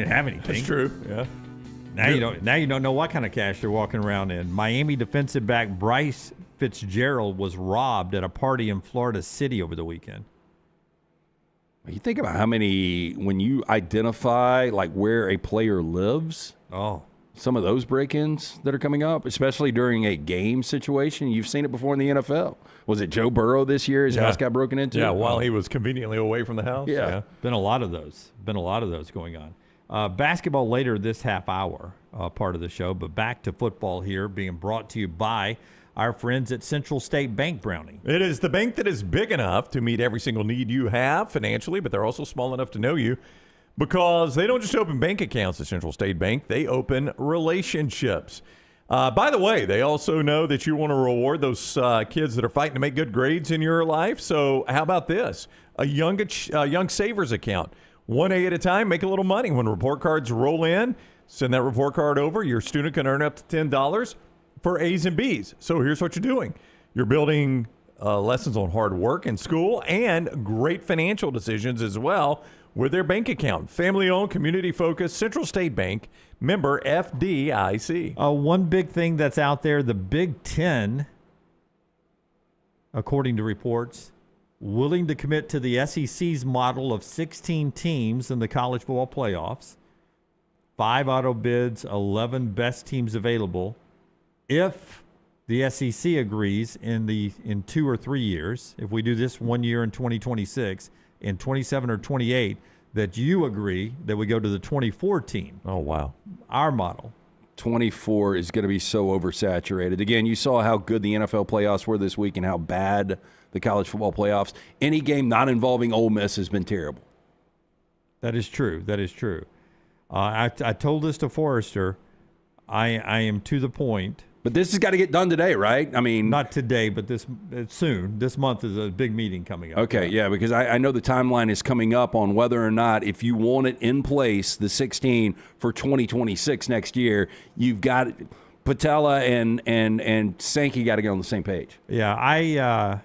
have anything. That's true. Yeah. Now you don't know what kind of cash they're walking around in. Miami defensive back Bryce Fitzgerald was robbed at a party in Florida City over the weekend. You think about how many, when you identify like where a player lives. Oh. Some of those break-ins that are coming up, especially during a game situation. You've seen it before in the NFL. Was it Joe Burrow this year? His house got broken into? Yeah, while he was conveniently away from the house. Yeah. Been a lot of those. Going on. Basketball later this half hour, part of the show. But back to football here, being brought to you by our friends at Central State Bank, Brownie. It is the bank that is big enough to meet every single need you have financially, but they're also small enough to know you. Because they don't just open bank accounts at Central State Bank, they open relationships. By the way, they also know that you want to reward those kids that are fighting to make good grades in your life. So how about this? A young savers account. 1A at a time, make a little money. When report cards roll in, send that report card over. Your student can earn up to $10 for A's and B's. So here's what you're doing. You're building lessons on hard work in school and great financial decisions as well with their bank account. Family-owned, community-focused, Central State Bank, member FDIC. One big thing that's out there, the Big Ten, according to reports, willing to commit to the SEC's model of 16 teams in the college football playoffs, 5 auto bids, 11 best teams available. If the SEC agrees in 2 or 3 years, if we do this 1 year in 2026, in 27 or 28, that you agree that we go to the 24 team. Oh, wow. Our model. 24 is going to be so oversaturated. Again, you saw how good the NFL playoffs were this week and how bad the college football playoffs. Any game not involving Ole Miss has been terrible. That is true. I told this to Forrester. I am to the point. But this has got to get done today, right? I mean, not today, but soon. This month is a big meeting coming up. Okay, yeah, because I know the timeline is coming up on whether or not, if you want it in place, the 16 for 2026 next year, you've got Patella and Sankey got to get on the same page. Yeah,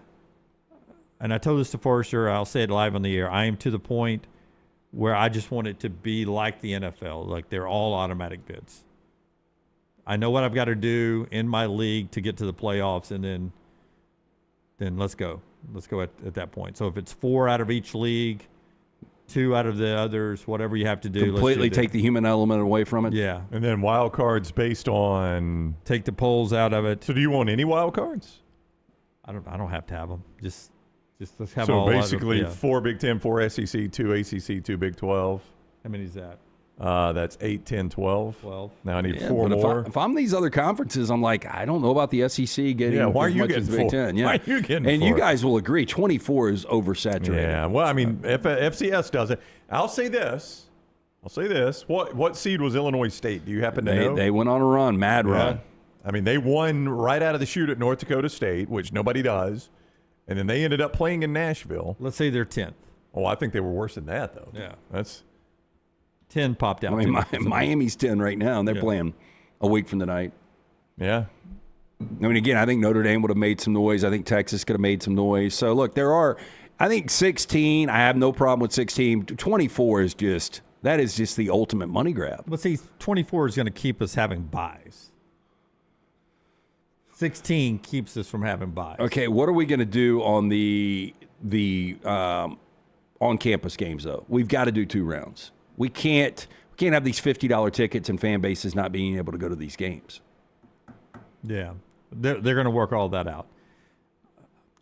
and I told this to Forrester. I'll say it live on the air. I am to the point where I just want it to be like the NFL, like they're all automatic bids. I know what I've got to do in my league to get to the playoffs, and then let's go. Let's go at that point. So if it's 4 out of each league, 2 out of the others, whatever you have to do. Completely take the human element away from it? Yeah. And then wild cards based on... Take the polls out of it. So do you want any wild cards? I don't have to have them. Just let's have so all. So basically 4 Big Ten, 4 SEC, 2 ACC, 2 Big 12. How many is that? That's 8, 10, 12. 12. Now I need 4 more. If I'm these other conferences, I'm like, I don't know about the SEC getting why are as you much getting as the Big 4? Ten. Yeah. Why are you getting and 4? you guys will agree, 24 is oversaturated. Yeah, well, I mean, if FCS does it. I'll say this. What seed was Illinois State? Do you happen to know? They went on a run, mad run. I mean, they won right out of the chute at North Dakota State, which nobody does. And then they ended up playing in Nashville. Let's say they're 10th. Oh, I think they were worse than that, though. Yeah. That's 10 popped out. I mean, Miami's 10 right now, and they're playing a week from tonight. Yeah. I mean, again, I think Notre Dame would have made some noise. I think Texas could have made some noise. So, look, I think 16, I have no problem with 16. 24 is just the ultimate money grab. But see, 24 is going to keep us having buys. 16 keeps us from having buys. Okay, what are we going to do on the on-campus games, though? We've got to do 2 rounds. We can't have these $50 tickets and fan bases not being able to go to these games. Yeah, they're going to work all that out.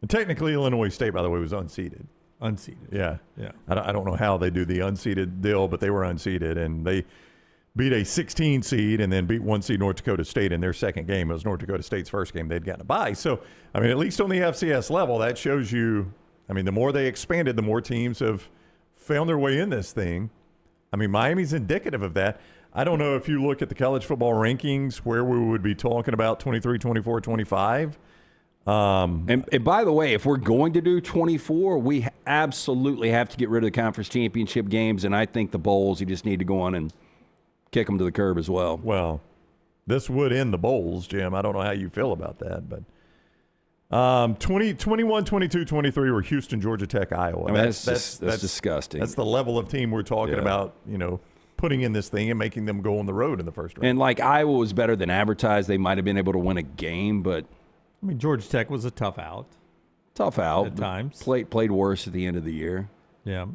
And technically, Illinois State, by the way, was unseeded. Yeah. I don't know how they do the unseeded deal, but they were unseeded, and they beat a 16 seed and then beat 1 seed North Dakota State in their second game. It was North Dakota State's first game. They'd gotten a bye. So, I mean, at least on the FCS level, that shows you, I mean, the more they expanded, the more teams have found their way in this thing. I mean, Miami's indicative of that. I don't know if you look at the college football rankings where we would be talking about 23, 24, 25. And by the way, if we're going to do 24, we absolutely have to get rid of the conference championship games, and I think the bowls, you just need to go on and kick them to the curb as well. Well, this would end the bowls, Jim. I don't know how you feel about that, but 21, 22, 23 were Houston, Georgia Tech, Iowa. I mean, that's disgusting. That's the level of team we're talking about, putting in this thing and making them go on the road in the first round. And like Iowa was better than advertised. They might have been able to win a game, but I mean, Georgia Tech was a tough out. Tough out at times. Played worse at the end of the year. Yeah.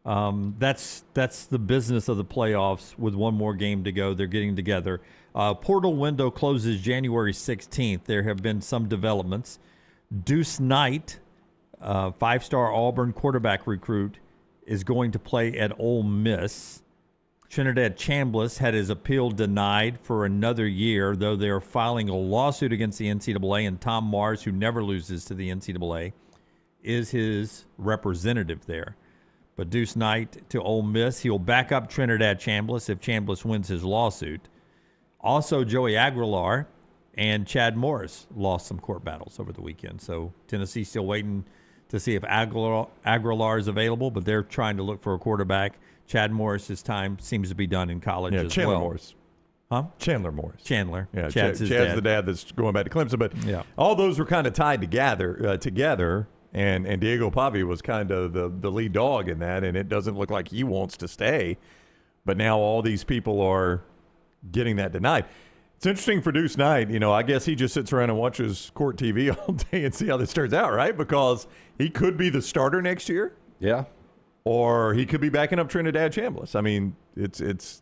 That's the business of the playoffs. With one more game to go, they're getting together. Portal window closes January 16th. There have been some developments. Deuce Knight, five-star Auburn quarterback recruit, is going to play at Ole Miss. Trinidad Chambliss had his appeal denied for another year, though they're filing a lawsuit against the NCAA, and Tom Mars, who never loses to the NCAA, is his representative there. But Deuce Knight to Ole Miss. He'll back up Trinidad Chambliss if Chambliss wins his lawsuit. Also, Joey Aguilar and Chad Morris lost some court battles over the weekend. So Tennessee's still waiting to see if Aguilar is available, but they're trying to look for a quarterback. Chad Morris's time seems to be done in college as Chandler well. Morris. Huh? Chandler Morris. Chandler. Yeah, Chad's the dad that's going back to Clemson. But all those were kind of tied together. And Diego Pavi was kind of the lead dog in that, and it doesn't look like he wants to stay. But now all these people are getting that denied. It's interesting for Deuce Knight. I guess he just sits around and watches court TV all day and see how this turns out, right? Because he could be the starter next year. Yeah. Or he could be backing up Trinidad Chambliss. I mean, it's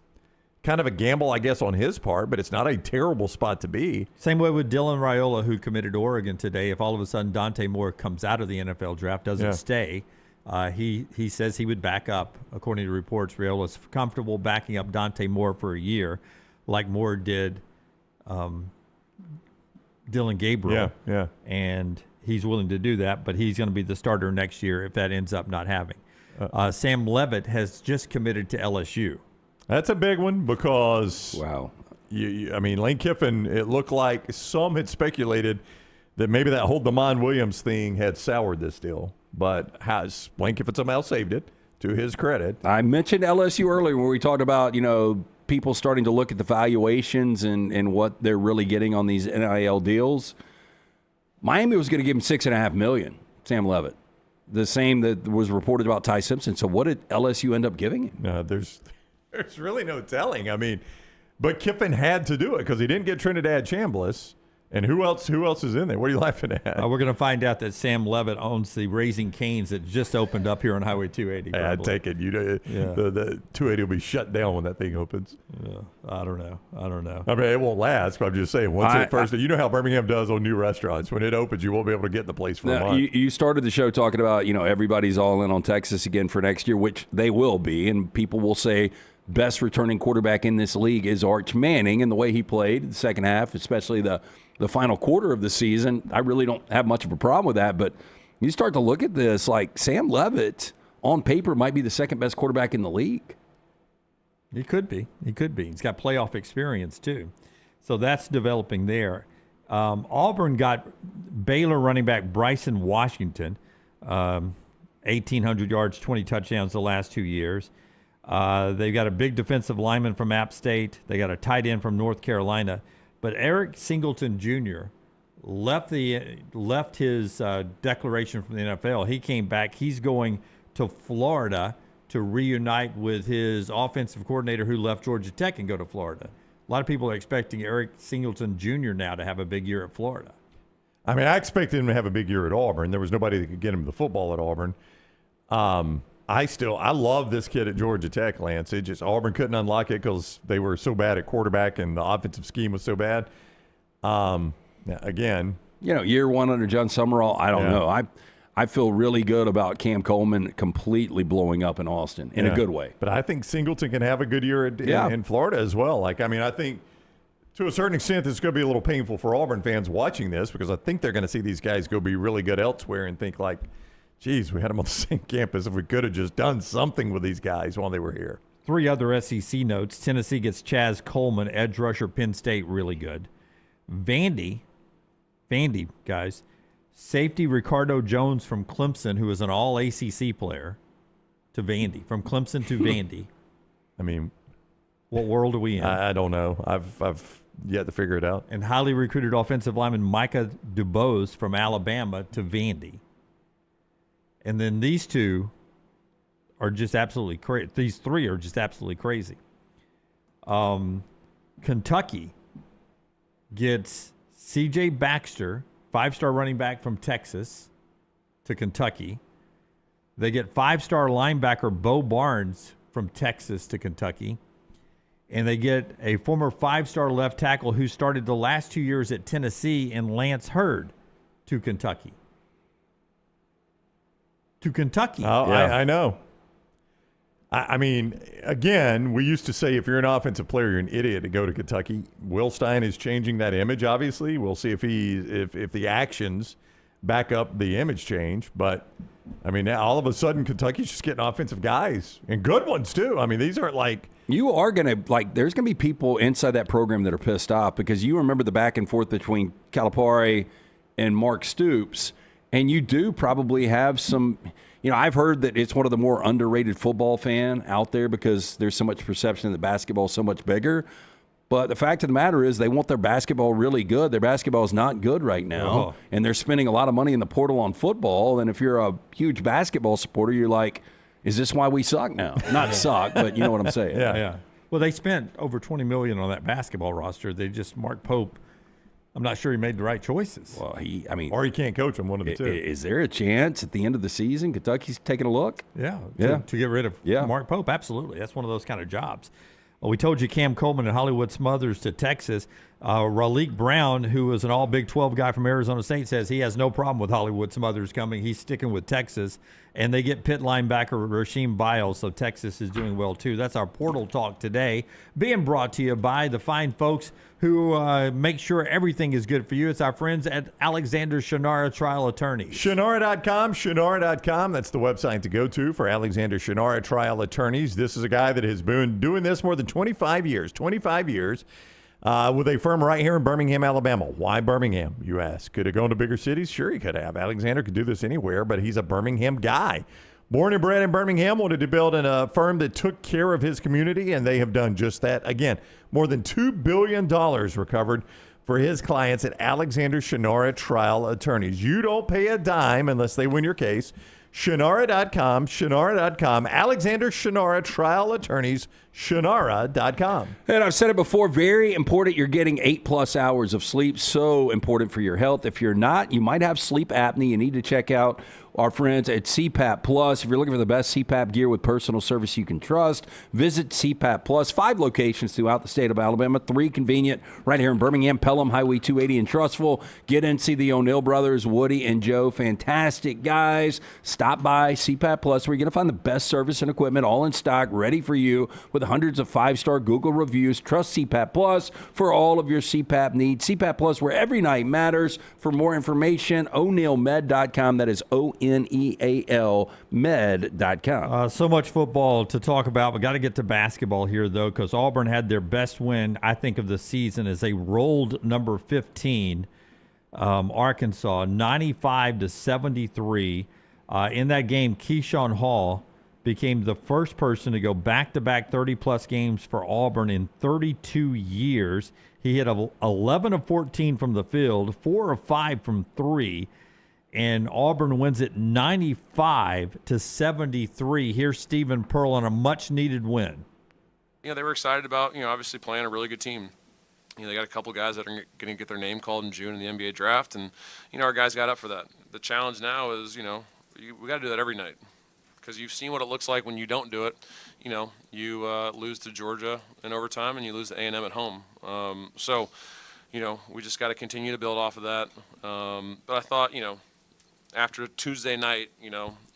kind of a gamble, I guess, on his part, but it's not a terrible spot to be. Same way with Dylan Raiola, who committed to Oregon today. If all of a sudden Dante Moore comes out of the NFL draft, doesn't stay, he says he would back up. According to reports, Raiola's comfortable backing up Dante Moore for a year, like Moore did Dylan Gabriel. Yeah. And he's willing to do that, but he's going to be the starter next year if that ends up not having. Sam Leavitt has just committed to LSU. That's a big one because, wow. I mean, Lane Kiffin, it looked like some had speculated that maybe that whole DeMond Williams thing had soured this deal. But Lane Kiffin somehow saved it, to his credit. I mentioned LSU earlier when we talked about, people starting to look at the valuations and what they're really getting on these NIL deals. Miami was going to give him $6.5 million, Sam Leavitt. The same that was reported about Ty Simpson. So what did LSU end up giving him? No, there's really no telling. I mean, but Kiffin had to do it because he didn't get Trinidad Chambliss. And who else is in there? What are you laughing at? We're going to find out that Sam Leavitt owns the Raising Cane's that just opened up here on Highway 280. I'd take it. The 280 will be shut down when that thing opens. Yeah, I don't know. I mean, it won't last, but I'm just saying. You know how Birmingham does on new restaurants. When it opens, you won't be able to get in the place for a month. You started the show talking about, everybody's all in on Texas again for next year, which they will be. And people will say best returning quarterback in this league is Arch Manning. And the way he played the second half, especially the final quarter of the season, I really don't have much of a problem with that. But you start to look at this, like Sam Leavitt on paper might be the second best quarterback in the league. He could be. He's got playoff experience too. So that's developing there. Auburn got Baylor running back Bryson Washington, 1,800 yards, 20 touchdowns the last 2 years. They've got a big defensive lineman from App State. They got a tight end from North Carolina. But Eric Singleton Jr. left his declaration from the NFL. He came back. He's going to Florida to reunite with his offensive coordinator who left Georgia Tech and go to Florida. A lot of people are expecting Eric Singleton Jr. now to have a big year at Florida. I mean, I expected him to have a big year at Auburn. There was nobody that could get him the football at Auburn. I love this kid at Georgia Tech, Lance. It just Auburn couldn't unlock it because they were so bad at quarterback and the offensive scheme was so bad. Again, year one under John Summerall, I don't know. I feel really good about Cam Coleman completely blowing up in Austin in a good way. But I think Singleton can have a good year in Florida as well. I think to a certain extent, this is going to be a little painful for Auburn fans watching this because I think they're going to see these guys go be really good elsewhere and think like, geez, we had them on the same campus. If we could have just done something with these guys while they were here. 3 other SEC notes. Tennessee gets Chaz Coleman, edge rusher, Penn State, really good. Vandy, guys. Safety Ricardo Jones from Clemson, who is an all-ACC player, to Vandy. From Clemson to Vandy. I mean, what world are we in? I don't know. I've yet to figure it out. And highly recruited offensive lineman Micah DuBose from Alabama to Vandy. And then these two are just absolutely crazy. These three are just absolutely crazy. Kentucky gets C.J. Baxter, 5-star running back from Texas, to Kentucky. They get 5-star linebacker Bo Barnes from Texas to Kentucky. And they get a former 5-star left tackle who started the last 2 years at Tennessee and Lance Hurd to Kentucky. To Kentucky. Oh, yeah. I know. I mean, again, we used to say if you're an offensive player, you're an idiot to go to Kentucky. Will Stein is changing that image, obviously. We'll see if the actions back up the image change. But, I mean, now all of a sudden Kentucky's just getting offensive guys, and good ones, too. I mean, these aren't like – you are going to, like, there's going to be people inside that program that are pissed off because you remember the back and forth between Calipari and Mark Stoops, and you do probably have some – you know, I've heard that it's one of the more underrated football fan out there because there's so much perception that basketball is so much bigger. But the fact of the matter is they want their basketball really good. Their basketball is not good right now, and they're spending a lot of money in the portal on football. And if you're a huge basketball supporter, you're like, is this why we suck now? Not suck, but you know what I'm saying. Yeah. Well, they spent over $20 million on that basketball roster. They just, Mark Pope, I'm not sure he made the right choices. Well, or he can't coach them, one of the two. Is there a chance at the end of the season Kentucky's taking a look? Yeah. To get rid of Mark Pope, absolutely. That's one of those kind of jobs. Well, we told you Cam Coleman and Hollywood Smothers to Texas. Raleek Brown, who was an all Big 12 guy from Arizona State, says he has no problem with Hollywood Smothers coming. He's sticking with Texas. And they get Pitt linebacker Rasheem Biles, so Texas is doing well, too. That's our Portal Talk today, being brought to you by the fine folks who make sure everything is good for you. It's our friends at Alexander Shannara Trial Attorneys. Shannara.com. That's the website to go to for Alexander Shannara Trial Attorneys. This is a guy that has been doing this more than 25 years. 25 years. With a firm right here in Birmingham, Alabama. Why Birmingham, you ask? Could it go into bigger cities? Sure, he could have. Alexander could do this anywhere, but he's a Birmingham guy. Born and bred in Birmingham, wanted to build a firm that took care of his community, and they have done just that. Again, more than $2 billion recovered for his clients at Alexander Shannara Trial Attorneys. You don't pay a dime unless they win your case. Shannara.com, Alexander Shannara Trial Attorneys, Shannara.com. And I've said it before, very important you're getting 8+ hours of sleep, so important for your health. If you're not, you might have sleep apnea. You need to check out our friends at CPAP Plus. If you're looking for the best CPAP gear with personal service you can trust, visit CPAP Plus. 5 locations throughout the state of Alabama, 3 convenient right here in Birmingham, Pelham, Highway 280 in Trussville. Get in, see the O'Neill brothers, Woody and Joe. Fantastic guys. Stop by CPAP Plus where you're going to find the best service and equipment all in stock, ready for you with hundreds of 5-star Google reviews. Trust CPAP Plus for all of your CPAP needs. CPAP Plus, where every night matters. For more information, o'neillmed.com. That is ONEAL med.com. So much football to talk about. We got to get to basketball here, though, because Auburn had their best win, I think, of the season as they rolled number 15, Arkansas, 95-73. In that game, Keyshawn Hall became the first person to go back-to-back 30-plus games for Auburn in 32 years. He hit 11 of 14 from the field, 4 of 5 from 3, and Auburn wins it 95-73. Here's Stephen Pearl on a much-needed win. You know, they were excited about, obviously playing a really good team. They got a couple guys that are going to get their name called in June in the NBA draft, and, our guys got up for that. The challenge now is, we got to do that every night. Because you've seen what it looks like when you don't do it. You lose to Georgia in overtime and you lose to A&M at home. So, we just got to continue to build off of that. But I thought, after Tuesday night,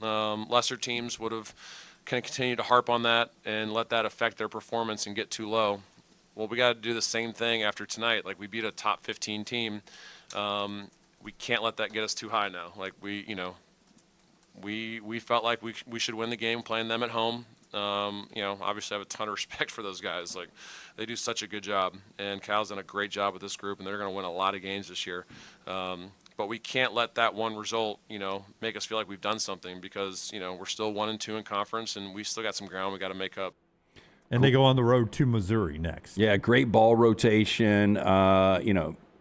lesser teams would have kind of continued to harp on that and let that affect their performance and get too low. Well, we got to do the same thing after tonight. Like, we beat a top 15 team. We can't let that get us too high now. Like, we felt like we should win the game playing them at home. Obviously I have a ton of respect for those guys. Like, they do such a good job, and Cal's done a great job with this group, and they're going to win a lot of games this year. But we can't let that one result, make us feel like we've done something because, we're still 1-2 in conference, and we still got some ground we got to make up. And they go on the road to Missouri next. Yeah, great ball rotation.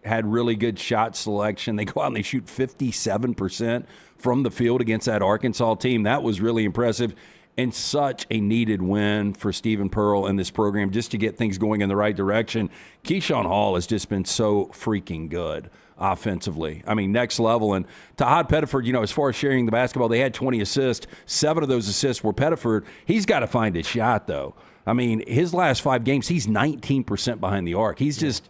Had really good shot selection. They go out and they shoot 57% from the field against that Arkansas team. That was really impressive. And such a needed win for Stephen Pearl and this program just to get things going in the right direction. Keyshawn Hall has just been so freaking good offensively. I mean, next level. And Tahad Pettiford, as far as sharing the basketball, they had 20 assists. 7 of those assists were Pettiford. He's got to find his shot, though. I mean, his last 5 games, he's 19% behind the arc. He's just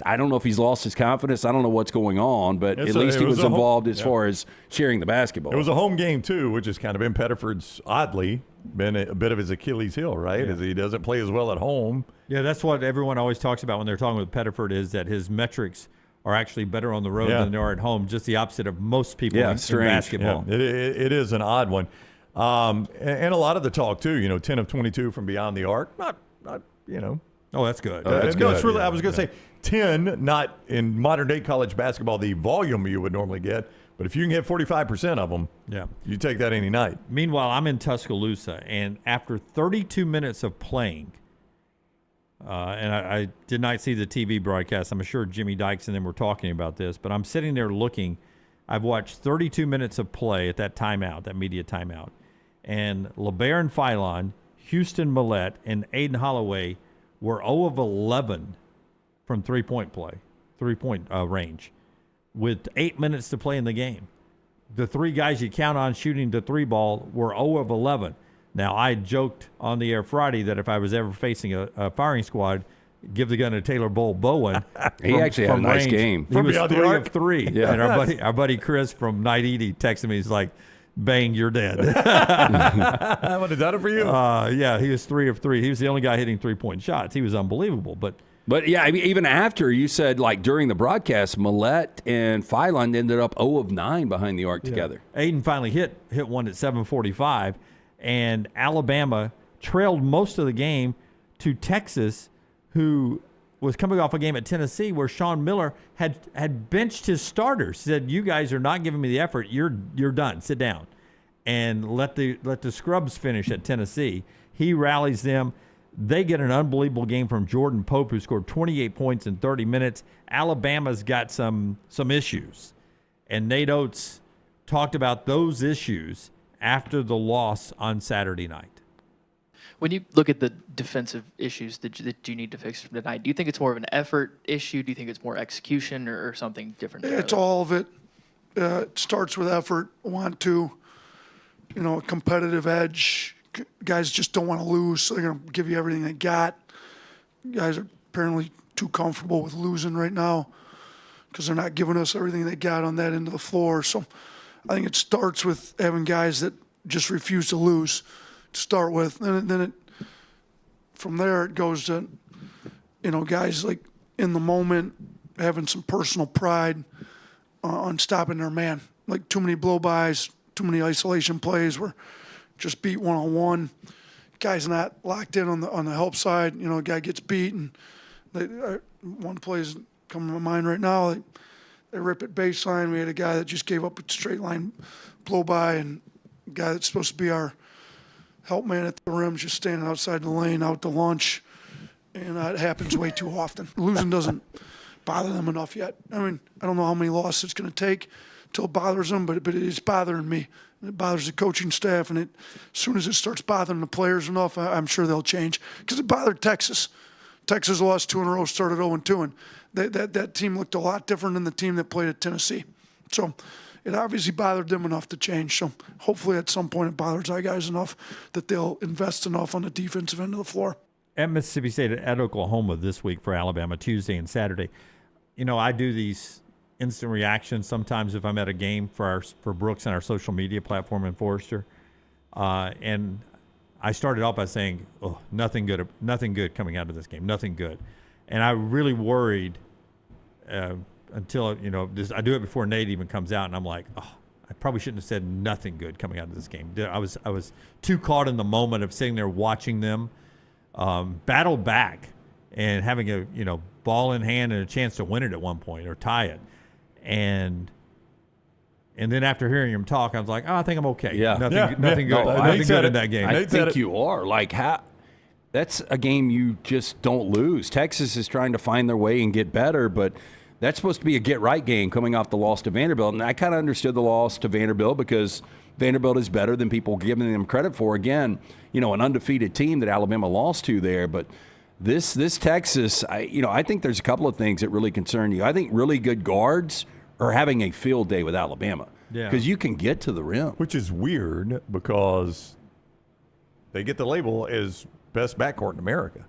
I don't know if he's lost his confidence. I don't know what's going on, but at least he was involved as far as sharing the basketball. It was a home game, too, which has kind of been Pettiford's, oddly, been a bit of his Achilles heel, right? As he doesn't play as well at home. Yeah, that's what everyone always talks about when they're talking with Pettiford is that his metrics are actually better on the road than they are at home, just the opposite of most people in basketball. Yeah, it is an odd one. And a lot of the talk, too, 10 of 22 from beyond the arc. Not. Oh, that's good. That's good. It's really, I was going to say 10, not in modern-day college basketball, the volume you would normally get. But if you can get 45% of them, you take that any night. Meanwhile, I'm in Tuscaloosa, and after 32 minutes of playing, and I did not see the TV broadcast. I'm sure Jimmy Dykes and them were talking about this, but I'm sitting there looking. I've watched 32 minutes of play at that timeout, that media timeout. And LeBaron Philon, Houston Millette, and Aiden Holloway were 0 of 11 from three-point range with 8 minutes to play in the game. The 3 guys you count on shooting the 3 ball were 0 of 11. Now, I joked on the air Friday that if I was ever facing a firing squad, give the gun to Taylor Bowen. He actually had a nice game. He was 3 of 3. Yeah. And our buddy Chris from Night Edie texted me. He's like, bang, you're dead. I would have done it for you. Yeah, he was 3 of 3. He was the only guy hitting 3-point shots. He was unbelievable. But yeah, I mean, even after you said, like during the broadcast, Millette and Philon ended up 0 of 9 behind the arc together. Aiden finally hit one at 7:45, and Alabama trailed most of the game to Texas, who was coming off a game at Tennessee where Sean Miller had benched his starters. Said, "You guys are not giving me the effort. You're done. Sit down," and let the scrubs finish at Tennessee. He rallies them. They get an unbelievable game from Jordan Pope, who scored 28 points in 30 minutes. Alabama's got some issues, and Nate Oates talked about those issues after the loss on Saturday night. When you look at the defensive issues that you need to fix tonight, do you think it's more of an effort issue? Do you think it's more execution or something different? It's all of it. It starts with effort, a competitive edge. Guys just don't want to lose, so they're going to give you everything they got. Guys are apparently too comfortable with losing right now because they're not giving us everything they got on that end of the floor. So I think it starts with having guys that just refuse to lose to start with. And then from there it goes to, guys like in the moment having some personal pride on stopping their man. Like too many blow-bys, too many isolation plays where just beat one-on-one. Guy's not locked in on the help side. A guy gets beat, and one play's coming to my mind right now. They rip it baseline. We had a guy that just gave up a straight line blow-by, and a guy that's supposed to be our help man at the rim just standing outside the lane out to lunch, and it happens way too often. Losing doesn't bother them enough yet. I mean, I don't know how many losses it's going to take till it bothers them, but it is bothering me. It bothers the coaching staff, and as soon as it starts bothering the players enough, I'm sure they'll change. Because it bothered Texas. Texas lost 2 in a row, started 0-2, and that team looked a lot different than the team that played at Tennessee. So it obviously bothered them enough to change. So hopefully at some point it bothers our guys enough that they'll invest enough on the defensive end of the floor. At Mississippi State, at Oklahoma this week for Alabama, Tuesday and Saturday. I do these instant reactions sometimes if I'm at a game for Brooks and our social media platform in Forrester. And I started off by saying, nothing good coming out of this game, nothing good. And I really worried until, I do it before Nate even comes out, and I'm like, I probably shouldn't have said nothing good coming out of this game. I was too caught in the moment of sitting there watching them battle back and having a, ball in hand and a chance to win it at one point or tie it. And then after hearing him talk, I was like, I think I'm okay. Yeah. Nothing good. No, nothing good in that game. I think you are. Like, how That's a game you just don't lose. Texas is trying to find their way and get better, but that's supposed to be a get-right game coming off the loss to Vanderbilt. And I kind of understood the loss to Vanderbilt because Vanderbilt is better than people giving them credit for. Again, an undefeated team that Alabama lost to there. But this Texas, I think there's a couple of things that really concern you. I think really good guards are having a field day with Alabama because you can get to the rim. Which is weird because they get the label as best backcourt in America.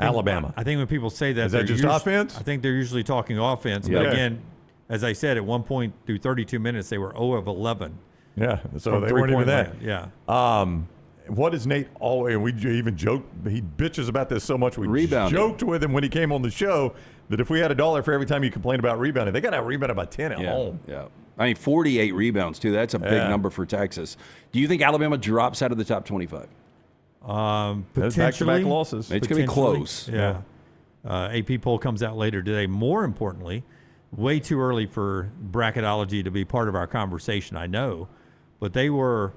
Alabama. I think when people say that, is that just offense? I think they're usually talking offense. Yeah. But again, as I said, at one point through 32 minutes, they were 0 of 11. Yeah, so they weren't even that. Yeah. What is Nate always? We even joked. He bitches about this so much. We Rebounding. joked with him when he came on the show that if we had $1 for every time you complained about rebounding, they got to rebound about 10 at home. Yeah. 48 rebounds too. That's a big number for Texas. Do you think Alabama drops out of the top 25? Potentially. Back-to-back losses. It's going to be close. Yeah. AP poll comes out later today. More importantly, way too early for bracketology to be part of our conversation, I know. But they were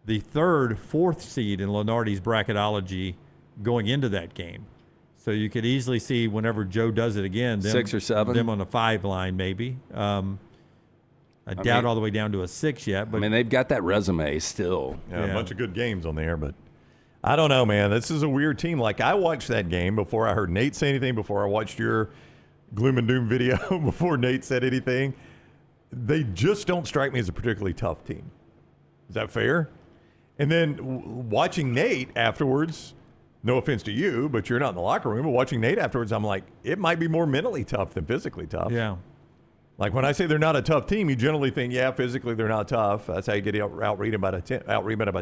the fourth seed in Lenardi's bracketology going into that game. So you could easily see whenever Joe does it again, 6 or 7, them on the 5 line maybe. I doubt all the way down to a 6 yet. But they've got that resume still. Yeah, a bunch of good games on there, but I don't know, man. This is a weird team. Like, I watched that game before I heard Nate say anything, before I watched your gloom and doom video, before Nate said anything. They just don't strike me as a particularly tough team. Is that fair? And then watching Nate afterwards, no offense to you, but you're not in the locker room, but watching Nate afterwards, I'm like, it might be more mentally tough than physically tough. Yeah. Like when I say they're not a tough team, you generally think, yeah, physically they're not tough. That's how you get out-rebounded by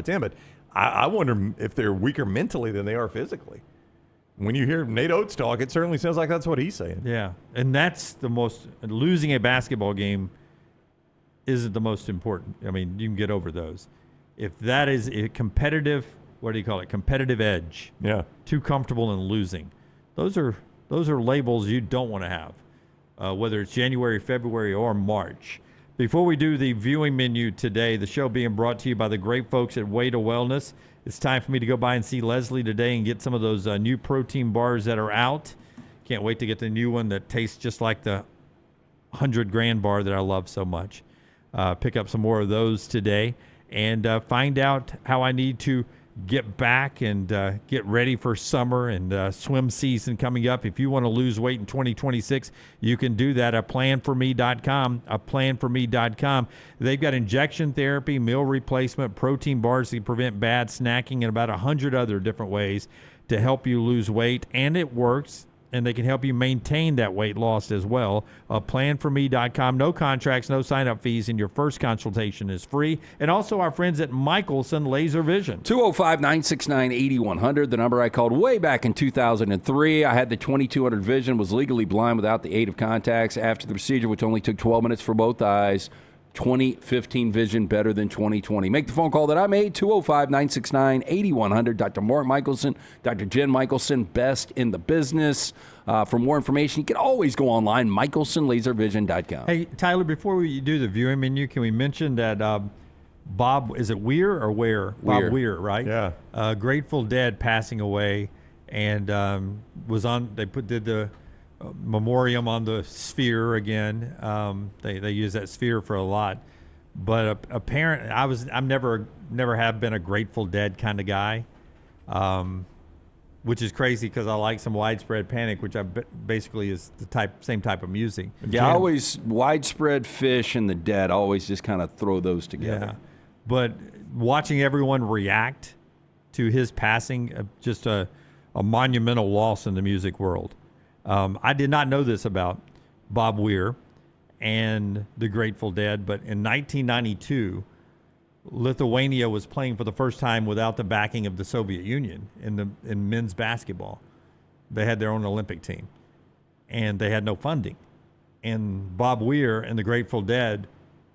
10. But I wonder if they're weaker mentally than they are physically. When you hear Nate Oates talk, it certainly sounds like that's what he's saying. Yeah, and that's the most – losing a basketball game isn't the most important. I mean, you can get over those. If that is a competitive – what do you call it? Competitive edge. Yeah. Too comfortable in losing. Those are labels you don't want to have, whether it's January, February, or March. Before we do the viewing menu today, the show being brought to you by the great folks at Way to Wellness, it's time for me to go by and see Leslie today and get some of those new protein bars that are out. Can't wait to get the new one that tastes just like the 100 grand bar that I love so much. Pick up some more of those today and find out how I need to get back and get ready for summer and swim season coming up. If you want to lose weight in 2026, you can do that at planforme.com, planforme.com. They've got injection therapy, meal replacement, protein bars to prevent bad snacking, and about 100 other different ways to help you lose weight, and it works. And they can help you maintain that weight loss as well. Planforme.com. No contracts, no sign-up fees, and your first consultation is free. And also our friends at Michelson Laser Vision. 205-969-8100, the number I called way back in 2003. I had the 2200 vision, was legally blind without the aid of contacts. After the procedure, which only took 12 minutes for both eyes, 2015 vision better than 2020. Make the phone call that I made, 205-969-8100. Dr. Mark Michelson, Dr. Jen Michelson, best in the business. For more information, you can always go online, michelsonlaservision.com. Hey, Tyler, before we do the viewing menu, can we mention that Bob, is it Weir or Ware? Bob Weir, right? Yeah. Grateful Dead passing away and was on, did the memoriam on the Sphere again. They use that Sphere for a lot, but apparently I'm never have been a Grateful Dead kind of guy, which is crazy because I like some Widespread Panic, which basically is the same type of music. Yeah, always Widespread, Fish, and the Dead. I always just kind of throw those together. Yeah, but watching everyone react to his passing, just a monumental loss in the music world. I did not know this about Bob Weir and the Grateful Dead, but in 1992, Lithuania was playing for the first time without the backing of the Soviet Union in men's basketball. They had their own Olympic team, and they had no funding. And Bob Weir and the Grateful Dead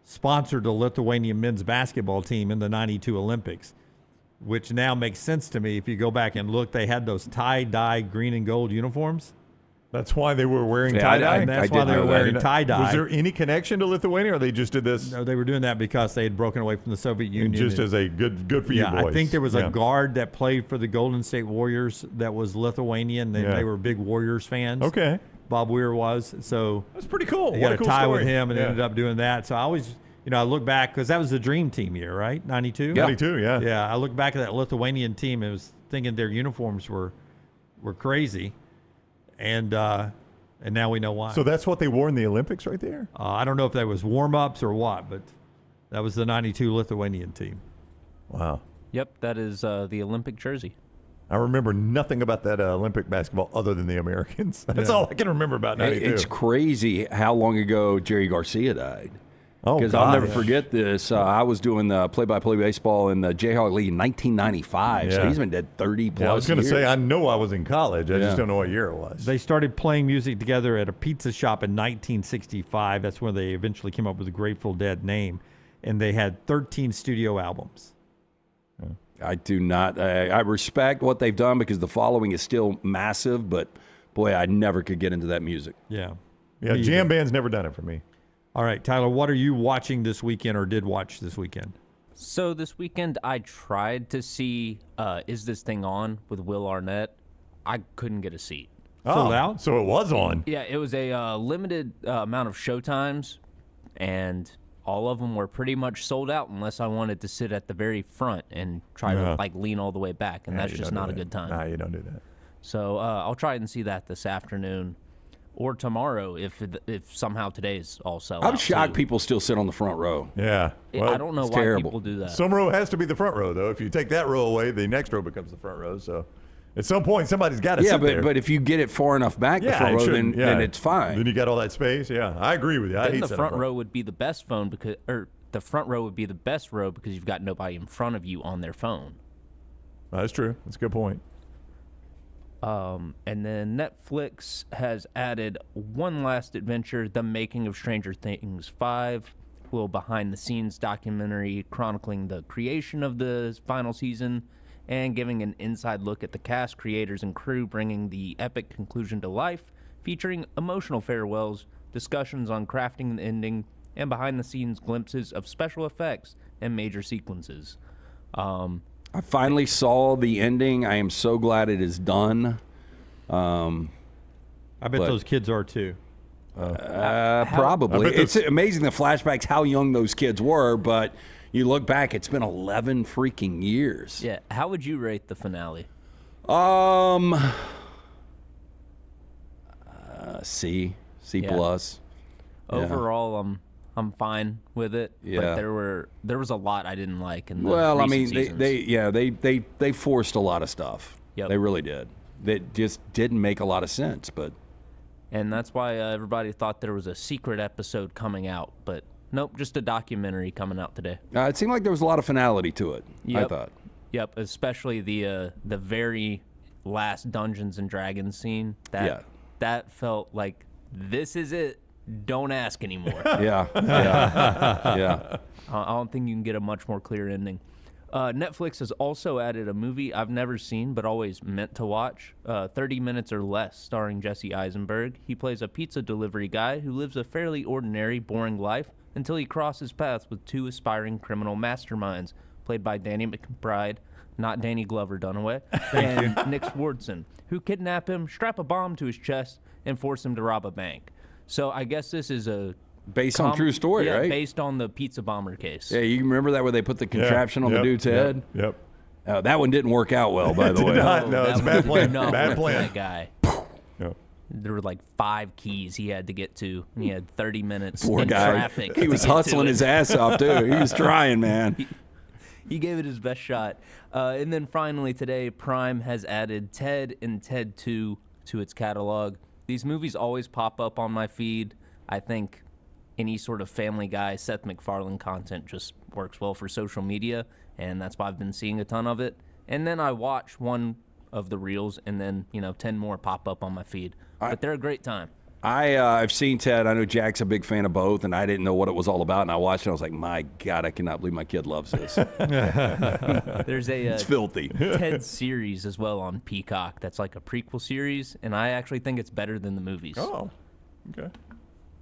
sponsored the Lithuanian men's basketball team in the 92 Olympics, which now makes sense to me. If you go back and look, they had those tie-dye green and gold uniforms. That's why they were wearing Yeah, tie-dye? And that's why they were wearing tie-dye. Was there any connection to Lithuania, or they just did this? No, they were doing that because they had broken away from the Soviet Union. Just as a good for you boys. I think there was a guard that played for the Golden State Warriors that was Lithuanian. They were big Warriors fans. Okay. Bob Weir was. So that's pretty cool. They What got a cool tie story. with him and Yeah. ended up doing that. So I always, I look back because that was the dream team year, right? 92? 92, yeah. Yeah, I look back at that Lithuanian team and was thinking their uniforms were crazy. And now we know why. So that's what they wore in the Olympics right there? I don't know if that was warm-ups or what, but that was the 92 Lithuanian team. Wow. Yep, that is the Olympic jersey. I remember nothing about that Olympic basketball other than the Americans. That's all I can remember about 92. It's crazy how long ago Jerry Garcia died. Oh, Because I'll never forget this. I was doing the play-by-play baseball in the Jayhawk League in 1995, so he's been dead 30-plus years. I was going to say, I know I was in college. I just don't know what year it was. They started playing music together at a pizza shop in 1965. That's when they eventually came up with the Grateful Dead name. And they had 13 studio albums. I do not. I respect what they've done because the following is still massive, but, boy, I never could get into that music. Yeah. Yeah, jam band's never done it for me. All right, Tyler, what are you watching this weekend or did watch this weekend? So this weekend I tried to see Is This Thing On with Will Arnett. I couldn't get a seat. Sold out? So it was on. Yeah, it was a limited amount of showtimes, and all of them were pretty much sold out unless I wanted to sit at the very front and try to lean all the way back, and that's just not a good time. No, you don't do that. So I'll try and see that this afternoon or tomorrow if somehow today's all sell out. I'm shocked too. people still sit on the front row. Yeah. I don't know it's why terrible. people do that. Some row has to be the front row, though. If you take that row away, the next row becomes the front row. So at some point, somebody's got to sit there. but if you get it far enough back the front row, then it's fine. Then you got all that space. Yeah, I agree with you. I Then hate the sitting front up row would be the best phone the front row would be the best row because you've got nobody in front of you on their phone. That's true. That's a good point. And then Netflix has added one last adventure, The Making of Stranger Things 5, a little behind-the-scenes documentary chronicling the creation of the final season and giving an inside look at the cast, creators, and crew, bringing the epic conclusion to life, featuring emotional farewells, discussions on crafting the ending, and behind-the-scenes glimpses of special effects and major sequences. I finally saw the ending. I am so glad it is done. I bet those kids are too. Probably. It's amazing the flashbacks, how young those kids were, but you look back, it's been 11 freaking years. Yeah. How would you rate the finale? C Yeah. plus. Overall, I'm fine with it. Yeah. But there was a lot I didn't like in the Well, I recent mean, seasons. they forced a lot of stuff. Yep. They really did. That just didn't make a lot of sense, but. And that's why everybody thought there was a secret episode coming out, but nope, just a documentary coming out today. It seemed like there was a lot of finality to it, I thought. Yep, especially the very last Dungeons and Dragons scene. That felt like this is it. Don't ask anymore. Yeah. I don't think you can get a much more clear ending. Netflix has also added a movie I've never seen but always meant to watch, 30 Minutes or Less, starring Jesse Eisenberg. He plays a pizza delivery guy who lives a fairly ordinary, boring life until he crosses paths with two aspiring criminal masterminds, played by Danny McBride, not Danny Glover Dunaway, and Nick Swardson, who kidnap him, strap a bomb to his chest, and force him to rob a bank. So I guess this is a based on true story, right? Based on the pizza bomber case. Yeah, you remember that where they put the contraption on the dude's head? Yep. That one didn't work out well, by the way. No, it's a bad plan. No, Bad plan. That guy. Yep. There were like 5 keys he had to get to, and he had 30 minutes Poor in guy. traffic. He was to get to hustling it. his ass off, too. He was trying, man. He gave it his best shot. And then finally today, Prime has added Ted and Ted 2 to its catalog. These movies always pop up on my feed. I think any sort of Family Guy, Seth MacFarlane content just works well for social media, and that's why I've been seeing a ton of it. And then I watch one of the reels, and then 10 more pop up on my feed. But they're a great time. I've seen Ted. I know Jack's a big fan of both, and I didn't know what it was all about. And I watched it. I was like, my God, I cannot believe my kid loves this. There's it's filthy. Ted series as well on Peacock. That's like a prequel series, and I actually think it's better than the movies. Oh, okay.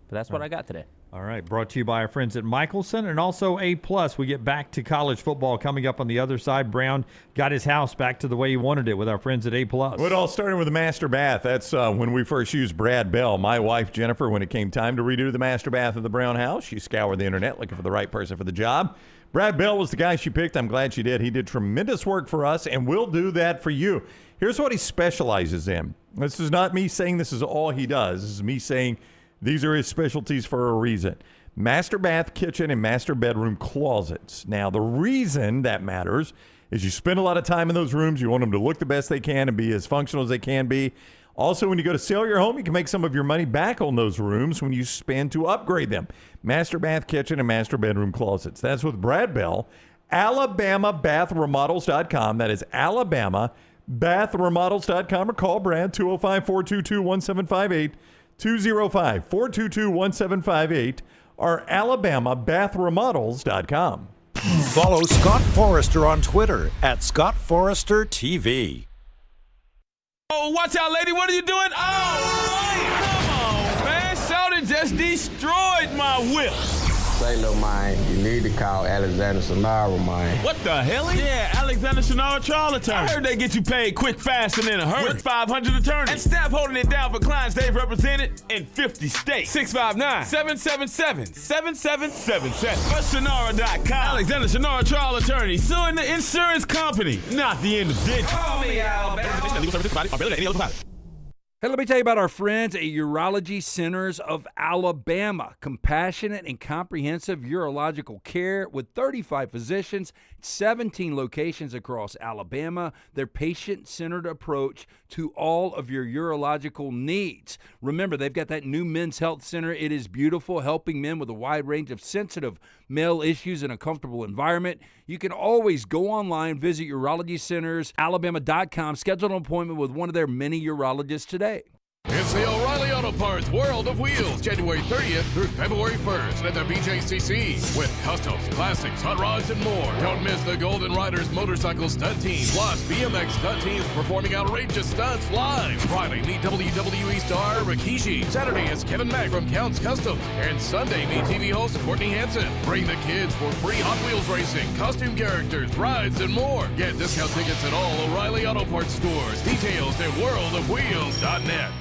But that's what I got today. All right, brought to you by our friends at Michelson and also A+. We get back to college football coming up on the other side. Brown got his house back to the way he wanted it with our friends at A+. Well, it all started with the master bath. That's when we first used Brad Bell. My wife, Jennifer, when it came time to redo the master bath of the Brown house, she scoured the internet looking for the right person for the job. Brad Bell was the guy she picked. I'm glad she did. He did tremendous work for us, and we'll do that for you. Here's what he specializes in. This is not me saying this is all he does. This is me saying these are his specialties for a reason. Master bath, kitchen, and master bedroom closets. Now, the reason that matters is you spend a lot of time in those rooms. You want them to look the best they can and be as functional as they can be. Also, when you go to sell your home, you can make some of your money back on those rooms when you spend to upgrade them. Master bath, kitchen, and master bedroom closets. That's with Brad Bell. AlabamaBathRemodels.com. That is AlabamaBathRemodels.com. Or call Brad, 205-422-1758. 205-422-1758 or AlabamaBathRemodels.com. Follow Scott Forrester on Twitter at ScottForresterTV. Oh, watch out, lady. What are you doing? Oh, wait. Come on, man. Shouting just destroyed my whip. Say, little man, you need to call Alexander Sonaro, man. What the hell? Yeah, Alexander Sonaro trial attorney. I heard they get you paid quick, fast, and in a hurry. With 500 attorneys. And staff holding it down for clients they've represented in 50 states. 659-777-7777. Or Sonaro.com. Alexander Sonaro trial attorney suing the insurance company, not the individual. Call me, Alabama. Legal services provided. Any other provider. Hey, let me tell you about our friends at Urology Centers of Alabama. Compassionate and comprehensive urological care with 35 physicians, 17 locations across Alabama. Their patient-centered approach to all of your urological needs. Remember, they've got that new men's health center. It is beautiful, helping men with a wide range of sensitive male issues in a comfortable environment. You can always go online, visit UrologyCentersAlabama.com, schedule an appointment with one of their many urologists today. It's the O'Reilly Auto Parts World of Wheels, January 30th through February 1st at the BJCC. With customs, classics, hot rods, and more. Don't miss the Golden Riders motorcycle stunt team, plus BMX stunt teams performing outrageous stunts live. Friday, meet WWE star Rikishi. Saturday is Kevin Mack from Counts Customs. And Sunday, meet TV host Courtney Hansen. Bring the kids for free Hot Wheels racing, costume characters, rides, and more. Get discount tickets at all O'Reilly Auto Parts stores. Details at worldofwheels.net.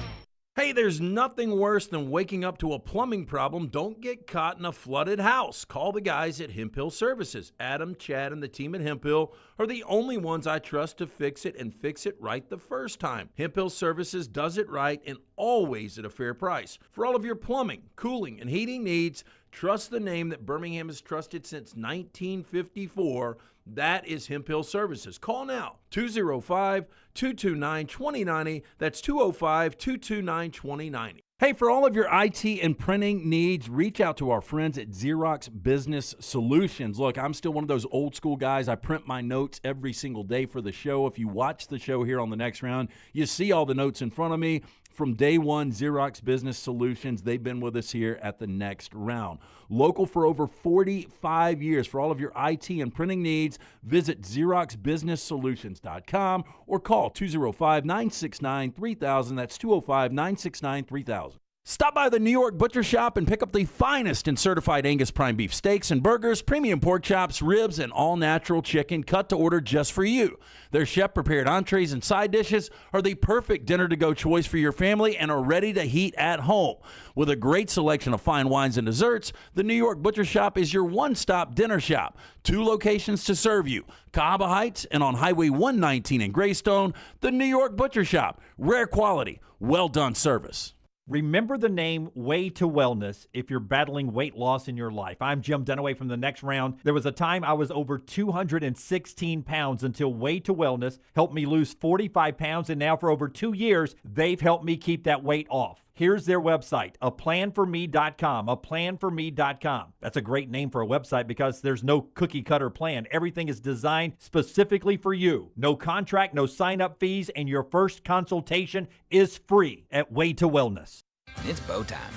Hey, there's nothing worse than waking up to a plumbing problem. Don't get caught in a flooded house. Call the guys at Hemp Hill Services. Adam, Chad, and the team at Hemp Hill are the only ones I trust to fix it and fix it right the first time. Hemp Hill Services does it right and always at a fair price. For all of your plumbing, cooling, and heating needs, trust the name that Birmingham has trusted since 1954. That is Hemp Hill Services. Call now, 205-229-2090. That's 205-229-2090. Hey, for all of your IT and printing needs, reach out to our friends at Xerox Business Solutions. Look, I'm still one of those old school guys. I print my notes every single day for the show. If you watch the show here on the next round, you see all the notes in front of me. From day one, Xerox Business Solutions, they've been with us here at the next round. Local for over 45 years. For all of your IT and printing needs, visit XeroxBusinessSolutions.com or call 205-969-3000. That's 205-969-3000. Stop by the New York Butcher Shop and pick up the finest in certified Angus prime beef steaks and burgers, premium pork chops, ribs, and all-natural chicken cut to order just for you. Their chef-prepared entrees and side dishes are the perfect dinner-to-go choice for your family and are ready to heat at home. With a great selection of fine wines and desserts, the New York Butcher Shop is your one-stop dinner shop. 2 locations to serve you, Cahaba Heights and on Highway 119 in Greystone. The New York Butcher Shop, rare quality, well-done service. Remember the name Way to Wellness if you're battling weight loss in your life. I'm Jim Dunaway from the next round. There was a time I was over 216 pounds until Way to Wellness helped me lose 45 pounds, and now for over 2 years, they've helped me keep that weight off. Here's their website, aplanforme.com, aplanforme.com. That's a great name for a website because there's no cookie-cutter plan. Everything is designed specifically for you. No contract, no sign-up fees, and your first consultation is free at Way to Wellness. It's bow time.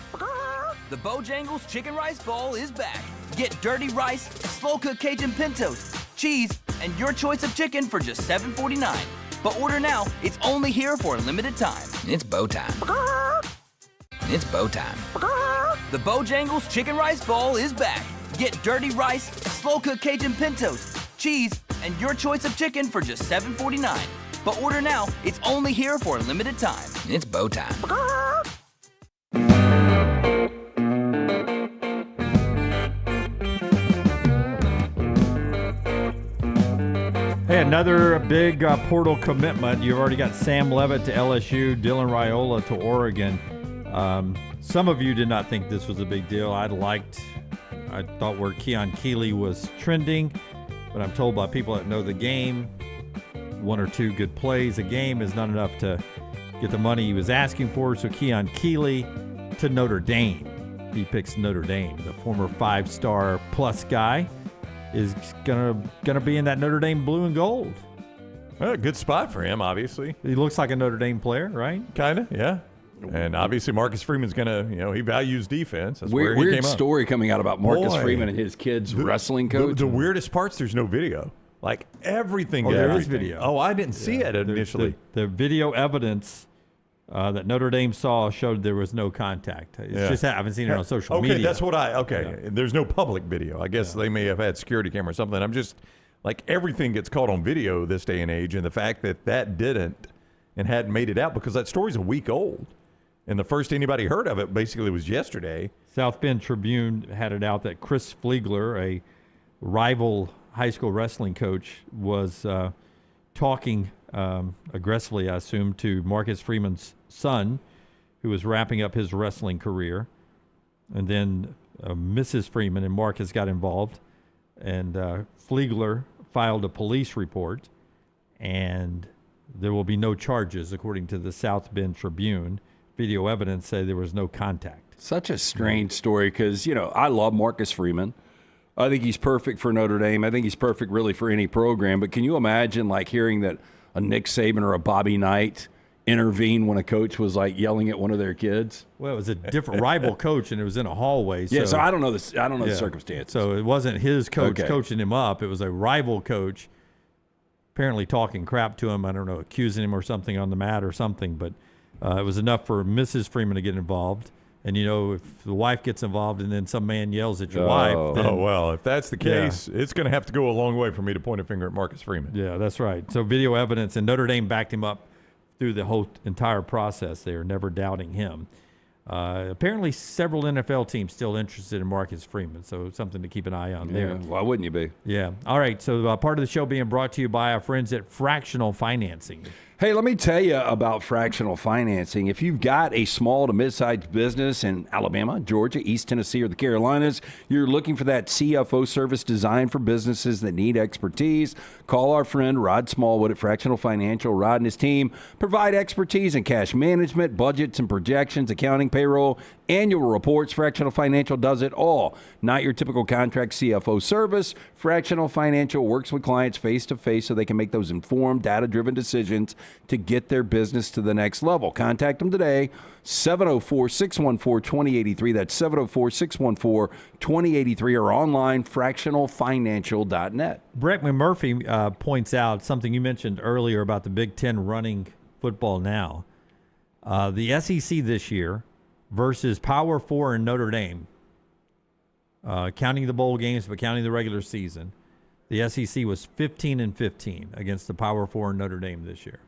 The Bojangles Chicken Rice Bowl is back. Get dirty rice, slow-cooked Cajun pintos, cheese, and your choice of chicken for just $7.49. But order now. It's only here for a limited time. It's bow time. It's bow time. The Bojangles Chicken Rice Bowl is back. Get dirty rice, slow-cooked Cajun pintos, cheese, and your choice of chicken for just $7.49. But order now. It's only here for a limited time. It's bow time. Hey, another big portal commitment. You've already got Sam Levitt to LSU, Dylan Raiola to Oregon. Some of you did not think this was a big deal. I thought where Keon Keeley was trending, but I'm told by people that know the game, 1 or 2 good plays a game is not enough to get the money he was asking for. So Keon Keeley to Notre Dame. He picks Notre Dame. The former 5-star plus guy is gonna be in that Notre Dame blue and gold. Well, good spot for him, obviously. He looks like a Notre Dame player, right? Kind of, yeah. And obviously Marcus Freeman's he values defense. That's where he Weird came up. Story coming out about Marcus Freeman and his kid's wrestling coach. The weirdest part's there's no video. Like everything. There is video. Oh, I didn't see it initially. The video evidence that Notre Dame saw showed there was no contact. It's just I haven't seen it on social media. Okay, that's what there's no public video. I guess they may have had security camera or something. I'm just like everything gets caught on video this day and age, and the fact that didn't and hadn't made it out because that story's a week old. And the first anybody heard of it basically was yesterday. South Bend Tribune had it out that Chris Fleegler, a rival high school wrestling coach, was talking aggressively, I assume, to Marcus Freeman's son, who was wrapping up his wrestling career. And then Mrs. Freeman and Marcus got involved, and Fleegler filed a police report, and there will be no charges, according to the South Bend Tribune. Video evidence say there was no contact. Such a strange story because, I love Marcus Freeman. I think he's perfect for Notre Dame. I think he's perfect really for any program. But can you imagine hearing that a Nick Saban or a Bobby Knight intervene when a coach was yelling at one of their kids? Well, it was a different rival coach, and it was in a hallway. So I don't know this. I don't know the circumstances. So it wasn't his coach coaching him up. It was a rival coach apparently talking crap to him. I don't know, accusing him or something on the mat or something. But it was enough for Mrs. Freeman to get involved. And, if the wife gets involved and then some man yells at your wife. Then, if that's the case, it's going to have to go a long way for me to point a finger at Marcus Freeman. Yeah, that's right. So video evidence, and Notre Dame backed him up through the whole entire process. They are never doubting him. Apparently, several NFL teams still interested in Marcus Freeman, so something to keep an eye on there. Why wouldn't you be? Yeah. All right, so part of the show being brought to you by our friends at Fractional Financing. Hey, let me tell you about fractional financing. If you've got a small to mid-sized business in Alabama, Georgia, East Tennessee, or the Carolinas, you're looking for that CFO service designed for businesses that need expertise, call our friend Rod Smallwood at Fractional Financial. Rod and his team provide expertise in cash management, budgets and projections, accounting, payroll, annual reports. Fractional Financial does it all. Not your typical contract CFO service. Fractional Financial works with clients face-to-face so they can make those informed, data-driven decisions to get their business to the next level. Contact them today, 704-614-2083. That's 704-614-2083, or online, fractionalfinancial.net. Brett McMurphy points out something you mentioned earlier about the Big Ten running football now. The SEC this year versus Power 4 and Notre Dame, counting the bowl games but counting the regular season, the SEC was 15-15 against the Power 4 and Notre Dame this year.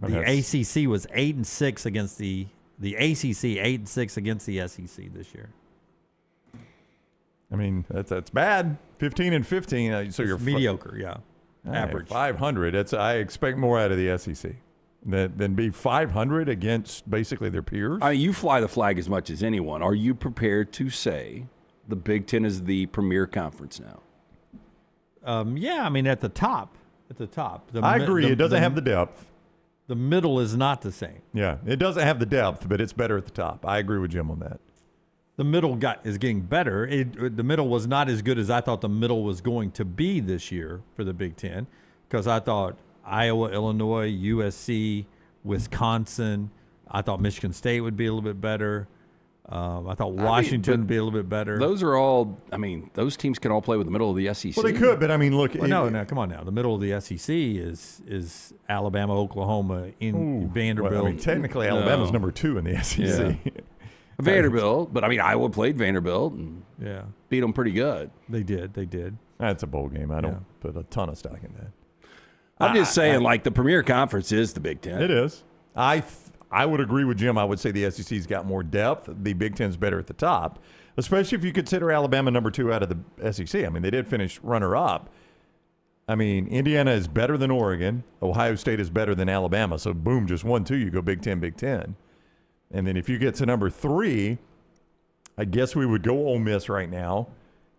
The ACC was 8-6 against the ACC, 8-6 against the SEC this year. I mean, that's bad. 15-15. So you're mediocre, average. 500. I expect more out of the SEC than be 500 against basically their peers. You fly the flag as much as anyone. Are you prepared to say the Big Ten is the premier conference now? Yeah, I mean at the top. I agree. It doesn't have the depth. The middle is not the same. Yeah, it doesn't have the depth, but it's better at the top. I agree with Jim on that. The middle is getting better. The middle was not as good as I thought the middle was going to be this year for the Big Ten, because I thought Iowa, Illinois, USC, Wisconsin, I thought Michigan State would be a little bit better. I thought Washington would be a little bit better. Those are all. I mean, those teams can all play with the middle of the SEC. Well, they could, but I mean, look. Well, no, come on now. The middle of the SEC is Alabama, Oklahoma, Vanderbilt. Well, I mean, technically, Alabama's number 2 in the SEC. Yeah. Vanderbilt, but I mean, Iowa played Vanderbilt and beat them pretty good. They did. That's a bowl game. I don't put a ton of stock in that. I'm just saying, like, the premier conference is the Big Ten. It is. I would agree with Jim. I would say the SEC's got more depth. The Big Ten's better at the top, especially if you consider Alabama number 2 out of the SEC. I mean, they did finish runner-up. I mean, Indiana is better than Oregon. Ohio State is better than Alabama. So, boom, just 1-2, you go Big Ten, Big Ten. And then if you get to number 3, I guess we would go Ole Miss right now.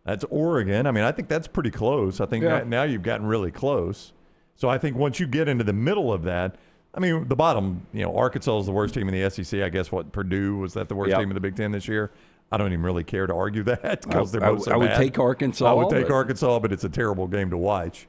That's Oregon. I mean, I think that's pretty close. I think now you've gotten really close. So I think once you get into the middle of that, I mean, the bottom, Arkansas is the worst team in the SEC. I guess Purdue, was that the worst team in the Big Ten this year? I don't even really care to argue that because they're both so bad. I would take Arkansas. I would take Arkansas, but it's a terrible game to watch.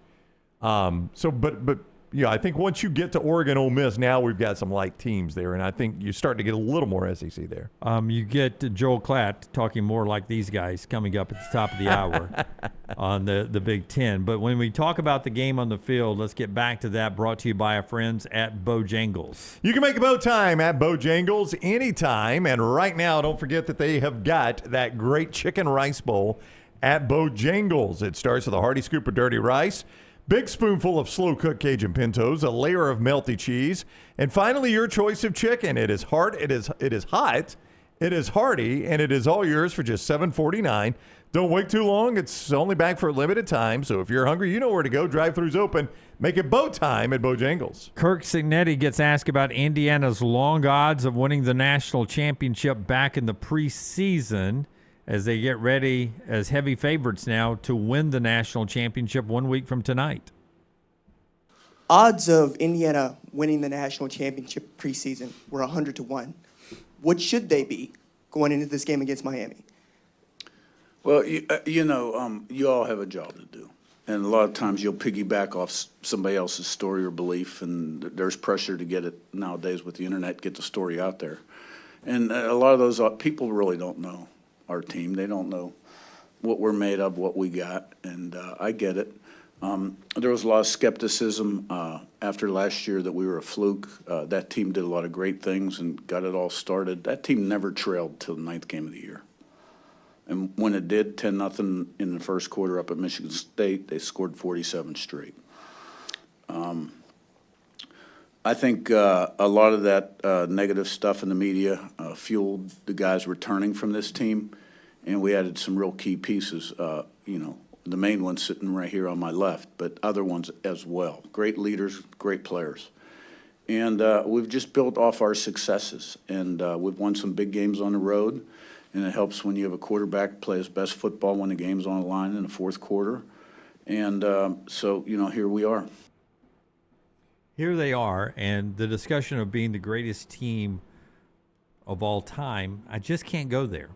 But I think once you get to Oregon, Ole Miss, now we've got some light teams there, and I think you start to get a little more SEC there. You get Joel Klatt talking more like these guys coming up at the top of the hour on the Big Ten. But when we talk about the game on the field, let's get back to that, brought to you by our friends at Bojangles. You can make a bow time at Bojangles anytime, and right now, don't forget that they have got that great chicken rice bowl at Bojangles. It starts with a hearty scoop of dirty rice, big spoonful of slow-cooked Cajun pintos, a layer of melty cheese, and finally your choice of chicken. It is hot, it is hot, it is hearty, and it is all yours for just $7.49. Don't wait too long. It's only back for a limited time, so if you're hungry, you know where to go. Drive-thru's open. Make it bow time at Bojangles. Kirk Signetti gets asked about Indiana's long odds of winning the national championship back in the preseason, as they get ready as heavy favorites now to win the national championship 1 week from tonight. Odds of Indiana winning the national championship preseason were 100-1. What should they be going into this game against Miami? Well, you all have a job to do. And a lot of times you'll piggyback off somebody else's story or belief, and there's pressure to get it nowadays with the internet, get the story out there. And a lot of those people really don't know our team. They don't know what we're made of, what we got, and I get it. There was a lot of skepticism after last year that we were a fluke. That team did a lot of great things and got it all started. That team never trailed till the 9th game of the year. And when it did, 10-0 in the first quarter up at Michigan State, they scored 47 straight. I think a lot of that negative stuff in the media fueled the guys returning from this team, and we added some real key pieces. The main one sitting right here on my left, but other ones as well. Great leaders, great players. And we've just built off our successes, and we've won some big games on the road, and it helps when you have a quarterback play his best football when the game's on the line in the fourth quarter. And so, here we are. Here they are, and the discussion of being the greatest team of all time, I just can't go there.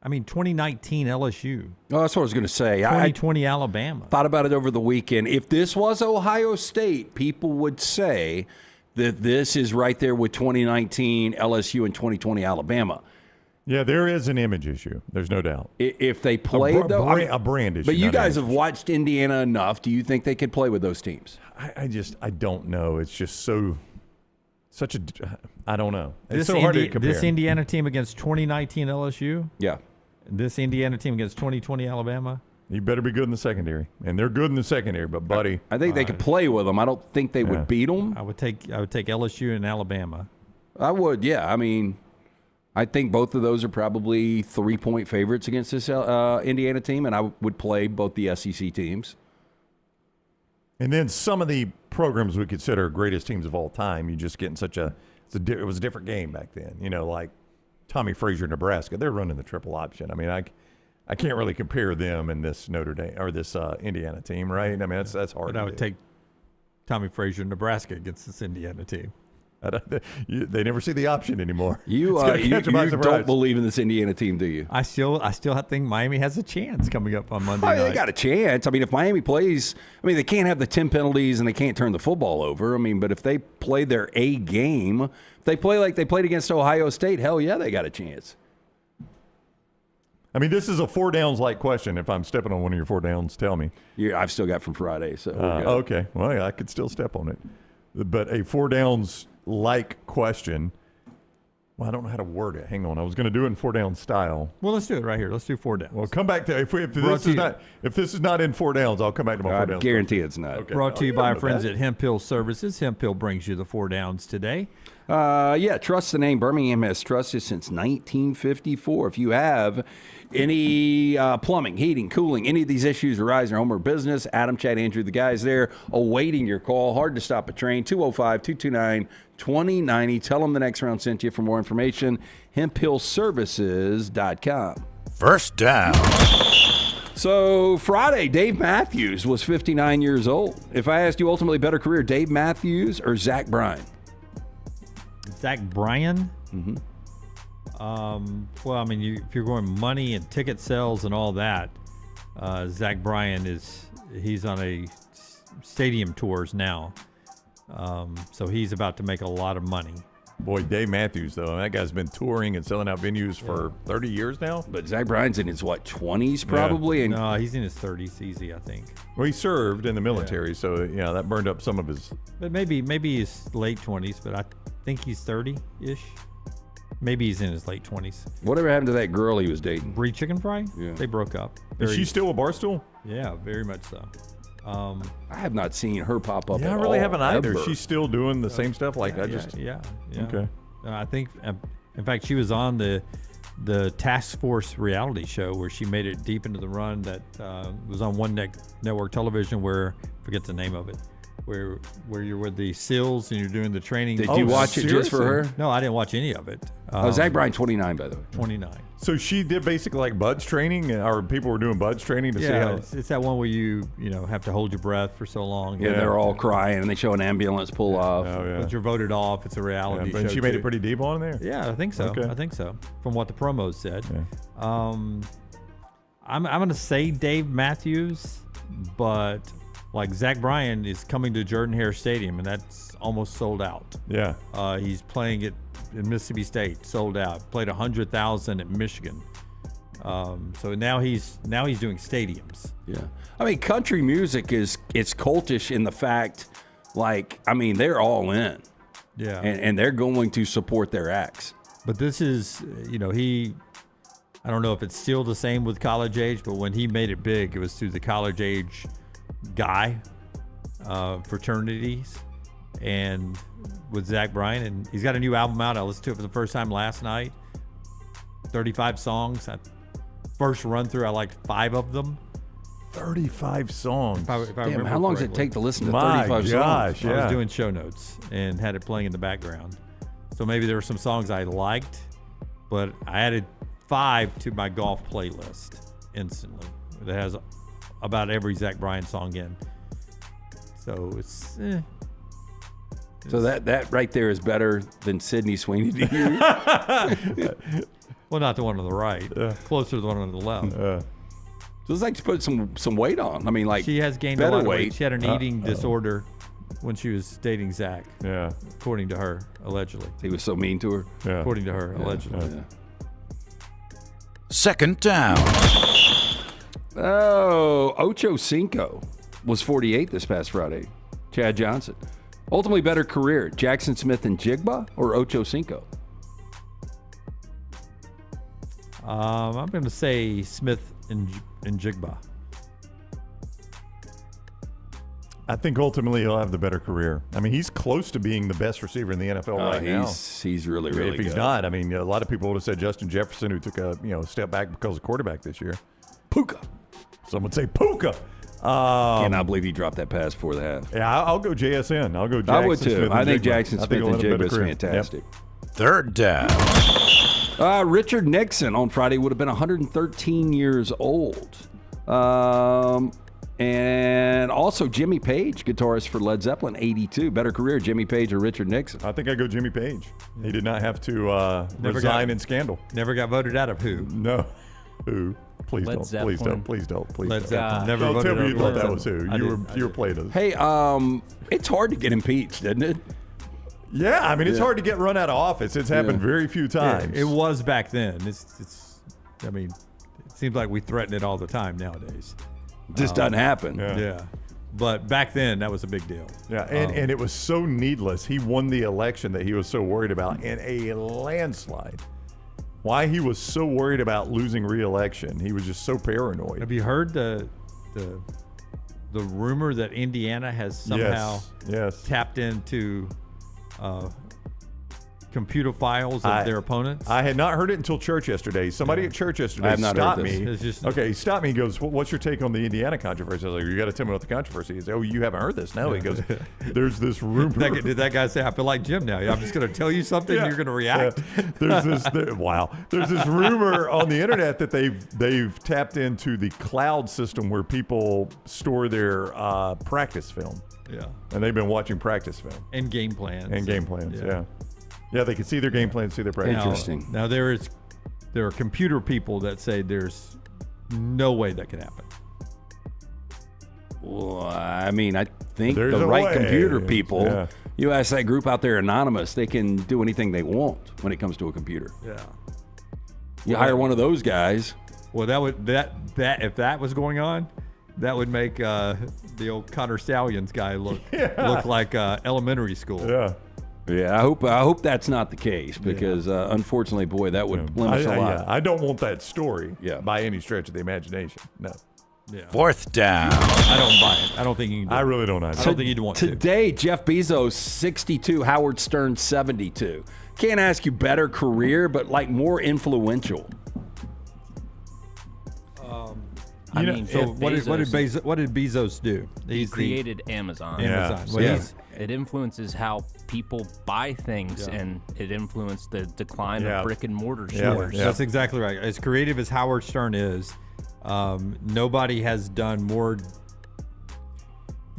I mean, 2019 LSU. Oh, that's what I was going to say. 2020 Alabama. Thought about it over the weekend. If this was Ohio State, people would say that this is right there with 2019 LSU and 2020 Alabama. Yeah, there is an image issue. There's no doubt. If they played, a brand issue. But you guys have watched Indiana enough. Do you think they could play with those teams? I don't know. It's just such a, I don't know. It's so hard to compare. This Indiana team against 2019 LSU? Yeah. This Indiana team against 2020 Alabama? You better be good in the secondary. And they're good in the secondary, but buddy. I think they could play with them. I don't think they would beat them. I would take LSU and Alabama. I would, yeah. I mean, I think both of those are probably 3-point favorites against this Indiana team, and I would play both the SEC teams. And then some of the programs we consider greatest teams of all time, you just get in it was a different game back then. Like Tommy Frazier, Nebraska, they're running the triple option. I mean, I can't really compare them and this Notre Dame or this Indiana team, right? I mean, that's hard. But I would take Tommy Frazier, Nebraska against this Indiana team. They never see the option anymore. You don't believe in this Indiana team, do you? I still think Miami has a chance coming up on Monday night. They got a chance. I mean, if Miami plays, they can't have the 10 penalties and they can't turn the football over. But if they play their A game, if they play like they played against Ohio State, hell yeah, they got a chance. This is a 4 downs like question. If I'm stepping on one of your 4 downs, tell me. Yeah, I've still got from Friday. So okay. Well, yeah, I could still step on it. But a 4 downs like question. Well, I don't know how to word it. Hang on. I was going to do it in 4 down style. Well, let's do it right here. Let's do 4 downs. Well, come back to if this is not in 4 downs, I'll come back to my 4 downs. I guarantee it's not. Okay. Brought to you by our friends at Hemp Hill Services. Hemp Hill brings you the 4 downs today. Trust the name. Birmingham has trusted since 1954. If you have any plumbing, heating, cooling, any of these issues arise in your home or business, Adam, Chad, Andrew, the guys there awaiting your call. Hard to stop a train. 205-229-2090. Tell them the next round sent you. For more information, hemphillservices.com. First down. So Friday, Dave Matthews was 59 years old. If I asked you ultimately better career, Dave Matthews or Zach Bryan? Zach Bryan? Mm-hmm. If you're going money and ticket sales and all that, Zach Bryan he's on a stadium tours now. So he's about to make a lot of money. Boy, Dave Matthews, though, that guy's been touring and selling out venues for 30 years now. But Zach Bryan's in his, 20s probably? Yeah. And no, he's in his 30s easy, I think. Well, he served in the military, so, that burned up some of his... But maybe he's late 20s, but I think he's 30-ish. Maybe he's in his late 20s. Whatever happened to that girl he was dating? Brie Chicken Fry? Yeah. They broke up. Is she still a Barstool? Yeah, very much so. I have not seen her pop up at all. I really haven't either. Ever. She's still doing the same stuff? Yeah. Okay. I think, in fact, she was on the Task Force reality show where she made it deep into the run that was on One Network Television where, I forget the name of it, where you're with the SEALs and you're doing the training. Did you watch it just for her? No, I didn't watch any of it. Zach Bryan, 29, by the way. 29. So she did basically like buds training, or people were doing buds training to see how... it's that one where you have to hold your breath for so long. Yeah, they're all crying, and they show an ambulance pull off. Oh, yeah. But you're voted off. It's a reality show. But she made it pretty deep on there? Yeah, I think so. Okay. I think so, from what the promos said. Yeah. I'm going to say Dave Matthews, but Zach Bryan is coming to Jordan-Hare Stadium, and that's almost sold out. Yeah. He's playing it in Mississippi State, sold out. Played 100,000 at Michigan. So now he's doing stadiums. Yeah. Country music it's cultish in the fact, they're all in. Yeah. And they're going to support their acts. But this is, I don't know if it's still the same with college age, but when he made it big, it was through the college age guy fraternities. And with Zach Bryan, and he's got a new album out. I listened to it for the first time last night. 35 songs. First run through, I liked 5 of them. 35 songs. If I remember how long does it correctly. take to listen to My 35 gosh, songs? yeah. I was doing show notes and had it playing in the background. So maybe there were some songs I liked, but I added 5 to my golf playlist instantly. It has about every Zach Bryan song in. So it's... So that right there is better than Sydney Sweeney to you? Well, not the one on the right. Closer to the one on the left. So it's like to put some weight on. She has gained a better lot of weight. weight. She had an eating disorder when she was dating Zach. Yeah. According to her, allegedly. He was so mean to her. Yeah. According to her, allegedly. Yeah. Second down. Ocho Cinco was 48 this past Friday. Chad Johnson. Ultimately better career, Jackson Smith and Jigba or Ocho Cinco? I'm going to say Smith and Jigba. I think ultimately he'll have the better career. He's close to being the best receiver in the NFL right now. He's really, really good. If he's not, a lot of people would have said Justin Jefferson, who took a step back because of quarterback this year. Puka. Some would say Puka. Cannot believe he dropped that pass before the half. Yeah, I'll go JSN. I'll go Jackson I would too. Smith I think Jigba. Jackson Smith and Jigba is fantastic. Yep. Third down. Richard Nixon on Friday would have been 113 years old. And also Jimmy Page, guitarist for Led Zeppelin, 82. Better career, Jimmy Page or Richard Nixon? I think I go Jimmy Page. He did not have to resign in scandal. Never got voted out of who? No. Who? Please Led don't. Zeppelin. Please don't. Please don't. Please Led don't. Zeppelin. Never Don't voted tell me you out thought Led that was who. Zeppelin. You were playing us. Hey, it's hard to get impeached, isn't it? Yeah, I mean, it's hard to get run out of office. It's happened very few times. It was back then. I mean, it seems like we threaten it all the time nowadays. Just doesn't happen. Yeah. But back then, that was a big deal. Yeah, and it was so needless. He won the election that he was so worried about in a landslide. Why he was so worried about losing re-election? He was just so paranoid. Have you heard the rumor that Indiana has somehow tapped into computer files of their opponents? I had not heard it until church yesterday. Somebody at church yesterday stopped me. He stopped me. He goes, "What's your take on the Indiana controversy?" I was like, "You got to tell me what the controversy is." "Oh, you haven't heard this?" No. He goes, "There's this rumor." Did that guy say, "I feel like Jim now. I'm just going to tell you something, and you're going to react"? There's this rumor on the internet that they've tapped into the cloud system where people store their practice film. Yeah. And they've been watching practice film and game plans. Yeah, they can see their game plan, see their practice. Interesting. Now there are computer people that say there's no way that could happen. Well, I mean, I think There's the a right way. computer people, Yeah. you ask that group out there anonymous, they can do anything they want when it comes to a computer. Yeah. You hire one of those guys. Well, if that was going on, that would make the old Connor Stallions guy look like elementary school. Yeah. Yeah, I hope that's not the case because unfortunately, boy, that would limit a lot. I don't want that story by any stretch of the imagination. No. Yeah. 4th down. I don't buy it. I don't think you can do I really don't either. I don't think you'd want Today, Jeff Bezos, 62, Howard Stern, 72. Can't ask you better career, but like more influential. What did Bezos do? He created Amazon. Well, it influences how people buy things, and it influenced the decline of brick and mortar stores. That's exactly right. As creative as Howard Stern is, nobody has done more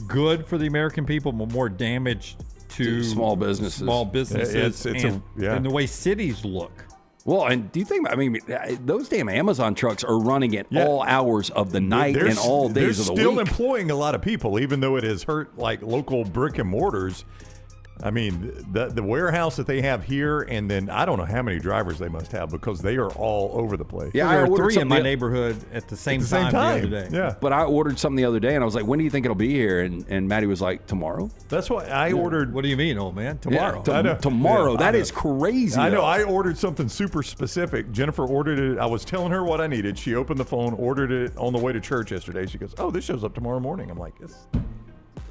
good for the American people, more damage to small businesses. And the way cities look. Well, and do you think, I mean, those damn Amazon trucks are running at all hours of the night and all days of the week. They're still employing a lot of people, even though it has hurt like local brick and mortars. I mean, the warehouse that they have here, and then I don't know how many drivers they must have because they are all over the place. Yeah, there were 3 in my neighborhood at the same time the other day. Yeah. But I ordered something the other day, and I was like, when do you think it'll be here? And Maddie was like, tomorrow? That's what I ordered. What do you mean, old man? Tomorrow. Yeah, tomorrow. Yeah, that is crazy. I know. I ordered something super specific. Jennifer ordered it. I was telling her what I needed. She opened the phone, ordered it on the way to church yesterday. She goes, "Oh, this shows up tomorrow morning." I'm like, "It's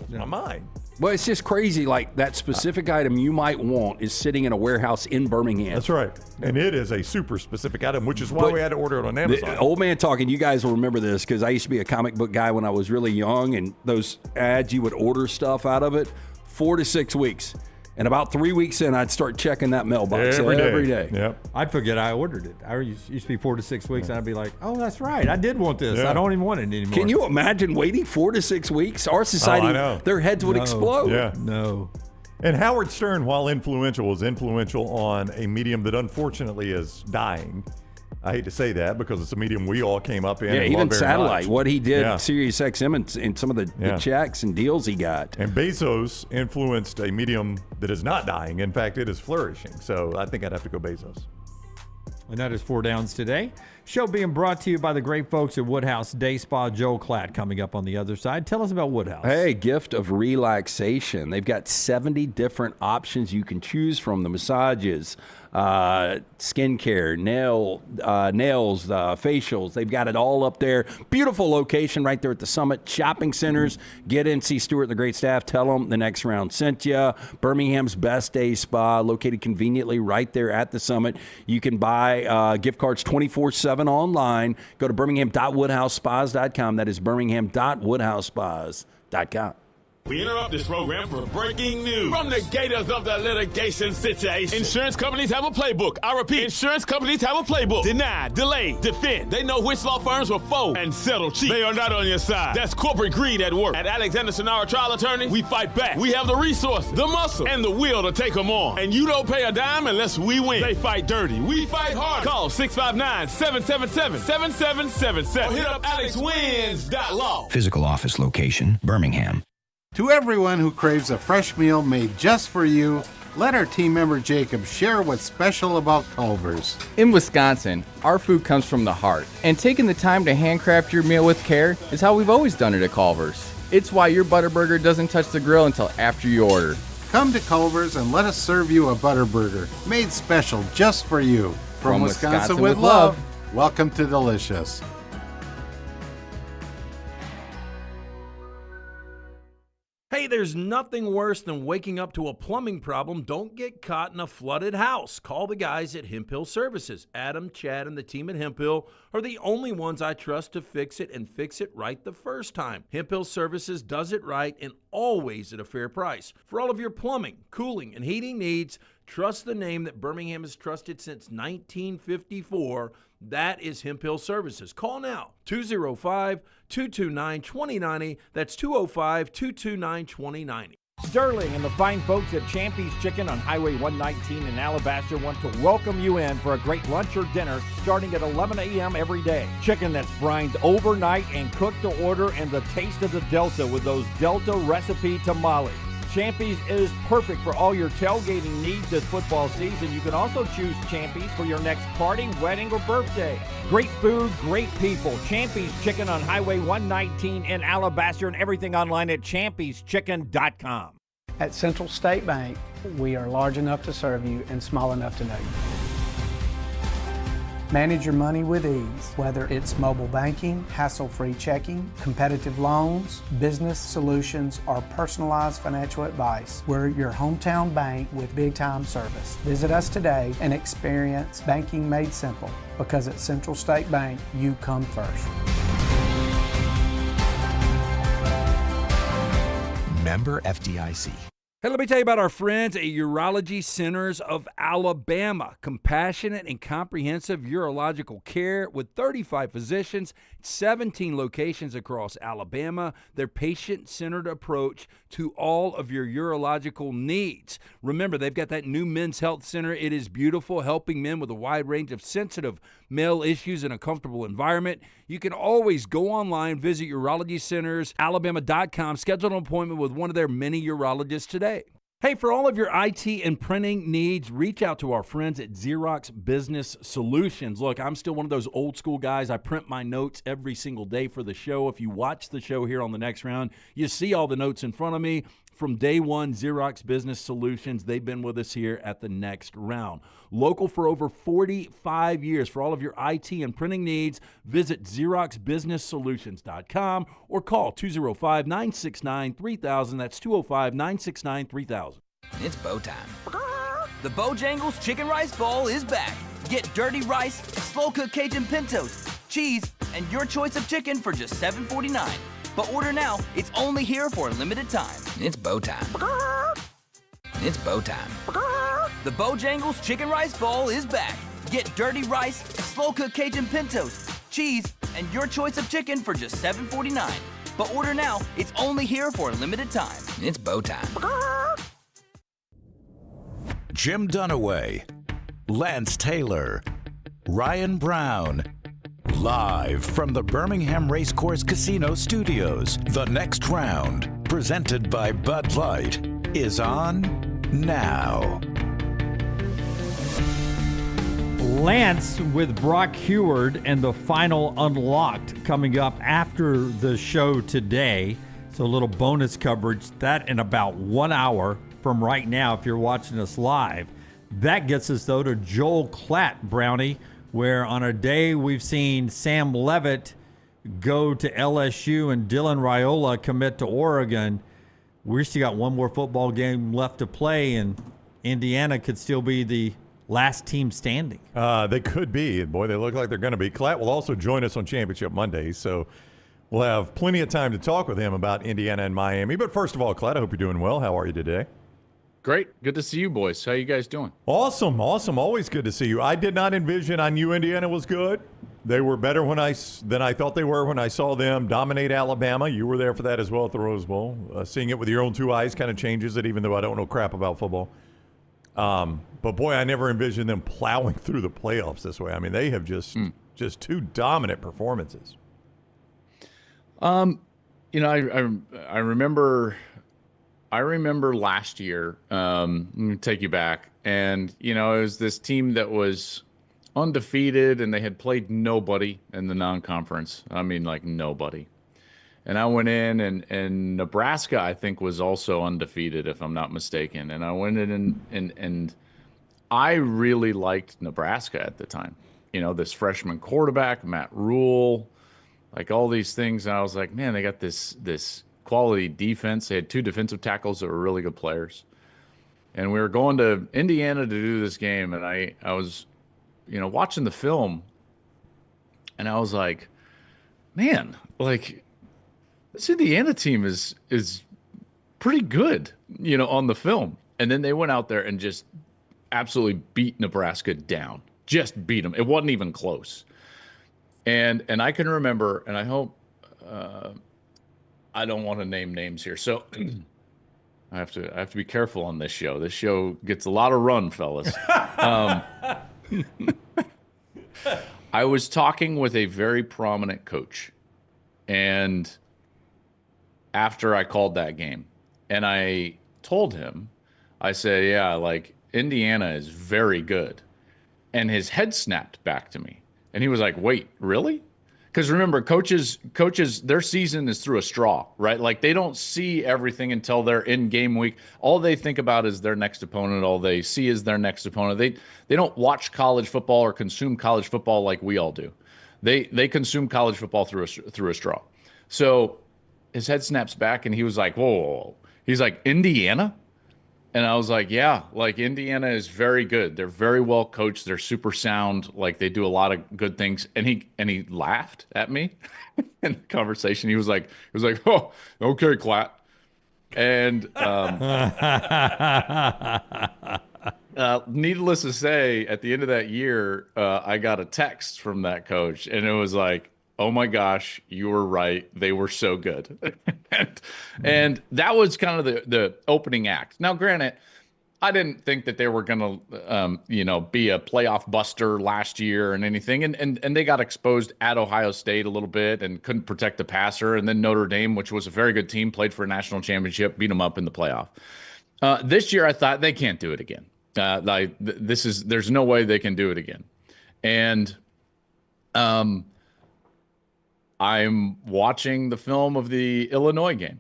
my mind." Well, it's just crazy. Like that specific item you might want is sitting in a warehouse in Birmingham. That's right. And it is a super specific item, which is why we had to order it on Amazon. Old man talking, you guys will remember this because I used to be a comic book guy when I was really young, and those ads, you would order stuff out of it 4 to 6 weeks. And about 3 weeks in, I'd start checking that mailbox every day. Yep. I'd forget I ordered it. I used to be 4 to 6 weeks, and I'd be like, "Oh, that's right. I did want this. I don't even want it anymore." Can you imagine waiting 4 to 6 weeks? Our society, their heads would explode. Yeah. No. And Howard Stern, while influential, was influential on a medium that unfortunately is dying. I hate to say that because it's a medium we all came up in. Yeah, and even love very satellite. much. What he did, Sirius XM, and some of the checks and deals he got. And Bezos influenced a medium that is not dying. In fact, it is flourishing. So I think I'd have to go Bezos. And that is 4 Downs today. Show being brought to you by the great folks at Woodhouse Day Spa. Joel Klatt coming up on the other side. Tell us about Woodhouse. Hey, gift of relaxation. They've got 70 different options you can choose from. The massages, skincare, nails, facials. They've got it all up there. Beautiful location right there at the Summit Shopping Centers. Get in, see Stuart and the great staff. Tell them the next round sent you. Birmingham's best day spa, located conveniently right there at the Summit. You can buy gift cards 24/7 online. Go to birmingham.woodhousespas.com. That is birmingham.woodhousespas.com. We interrupt this program for breaking news from the gators of the litigation situation. Insurance companies have a playbook. I repeat, insurance companies have a playbook. Deny, delay, defend. They know which law firms will fold and settle cheap. They are not on your side. That's corporate greed at work. At Alexander Sonara Trial Attorneys, we fight back. We have the resources, the muscle, and the will to take them on. And you don't pay a dime unless we win. They fight dirty. We fight hard. Call 659-777-7777 or hit up alexwins.law. Physical office location, Birmingham. To everyone who craves a fresh meal made just for you, let our team member Jacob share what's special about Culver's. In Wisconsin, our food comes from the heart, and taking the time to handcraft your meal with care is how we've always done it at Culver's. It's why your Butterburger doesn't touch the grill until after you order. Come to Culver's and let us serve you a Butterburger, made special just for you. From Wisconsin with love, welcome to Delicious. Hey, there's nothing worse than waking up to a plumbing problem. Don't get caught in a flooded house. Call the guys at Hemp Hill Services. Adam, Chad, and the team at Hemp Hill are the only ones I trust to fix it and fix it right the first time. Hemp Hill Services does it right and always at a fair price. For all of your plumbing, cooling, and heating needs, trust the name that Birmingham has trusted since 1954. That is Hemp Hill Services. Call now, 205-229-2090. That's 205-229-2090. Sterling and the fine folks at Champy's Chicken on Highway 119 in Alabaster want to welcome you in for a great lunch or dinner starting at 11 a.m. every day. Chicken that's brined overnight and cooked to order, and the taste of the Delta with those Delta recipe tamales. Champy's is perfect for all your tailgating needs this football season. You can also choose Champy's for your next party, wedding, or birthday. Great food, great people. Champy's Chicken on Highway 119 in Alabaster, and everything online at champyschicken.com. At Central State Bank, we are large enough to serve you and small enough to know you. Manage your money with ease, whether it's mobile banking, hassle-free checking, competitive loans, business solutions, or personalized financial advice. We're your hometown bank with big-time service. Visit us today and experience banking made simple, because at Central State Bank, you come first. Member FDIC. Hey, let me tell you about our friends at Urology Centers of Alabama. Compassionate and comprehensive urological care with 35 physicians, 17 locations across Alabama. Their patient-centered approach to all of your urological needs. Remember, they've got that new men's health center. It is beautiful, helping men with a wide range of sensitive male issues in a comfortable environment. You can always go online, visit urologycentersalabama.com, schedule an appointment with one of their many urologists today. Hey, for all of your IT and printing needs, reach out to our friends at Xerox Business Solutions. Look, I'm still one of those old school guys. I print my notes every single day for the show. If you watch the show here on the next round, you see all the notes in front of me. From day one, Xerox Business Solutions, they've been with us here at the next round. Local for over 45 years. For all of your IT and printing needs, visit XeroxBusinessSolutions.com or call 205-969-3000. That's 205-969-3000. It's bow time. The Bojangles Chicken Rice Bowl is back. Get dirty rice, slow-cooked Cajun pintos, cheese, and your choice of chicken for just $7.49. But order now. It's only here for a limited time. It's bow time. It's bow time. The Bojangles Chicken Rice Bowl is back. Get dirty rice, slow-cooked Cajun pintos, cheese, and your choice of chicken for just $7.49. But order now. It's only here for a limited time. It's bow time. Jim Dunaway, Lance Taylor, Ryan Brown. Live from the Birmingham Racecourse Casino Studios, the next round, presented by Bud Light, is on now. Lance with Brock Heward and the final Unlocked coming up after the show today. So a little bonus coverage, that in about 1 hour from right now if you're watching us live. That gets us, though, to Joel Klatt, Brownie, where on a day we've seen Sam Levitt go to LSU and Dylan Raiola commit to Oregon. We still got one more football game left to play, and Indiana could still be the last team standing. They could be. Boy, they look like they're going to be. Klatt will also join us on Championship Monday, so We'll have plenty of time to talk with him about Indiana and Miami. But first of all, Klatt, I hope you're doing well. How are you today? Great. Good to see you boys. How you guys doing? Awesome. Always good to see you. I did not envision. I knew Indiana was good. They were better than I thought they were when I saw them dominate Alabama. You were there for that as well at the Rose Bowl. Seeing it with your own two eyes kind of changes it, even though I don't know crap about football. But boy, I never envisioned them plowing through the playoffs this way. I mean, they have just two dominant performances. I remember last year. Let me take you back, and it was this team that was undefeated, and they had played nobody in the non-conference. I mean, like nobody. And I went in, and Nebraska, I think, was also undefeated, if I'm not mistaken. And I went in, and I really liked Nebraska at the time. This freshman quarterback, Matt Rule, like all these things. And I was like, man, they got this quality defense. They had two defensive tackles that were really good players. And we were going to Indiana to do this game, and I was, watching the film, and I was like, man, like this Indiana team is pretty good, on the film. And then they went out there and just absolutely beat Nebraska down. Just beat them. It wasn't even close. And I can remember, and I hope I don't want to name names here, so I have to be careful on this show. This show gets a lot of run, fellas. I was talking with a very prominent coach, and after I called that game, and I told him, I said, yeah, like Indiana is very good. And his head snapped back to me. And he was like, wait, really? Because remember, coaches, their season is through a straw, right? Like they don't see everything until they're in game week. All they think about is their next opponent. All they see is their next opponent. They don't watch college football or consume college football like we all do. They consume college football through a straw. So his head snaps back, and he was like, whoa. He's like, Indiana? And I was like, yeah, like Indiana is very good. They're very well coached. They're super sound. Like they do a lot of good things. And he laughed at me in the conversation. He was like, oh, okay, Klatt. And needless to say, at the end of that year, I got a text from that coach, and it was like, oh my gosh, you were right. They were so good. and that was kind of the opening act. Now, granted, I didn't think that they were going to, be a playoff buster last year and anything. And they got exposed at Ohio State a little bit and couldn't protect the passer. And then Notre Dame, which was a very good team, played for a national championship, beat them up in the playoff. This year, I thought they can't do it again. There's no way they can do it again. And, I'm watching the film of the Illinois game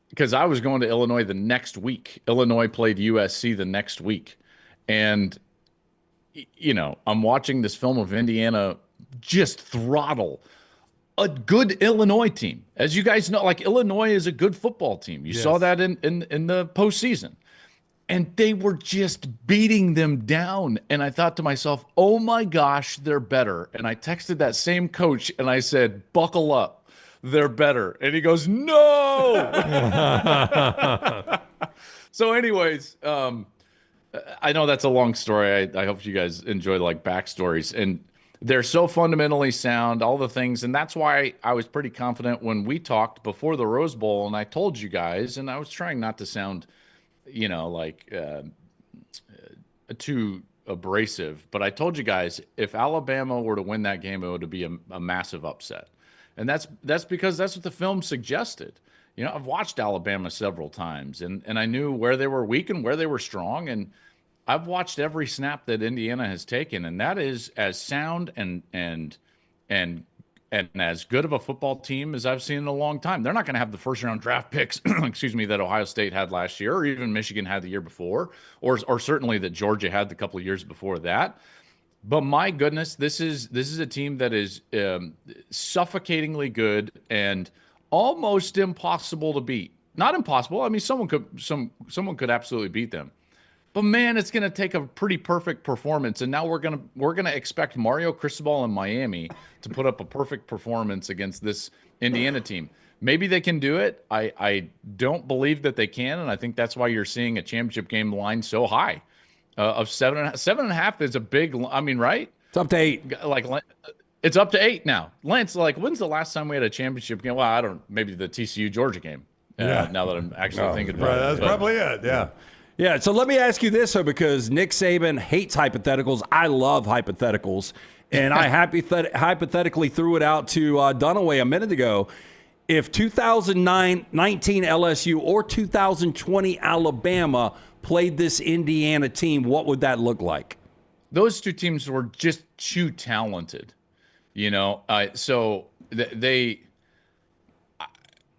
because I was going to Illinois the next week. Illinois played USC the next week. And, I'm watching this film of Indiana just throttle a good Illinois team. As you guys know, like Illinois is a good football team. You saw that in the postseason. And they were just beating them down. And I thought to myself, oh my gosh, they're better. And I texted that same coach and I said, buckle up, they're better. And he goes, no. So anyways, I know that's a long story. I hope you guys enjoy like backstories. And they're so fundamentally sound, all the things. And that's why I was pretty confident when we talked before the Rose Bowl. And I told you guys, and I was trying not to sound too abrasive. But I told you guys, if Alabama were to win that game, it would be a massive upset. And that's because that's what the film suggested. I've watched Alabama several times, and I knew where they were weak and where they were strong. And I've watched every snap that Indiana has taken, and that is as sound and as good of a football team as I've seen in a long time. They're not going to have the first-round draft picks, that Ohio State had last year, or even Michigan had the year before, or certainly that Georgia had the couple of years before that. But my goodness, this is a team that is suffocatingly good and almost impossible to beat. Not impossible. I mean, someone could absolutely beat them. But man, it's going to take a pretty perfect performance, and now we're gonna expect Mario Cristobal in Miami to put up a perfect performance against this Indiana team. Maybe they can do it. I don't believe that they can, and I think that's why you're seeing a championship game line so high of 7.5. 7.5 is a big. I mean, right? It's up to 8. Like it's up to 8 now. Lance, like, when's the last time we had a championship game? Well, I don't. Maybe the TCU Georgia game. Yeah. Now that I'm actually thinking about it, that's probably it. Yeah. Yeah, so let me ask you this, though, because Nick Saban hates hypotheticals. I love hypotheticals. And I hypothetically threw it out to Dunaway a minute ago. If 2019 LSU or 2020 Alabama played this Indiana team, what would that look like? Those two teams were just too talented, you know. So they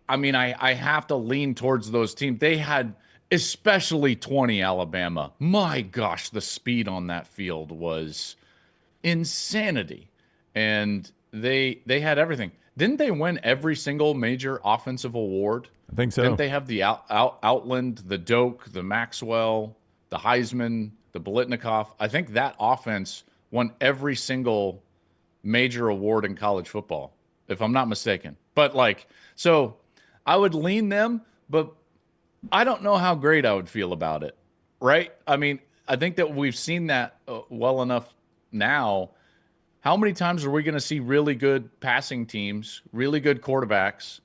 I mean, I have to lean towards those teams. They had, especially 20 Alabama. My gosh, the speed on that field was insanity. And they had everything. Didn't they win every single major offensive award? I think so. Didn't they have the Outland, the Doak, the Maxwell, the Heisman, the Biletnikoff? I think that offense won every single major award in college football, if I'm not mistaken. But so I would lean them, but I don't know how great I would feel about it, right? I mean, I think that we've seen that well enough now. How many times are we going to see really good passing teams, really good quarterbacks,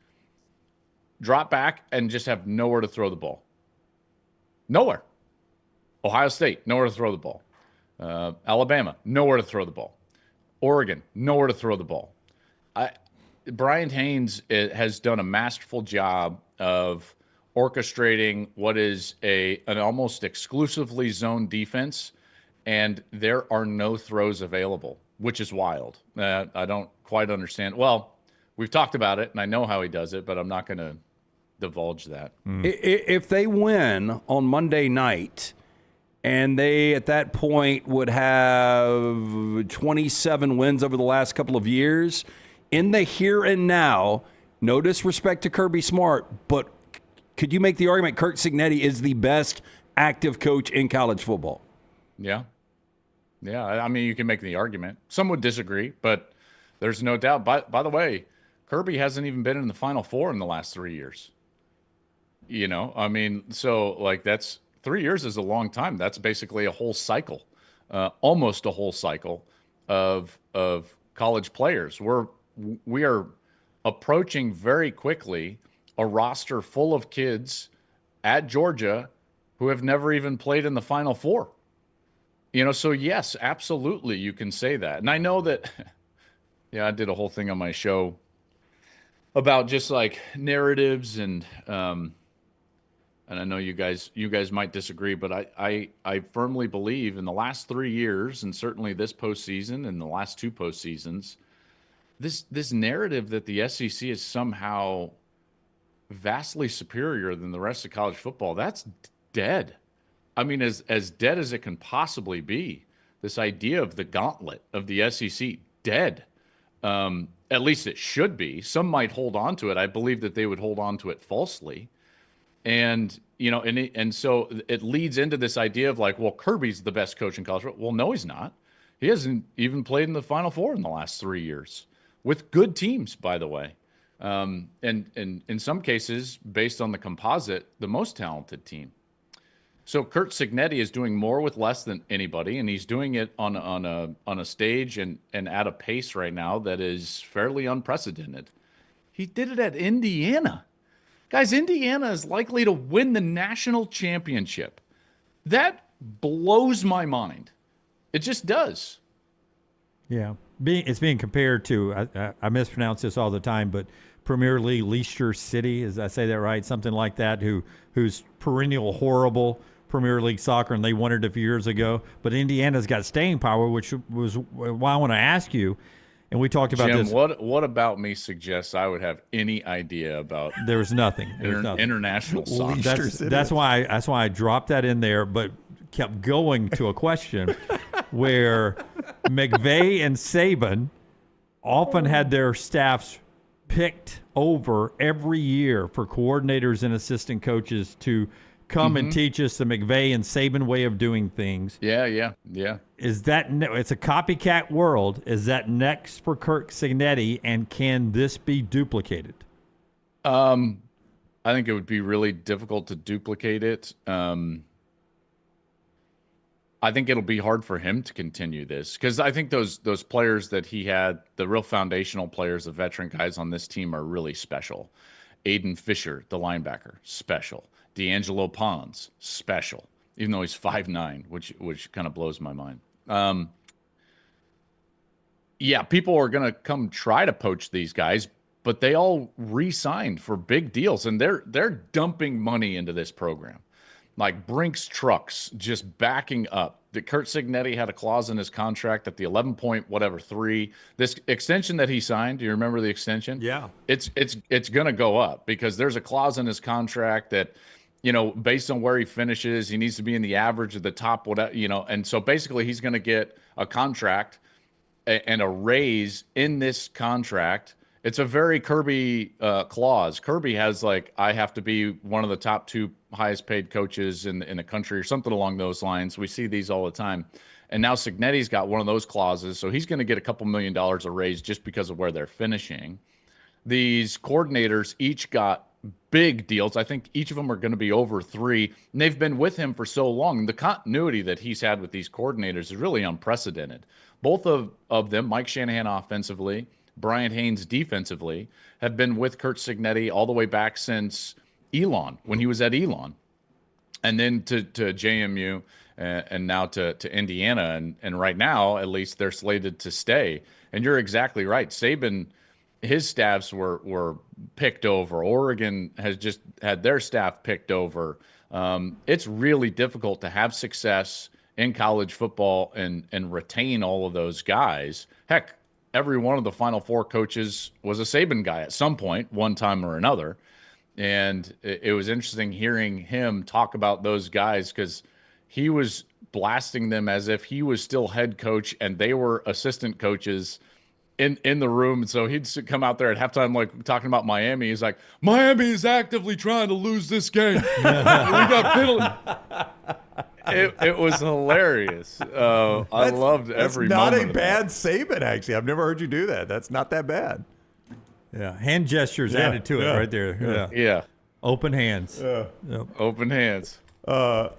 drop back and just have nowhere to throw the ball? Nowhere. Ohio State, nowhere to throw the ball. Alabama, nowhere to throw the ball. Oregon, nowhere to throw the ball. Brian Haynes has done a masterful job of orchestrating what is an almost exclusively zone defense, and there are no throws available, which is wild. I don't quite understand. Well, we've talked about it, and I know how he does it, but I'm not going to divulge that. If they win on Monday night, and they at that point would have 27 wins over the last couple of years, in the here and now, no disrespect to Kirby Smart, but could you make the argument Curt Cignetti is the best active coach in college football? Yeah. Yeah, I mean, you can make the argument. Some would disagree, but there's no doubt. By the way, Kirby hasn't even been in the Final Four in the last 3 years. You know, I mean, so that's 3 years is a long time. That's basically a whole cycle, almost a whole cycle of college players. We are approaching very quickly a roster full of kids at Georgia who have never even played in the Final Four. You know, so yes, absolutely, you can say that. And I know that, I did a whole thing on my show about just narratives and I know you guys might disagree, but I firmly believe in the last 3 years, and certainly this postseason and the last 2 postseasons, this narrative that the SEC is somehow vastly superior than the rest of college football, that's dead. I mean, as dead as it can possibly be. This idea of the gauntlet of the SEC, dead. At least it should be. Some might hold on to it. I believe that they would hold on to it falsely. And, and so it leads into this idea of Kirby's the best coach in college football. Well, no, he's not. He hasn't even played in the Final Four in the last 3 years with good teams, by the way. And in some cases, based on the composite, the most talented team. So Curt Cignetti is doing more with less than anybody, and he's doing it on a stage and at a pace right now that is fairly unprecedented. He did it at Indiana. Guys, Indiana is likely to win the national championship. That blows my mind. It just does. Yeah. It's being compared to, I mispronounce this all the time, but Premier League Leicester City, as I say that right, something like that, who's perennial horrible Premier League soccer, and they won it a few years ago. But Indiana's got staying power, which was why I want to ask you. And we talked about Jim, this. What about me suggests I would have any idea about? There's nothing. International soccer. That's why I dropped that in there, but kept going to a question where McVay and Saban often had their staffs picked over every year for coordinators and assistant coaches to come and teach us the McVay and Saban way of doing things. Yeah. Is that it's a copycat world? Is that next for Kirk Cignetti, and can this be duplicated? I think it would be really difficult to duplicate it. I think it'll be hard for him to continue this because I think those players that he had, the real foundational players, the veteran guys on this team are really special. Aiden Fisher, the linebacker, special. D'Angelo Pons, special, even though he's 5'9", which kind of blows my mind. Yeah, people are going to come try to poach these guys, but they all re-signed for big deals, and they're dumping money into this program. Like Brinks Trucks just backing up. That Kurt Cignetti had a clause in his contract at the 11.3. This extension that he signed, do you remember the extension? Yeah. It's going to go up because there's a clause in his contract that, based on where he finishes, he needs to be in the average of the top, and so basically he's going to get a contract and a raise in this contract. It's a very Kirby clause. Kirby has I have to be one of the top 2 highest paid coaches in the country or something along those lines. We see these all the time. And now Cignetti's got one of those clauses, so he's going to get a couple $1 million a raise just because of where they're finishing. These coordinators each got big deals. I think each of them are going to be over 3, and they've been with him for so long. The continuity that he's had with these coordinators is really unprecedented. Both of them, Mike Shanahan offensively, Brian Haynes defensively, have been with Kurt Cignetti all the way back since Elon, when he was at Elon, and then to JMU, and now to Indiana. And right now, at least, they're slated to stay. And you're exactly right. Saban, his staffs were picked over. Oregon has just had their staff picked over. It's really difficult to have success in college football and retain all of those guys. Heck, every one of the Final Four coaches was a Saban guy at some point, one time or another. And it was interesting hearing him talk about those guys because he was blasting them as if he was still head coach and they were assistant coaches in the room. And so he'd come out there at halftime, talking about Miami. He's like, Miami is actively trying to lose this game. We got penalty. It was hilarious. I loved every moment. That's not a bad Saban, actually. I've never heard you do that. That's not that bad. Yeah, hand gestures added to it right there. Yeah. Open hands. Yep. Open hands. Joe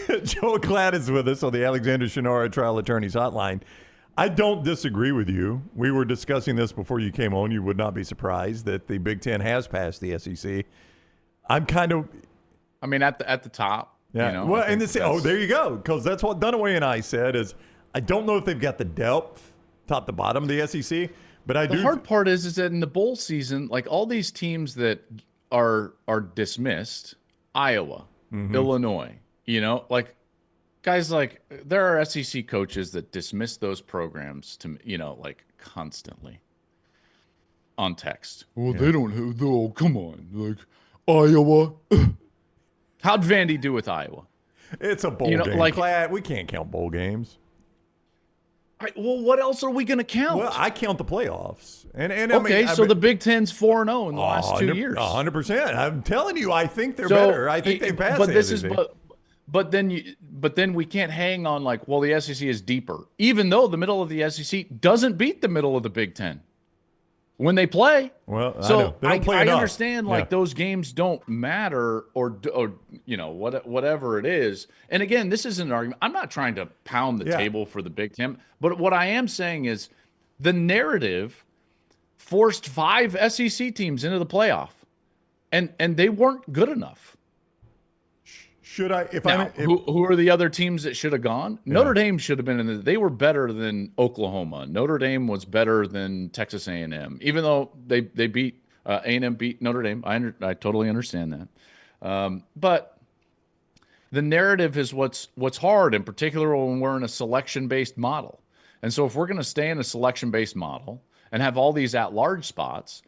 Klatt is with us on the Alexander Shannara Trial Attorneys Hotline. I don't disagree with you. We were discussing this before you came on. You would not be surprised that the Big Ten has passed the SEC. I'm kind of... I mean, at the top. Yeah. Well, and there you go. Because that's what Dunaway and I said is I don't know if they've got the depth top to bottom of the SEC, but The hard part is that in the bowl season, all these teams that are dismissed, Iowa, Illinois, guys there are SEC coaches that dismiss those programs to constantly on text. Well, they don't have, oh, come on, Iowa. How'd Vandy do with Iowa? It's a bowl game. Klatt, we can't count bowl games. Well, what else are we going to count? Well, I count the playoffs. And the Big Ten's 4-0 in the last 2 years. 100%. I'm telling you, I think they're better. I think they passed. But then we can't hang on the SEC is deeper, even though the middle of the SEC doesn't beat the middle of the Big Ten when they play. Well, so I understand those games don't matter or whatever it is. And again, this is an argument. I'm not trying to pound the table for the Big Ten, but what I am saying is the narrative forced 5 SEC teams into the playoff, and they weren't good enough. Should I? Who are the other teams that should have gone? Yeah. Notre Dame should have been in. They were better than Oklahoma. Notre Dame was better than Texas A&M, even though they beat A&M beat Notre Dame. I totally understand that, but the narrative is what's hard, in particular when we're in a selection-based model. And so if we're going to stay in a selection-based model and have all these at-large spots,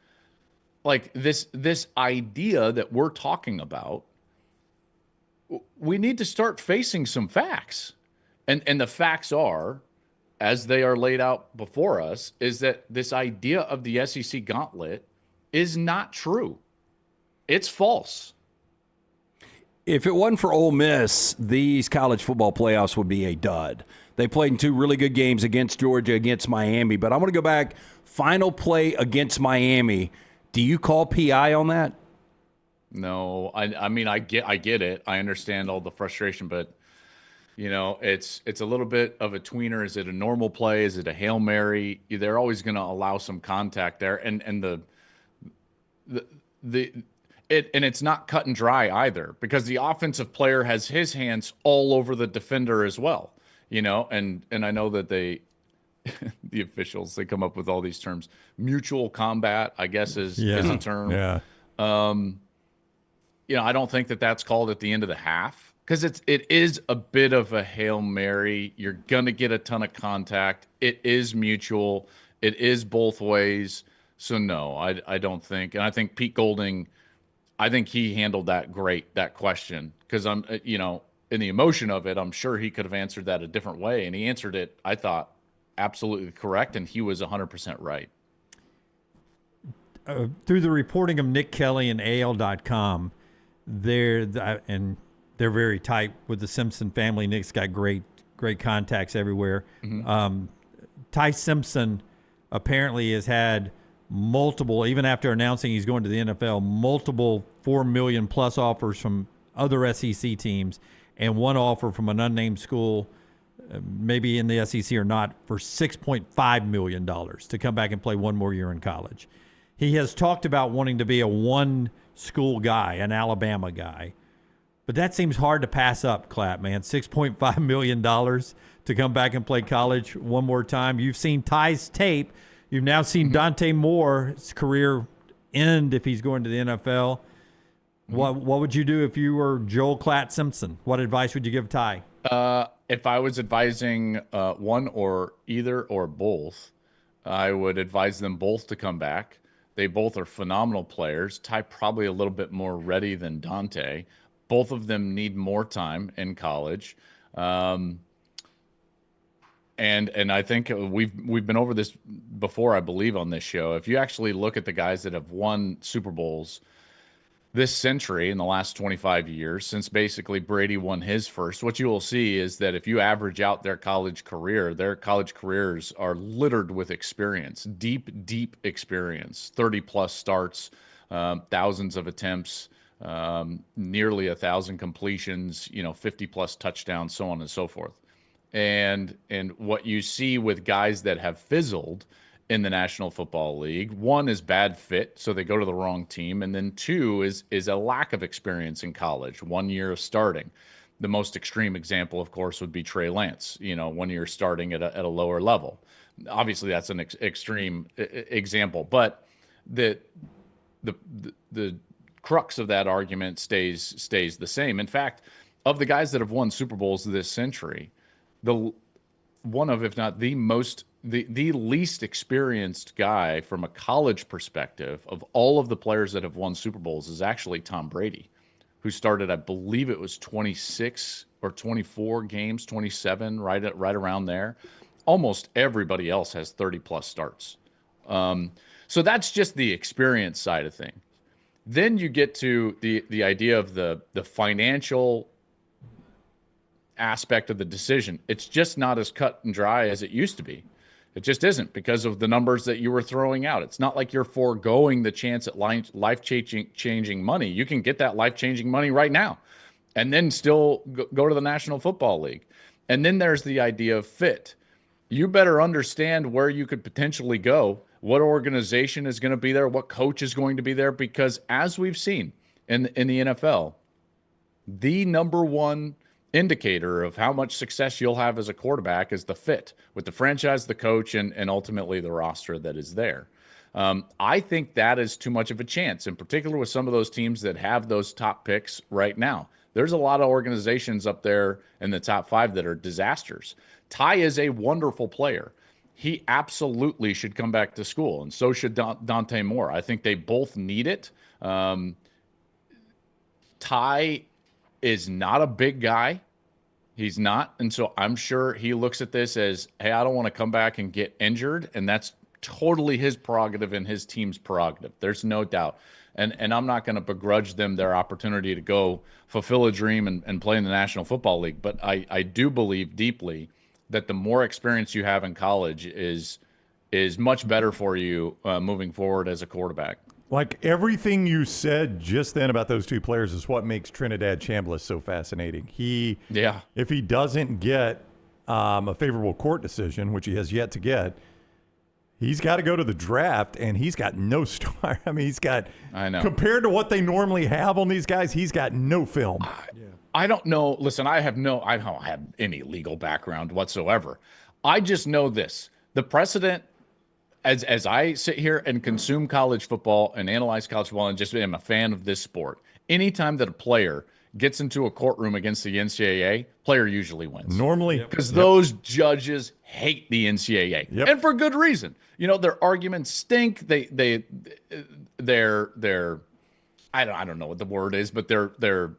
this idea that we're talking about, we need to start facing some facts. And the facts are, as they are laid out before us, is that this idea of the SEC gauntlet is not true. It's false. If it wasn't for Ole Miss, these college football playoffs would be a dud. They played in 2 really good games against Georgia, against Miami. But I'm going to go back. Final play against Miami. Do you call PI on that? No, I mean I get it. I understand all the frustration, but it's a little bit of a tweener. Is it a normal play? Is it a Hail Mary? They're always going to allow some contact there, and it's not cut and dry either, because the offensive player has his hands all over the defender as well. And I know that the officials, they come up with all these terms. Mutual combat, I guess, is a term. Yeah. I don't think that that's called at the end of the half, because it is a bit of a Hail Mary. You're going to get a ton of contact. It is mutual. It is both ways. So, no, I don't think. And I think Pete Golding, I think he handled that great, that question, because I'm, in the emotion of it, I'm sure he could have answered that a different way. And he answered it, I thought, absolutely correct, and he was 100% right. Through the reporting of Nick Kelly and AL.com, they're very tight with the Simpson family. Nick's got great contacts everywhere. Mm-hmm. Ty Simpson apparently has had multiple, even after announcing he's going to the NFL, multiple $4 million plus offers from other SEC teams, and one offer from an unnamed school, maybe in the SEC or not, for $6.5 million to come back and play one more year in college. He has talked about wanting to be a one-school guy, an Alabama guy. But that seems hard to pass up, Klatt, man. $6.5 million to come back and play college one more time. You've seen Ty's tape. You've now seen Dante Moore's career end if he's going to the NFL. What would you do if you were Joel Klatt Simpson? What advice would you give Ty? If I was advising one or either or both, I would advise them both to come back. They both are phenomenal players. Ty probably a little bit more ready than Dante. Both of them need more time in college. And I think we've been over this before, I believe, on this show. If you actually look at the guys that have won Super Bowls this century, in the last 25 years, since basically Brady won his first, what you will see is that if you average out their college careers are littered with experience, deep experience, 30-plus starts, thousands of attempts, nearly 1,000 completions, 50-plus touchdowns, so on and so forth. And what you see with guys that have fizzled in the National Football League, one is bad fit, so they go to the wrong team, and then two is a lack of experience in college, 1 year of starting. The most extreme example, of course, would be Trey Lance, 1 year starting at a lower level. Obviously, that's an extreme example, but the crux of that argument stays the same. In fact, of the guys that have won Super Bowls this century, one of, if not the least experienced guy from a college perspective of all of the players that have won Super Bowls is actually Tom Brady, who started, I believe it was 26 or 24 games, 27, right around there. Almost everybody else has 30-plus starts. So that's just the experience side of things. Then you get to the idea of the financial aspect of the decision. It's just not as cut and dry as it used to be. It just isn't, because of the numbers that you were throwing out. It's not like you're foregoing the chance at life-changing money. You can get that life-changing money right now and then still go to the National Football League. And then there's the idea of fit. You better understand where you could potentially go, what organization is going to be there, what coach is going to be there, because as we've seen in the NFL, the number one indicator of how much success you'll have as a quarterback is the fit with the franchise, the coach, and ultimately the roster that is there. I think that is too much of a chance, in particular with some of those teams that have those top picks right now. There's a lot of organizations up there in the top 5 that are disasters. Ty is a wonderful player. He absolutely should come back to school, and so should Dante Moore. I think they both need it. Ty is not a big guy. He's not. And so I'm sure he looks at this as, hey, I don't want to come back and get injured. And that's totally his prerogative and his team's prerogative. There's no doubt. And I'm not going to begrudge them their opportunity to go fulfill a dream and play in the National Football League. But I do believe deeply that the more experience you have in college is much better for you moving forward as a quarterback. Like everything you said just then about those two players is what makes Trinidad Chambliss so fascinating. If he doesn't get a favorable court decision, which he has yet to get, he's got to go to the draft, and he's got no star. I mean, he's got, compared to what they normally have on these guys, he's got no film. I don't know. Listen, I don't have any legal background whatsoever. I just know this. The precedent, as I sit here and consume college football and analyze college football and just am a fan of this sport, anytime that a player gets into a courtroom against the NCAA, player usually wins. Normally. Because those judges hate the NCAA. And for good reason. You know, their arguments stink. They're I don't know what the word is, but they're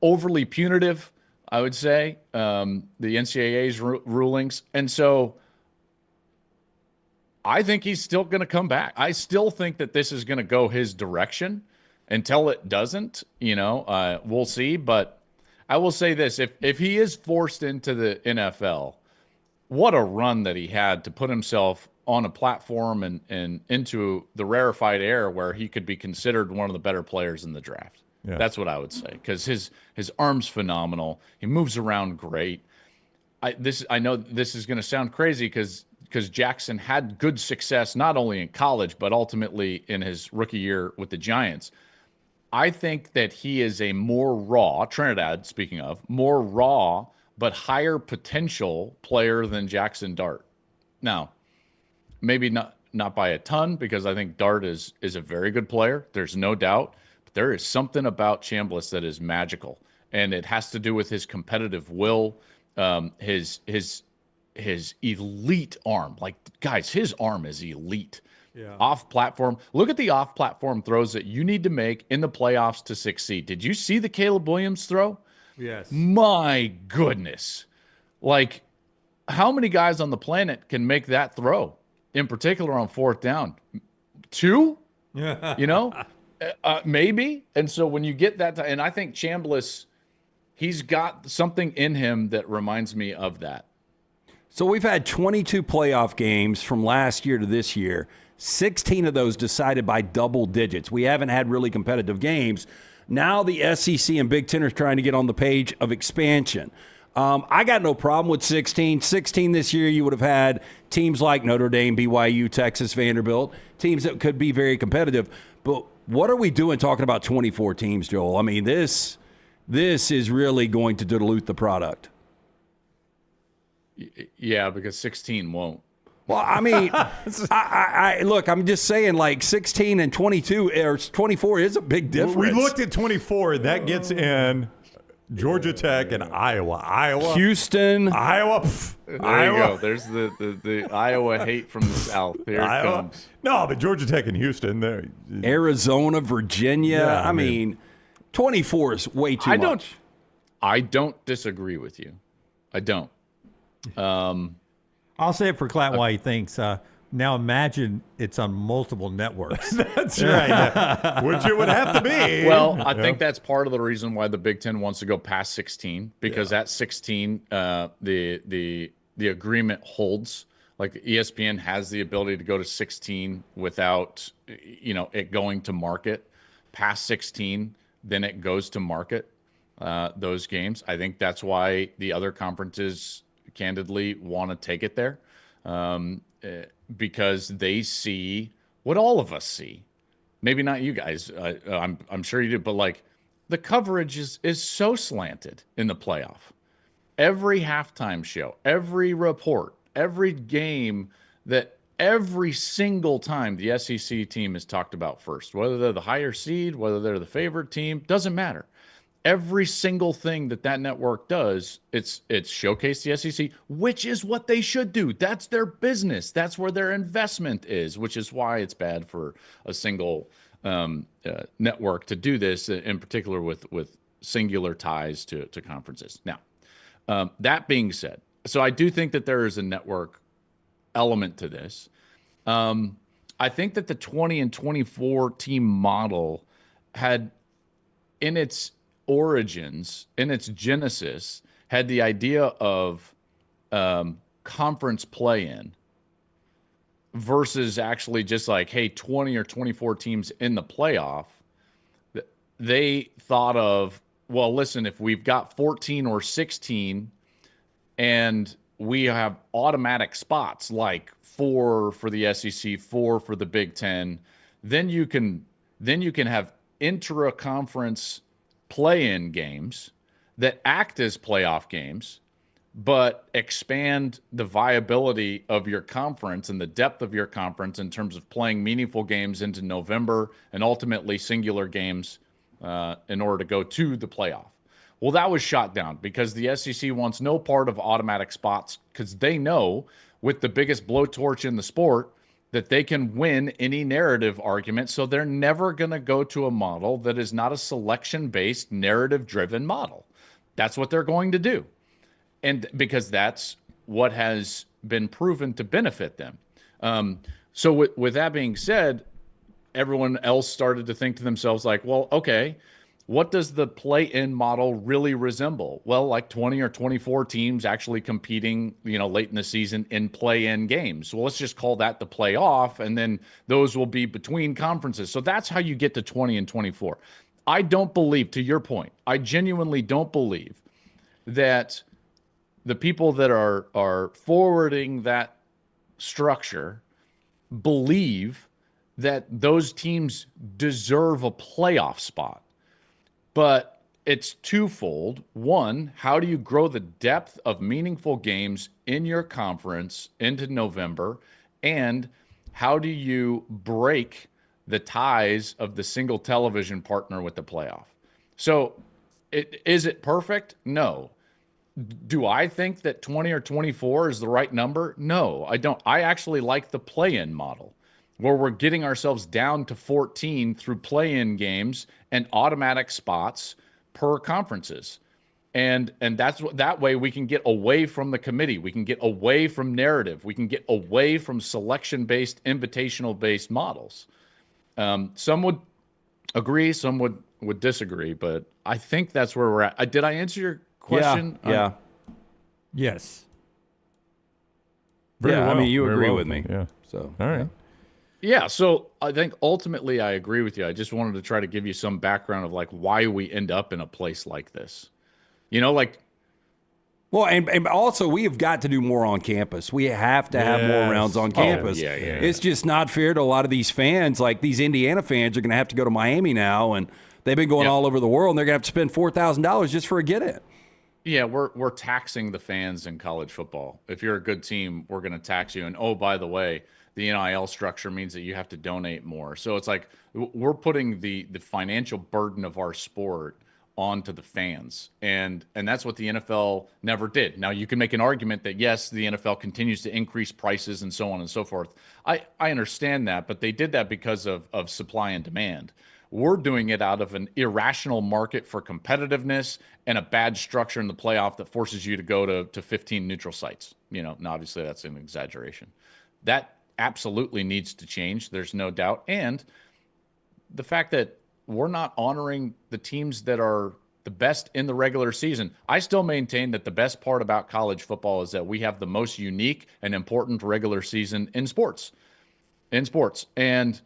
overly punitive, I would say, the NCAA's rulings. And so I think he's still going to come back. I still think that this is going to go his direction. Until it doesn't, we'll see. But I will say this, if he is forced into the NFL, what a run that he had to put himself on a platform and into the rarefied air where he could be considered one of the better players in the draft. Yeah. That's what I would say, because his arm's phenomenal. He moves around great. I know this is going to sound crazy because Jackson had good success not only in college but ultimately in his rookie year with the Giants. I think that he is a more raw, Trinidad, speaking of, more raw but higher potential player than Jackson Dart. Now, maybe not by a ton, because I think Dart is a very good player. There's no doubt. But there is something about Chambliss that is magical, and it has to do with his competitive will, his elite arm. Like, guys, his arm is elite. Yeah. Off-platform. Look at the off-platform throws that you need to make in the playoffs to succeed. Did you see the Caleb Williams throw? Yes. My goodness. Like, how many guys on the planet can make that throw, in particular on fourth down? 2? Maybe. And so when you get that, and I think Chambliss, he's got something in him that reminds me of that. So we've had 22 playoff games from last year to this year. 16 of those decided by double digits. We haven't had really competitive games. Now the SEC and Big Ten are trying to get on the page of expansion. I got no problem with 16. 16 this year, you would have had teams like Notre Dame, BYU, Texas, Vanderbilt, teams that could be very competitive. But what are we doing talking about 24 teams, Joel? I mean, this is really going to dilute the product. Yeah, because 16 won't. Well, I mean, I look, I'm just saying, like 16 and 22 or 24 is a big difference. We looked at 24. That gets in Georgia Tech and Iowa. Houston. Iowa. There you go. There's the Iowa hate from the South. Here it comes. No, but Georgia Tech and Houston. There. Arizona, Virginia. Yeah, I mean, 24 is way too much. I don't disagree with you. I don't. I'll say it for Klatt why he thinks. Now imagine it's on multiple networks. That's right. Which it would have to be. Well, I think that's part of the reason why the Big Ten wants to go past 16, because at 16, the agreement holds. Like ESPN has the ability to go to 16 without, it going to market. Past 16, then it goes to market those games. I think that's why the other conferences candidly want to take it there, because they see what all of us see. Maybe not you guys. I'm sure you do, but like the coverage is so slanted in the playoff. Every halftime show, every report, every game, that every single time the SEC team is talked about first, whether they're the higher seed, whether they're the favorite team, doesn't matter. Every single thing that network does, it's showcase the SEC, which is what they should do. That's their business. That's where their investment is, which is why it's bad for a single network to do this, in particular with singular ties to conferences. Now, that being said, so I do think that there is a network element to this. I think that the 20 and 24 team model had, in its origins, in its genesis, had the idea of conference play-in versus actually just like, hey, 20 or 24 teams in the playoff. They thought of, well, listen, if we've got 14 or 16 and we have automatic spots like 4 for the SEC, 4 for the Big Ten, then you can have intra-conference play-in games that act as playoff games, but expand the viability of your conference and the depth of your conference in terms of playing meaningful games into November and ultimately singular games in order to go to the playoff. Well, that was shot down because the SEC wants no part of automatic spots because they know with the biggest blowtorch in the sport that they can win any narrative argument. So they're never going to go to a model that is not a selection-based, narrative-driven model. That's what they're going to do. And because that's what has been proven to benefit them. So with that being said, everyone else started to think to themselves like, well, okay, what does the play-in model really resemble? Well, like 20 or 24 teams actually competing, late in the season in play-in games. So let's just call that the playoff, and then those will be between conferences. So that's how you get to 20 and 24. I don't believe, to your point, I genuinely don't believe that the people that are forwarding that structure believe that those teams deserve a playoff spot. But it's twofold. One, how do you grow the depth of meaningful games in your conference into November? And how do you break the ties of the single television partner with the playoff? So is it perfect? No. Do I think that 20 or 24 is the right number? No, I don't. I actually like the play-in model, where we're getting ourselves down to 14 through play-in games and automatic spots per conferences. And that's what, that way we can get away from the committee. We can get away from narrative. We can get away from selection-based, invitational-based models. Some would agree, some would disagree, but I think that's where we're at. Did I answer your question? Yeah. Yes. Very well. I mean, you Very agree well. with me. Yeah. So, all right. Yeah, so I think ultimately I agree with you. I just wanted to try to give you some background of like why we end up in a place like this. Well, and also we have got to do more on campus. We have to have more rounds on campus. Yeah. It's just not fair to a lot of these fans. Like these Indiana fans are going to have to go to Miami now, and they've been going all over the world, and they're going to have to spend $4,000 just for a get-in. Yeah, we're taxing the fans in college football. If you're a good team, we're going to tax you. And oh, by the way, the NIL structure means that you have to donate more. So it's like we're putting the financial burden of our sport onto the fans. And that's what the NFL never did. Now, you can make an argument that, yes, the NFL continues to increase prices and so on and so forth. I understand that, but they did that because of supply and demand. We're doing it out of an irrational market for competitiveness and a bad structure in the playoff that forces you to go to 15 neutral sites. Now, obviously, that's an exaggeration. That absolutely needs to change. There's no doubt. And the fact that we're not honoring the teams that are the best in the regular season. I still maintain that the best part about college football is that we have the most unique and important regular season in sports. And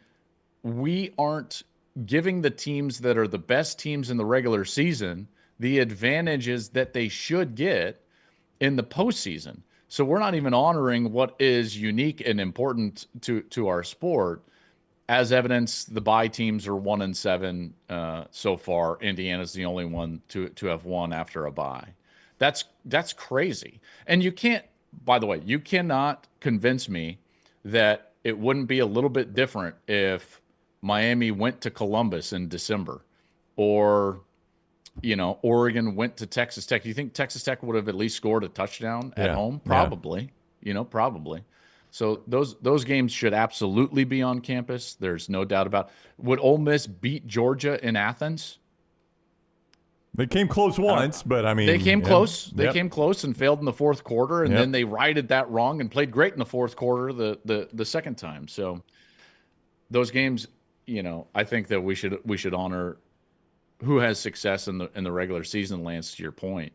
we aren't giving the teams that are the best teams in the regular season the advantages that they should get in the postseason. So we're not even honoring what is unique and important to our sport. As evidence, the bye teams are 1-7 so far. Indiana's the only one to have won after a bye. That's crazy. And you can't, by the way, you cannot convince me that it wouldn't be a little bit different if Miami went to Columbus in December, or Oregon went to Texas Tech. Do you think Texas Tech would have at least scored a touchdown at home? Probably. Probably. So those games should absolutely be on campus. There's no doubt about it. Would Ole Miss beat Georgia in Athens? They came close once, but I mean, they came close. They came close and failed in the fourth quarter, and then they righted that wrong and played great in the fourth quarter the second time. So those games, I think that we should honor who has success in the regular season, Lance, to your point.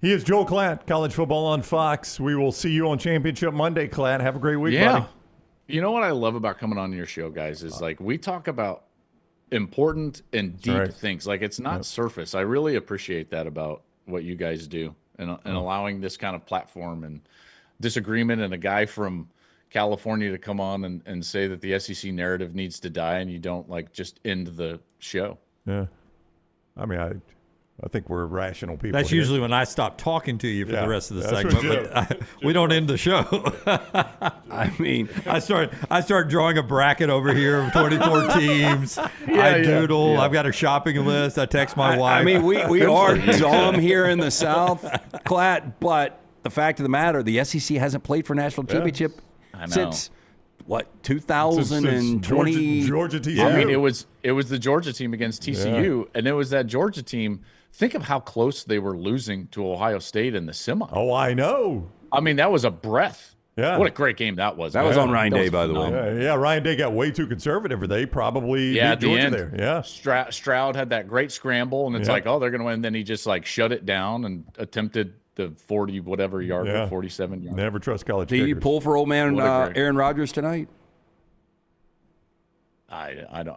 He is Joel Klatt, college football on Fox. We will see you on Championship Monday, Klatt. Have a great week, buddy. You know what I love about coming on your show, guys, is like we talk about important and deep things. Like it's not surface. I really appreciate that about what you guys do and allowing this kind of platform and disagreement and a guy from California to come on and say that the SEC narrative needs to die and you don't like just end the show. Yeah. I mean, I think we're rational people. That's here. usually when I stop talking to you for the rest of the segment. But we don't end the show. I mean, I start drawing a bracket over here of 24 teams. I doodle. I've got a shopping list. I text my wife. I mean, we are dumb here in the South, Klatt, but the fact of the matter, the SEC hasn't played for national championship since what, 2020? Georgia TCU. I mean, it was the Georgia team against TCU, and it was that Georgia team. Think of how close they were losing to Ohio State in the semi. Oh, I know. I mean, that was a breath. Yeah. What a great game that was. That was on Ryan Day, by the way. Yeah, Ryan Day got way too conservative. They probably beat Georgia there. Yeah. Stroud had that great scramble, and it's like, oh, they're going to win. Then he just like shut it down and attempted the 40-whatever yarder, 47 yards. Never trust college kickers. Do you pull for old man Aaron Rodgers tonight? I don't.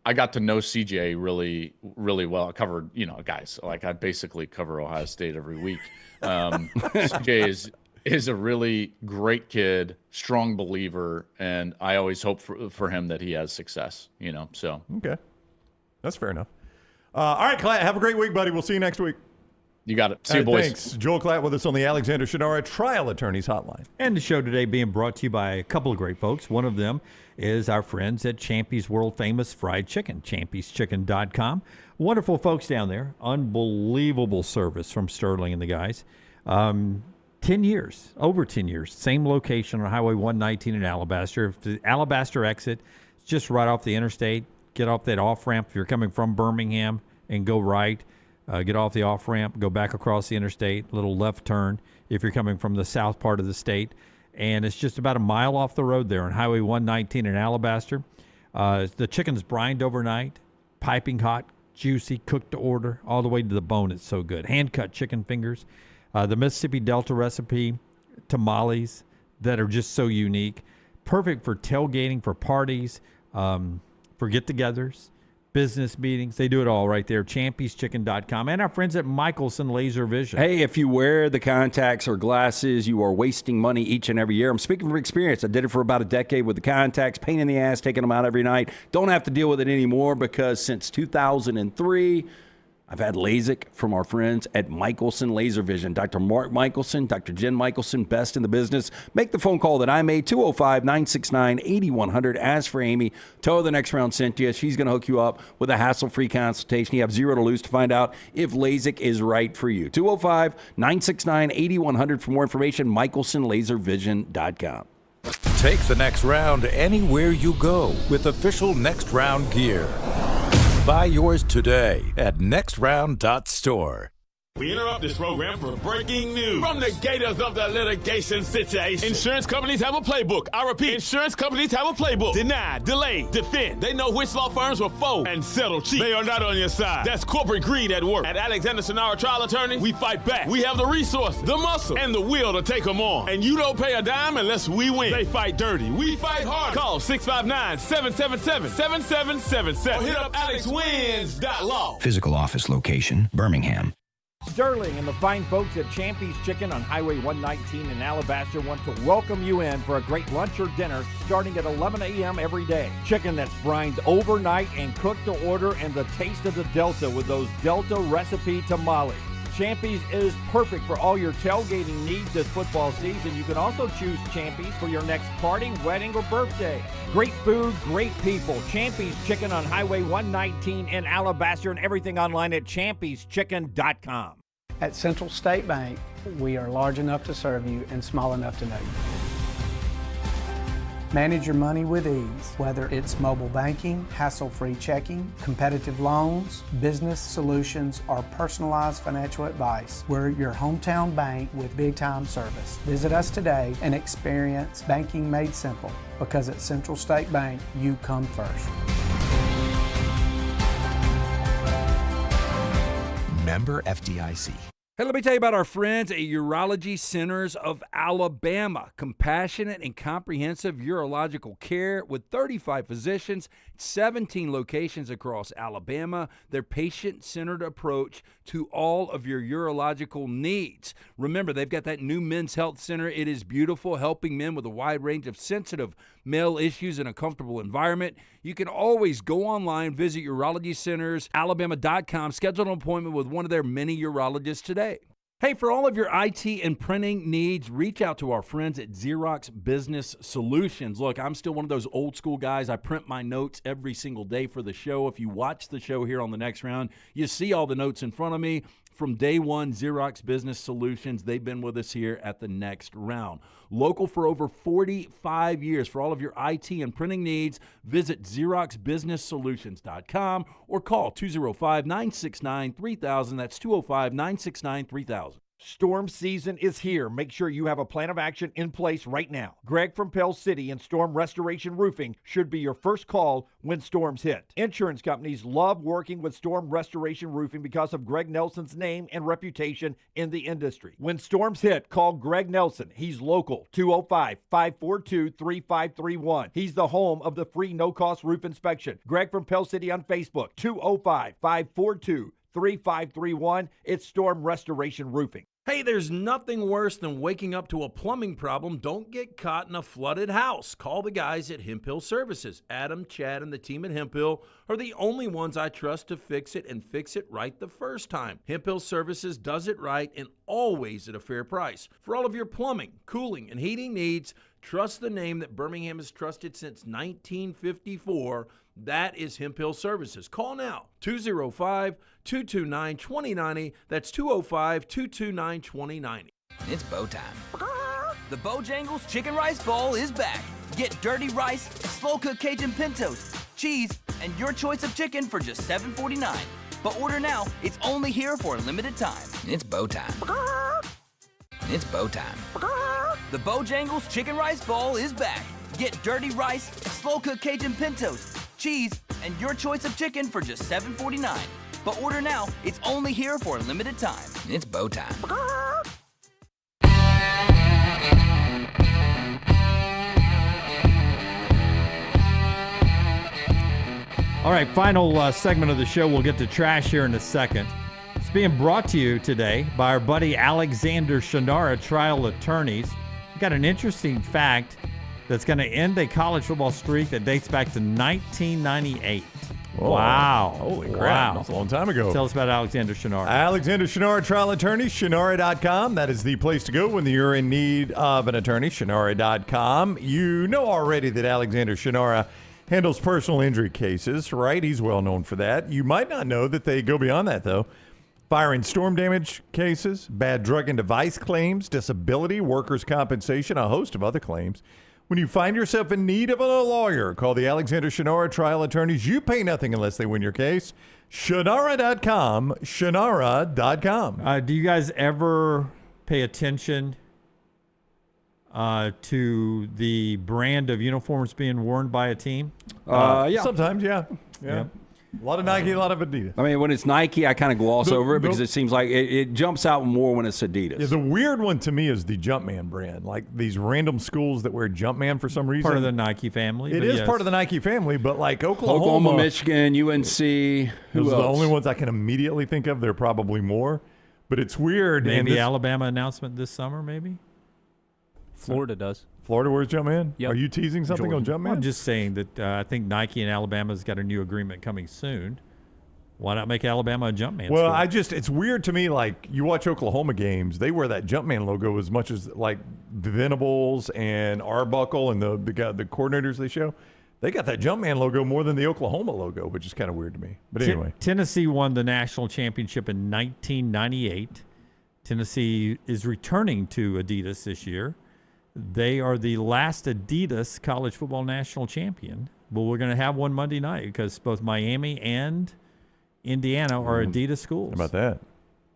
I got to know CJ really, really well. I covered, guys, like I basically cover Ohio State every week. CJ is a really great kid, strong believer, and I always hope for him that he has success, so. Okay. That's fair enough. All right, Klatt, have a great week, buddy. We'll see you next week. You got it. See you, boys. Thanks. Joel Klatt with us on the Alexander Shannara Trial Attorneys Hotline. And the show today being brought to you by a couple of great folks. One of them is our friends at Champy's World Famous Fried Chicken, champyschicken.com. Wonderful folks down there. Unbelievable service from Sterling and the guys. 10 years, over 10 years. Same location on Highway 119 in Alabaster. If the Alabaster exit, it's just right off the interstate. Get off that off-ramp if you're coming from Birmingham and go right. Get off the off-ramp, go back across the interstate, little left turn if you're coming from the south part of the state. And it's just about a mile off the road there on Highway 119 in Alabaster. The chicken's brined overnight, piping hot, juicy, cooked to order, all the way to the bone. It's so good. Hand-cut chicken fingers. The Mississippi Delta recipe tamales that are just so unique. Perfect for tailgating, for parties, for get-togethers, business meetings. They do it all right there. champyschicken.com. And our friends at Michelson Laser Vision. Hey, if you wear the contacts or glasses, you are wasting money each and every year. I'm speaking from experience. I did it for about a decade with the contacts, pain in the ass, taking them out every night. Don't have to deal with it anymore because since 2003, I've had LASIK from our friends at Michelson Laser Vision. Dr. Mark Michelson, Dr. Jen Michelson, best in the business. Make the phone call that I made, 205-969-8100. Ask for Amy. Tell her the next round sent you. She's going to hook you up with a hassle-free consultation. You have zero to lose to find out if LASIK is right for you. 205-969-8100 for more information, michelsonlaservision.com. Take the next round anywhere you go with official Next Round gear. Buy yours today at nextround.store. We interrupt this program for breaking news from the gators of the litigation situation. Insurance companies have a playbook. I repeat, insurance companies have a playbook. Deny, delay, defend. They know which law firms will fold and settle cheap. They are not on your side. That's corporate greed at work. At Alexander Shannara Trial Attorneys, we fight back. We have the resources, the muscle, and the will to take them on. And you don't pay a dime unless we win. They fight dirty. We fight hard. Call 659-777-7777 or hit up alexwins.law. Physical office location, Birmingham. Sterling and the fine folks at Champy's Chicken on Highway 119 in Alabaster want to welcome you in for a great lunch or dinner starting at 11 a.m. every day. Chicken that's brined overnight and cooked to order, and the taste of the Delta with those Delta recipe tamales. Champy's is perfect for all your tailgating needs this football season. You can also choose Champy's for your next party, wedding, or birthday. Great food, great people. Champy's Chicken on Highway 119 in Alabaster, and everything online at champyschicken.com. At Central State Bank, we are large enough to serve you and small enough to know you. Manage your money with ease, whether it's mobile banking, hassle-free checking, competitive loans, business solutions, or personalized financial advice. We're your hometown bank with big-time service. Visit us today and experience banking made simple, because at Central State Bank, you come first. Member FDIC. Hey, let me tell you about our friends at Urology Centers of Alabama. Compassionate and comprehensive urological care with 35 physicians, 17 locations across Alabama. Their patient-centered approach to all of your urological needs. Remember, they've got that new men's health center. It is beautiful, helping men with a wide range of sensitive male issues in a comfortable environment. You can always go online, visit urologycentersalabama.com, schedule an appointment with one of their many urologists today. Hey, for all of your IT and printing needs, reach out to our friends at Xerox Business Solutions. Look, I'm still one of those old school guys. I print my notes every single day for the show. If you watch the show here on The Next Round, you see all the notes in front of me. From day one, Xerox Business Solutions, they've been with us here at The Next Round. Local for over 45 years. For all of your IT and printing needs, visit XeroxBusinessSolutions.com or call 205-969-3000. That's 205-969-3000. Storm season is here. Make sure you have a plan of action in place right now. Greg from Pell City and Storm Restoration Roofing should be your first call when storms hit. Insurance companies love working with Storm Restoration Roofing because of Greg Nelson's name and reputation in the industry. When storms hit, call Greg Nelson. He's local, 205-542-3531. He's the home of the free no-cost roof inspection. Greg from Pell City on Facebook, 205-542-3531. It's Storm Restoration Roofing. Hey, there's nothing worse than waking up to a plumbing problem. Don't get caught in a flooded house. Call the guys at Hemp Hill Services. Adam, Chad, and the team at Hemp Hill are the only ones I trust to fix it and fix it right the first time. Hemp Hill Services does it right and always at a fair price. For all of your plumbing, cooling, and heating needs, trust the name that Birmingham has trusted since 1954. That is Hemp Hill Services. Call now, 205-229-2090. That's 205-229-2090. It's bow time. The Bojangles Chicken Rice Bowl is back. Get dirty rice, slow-cooked Cajun pintos, cheese, and your choice of chicken for just $7.49. But order now. It's only here for a limited time. It's bow time. It's bow time. The Bojangles Chicken Rice Bowl is back. Get dirty rice, slow-cooked Cajun pintos, cheese, and your choice of chicken for just $7.49. But order now. It's only here for a limited time. It's bow time. All right, final segment of the show. We'll get to trash here in a second. It's being brought to you today by our buddy Alexander Shannara, trial attorneys. We've got an interesting fact that's going to end a college football streak that dates back to 1998. Whoa. Wow. Holy crap. Wow. That's a long time ago. Tell us about Alexander Shannara. Alexander Shannara, trial attorney, Shannara.com. That is the place to go when you're in need of an attorney, Shannara.com. You know already that Alexander Shannara handles personal injury cases, right? He's well known for that. You might not know that they go beyond that, though. Fire and storm damage cases, bad drug and device claims, disability, workers' compensation, a host of other claims. When you find yourself in need of a lawyer, call the Alexander Shannara trial attorneys. You pay nothing unless they win your case. Shannara.com, Shannara.com. Do you guys ever pay attention to the brand of uniforms being worn by a team? Yeah. Sometimes, yeah. A lot of Nike, a lot of Adidas. I mean, when it's Nike, I kind of gloss over it because it seems like it jumps out more when it's Adidas. Yeah, the weird one to me is the Jumpman brand. Like these random schools that wear Jumpman for some reason. Part of the Nike family. It is part of the Nike family, but like Oklahoma, Michigan, UNC. Those are the only ones I can immediately think of. There are probably more, but it's weird. Maybe Alabama announcement this summer, maybe? Florida does. Florida wears Jumpman? Yep. Are you teasing something on Jumpman? I'm just saying that I think Nike and Alabama's got a new agreement coming soon. Why not make Alabama a Jumpman Well, school? it's weird to me, like, you watch Oklahoma games, they wear that Jumpman logo as much as, like, the Venables and Arbuckle and the coordinators they show. They got that Jumpman logo more than the Oklahoma logo, which is kind of weird to me. But anyway. Tennessee won the national championship in 1998. Tennessee is returning to Adidas this year. They are the last Adidas college football national champion. But we're going to have one Monday night because both Miami and Indiana are Adidas schools. How about that?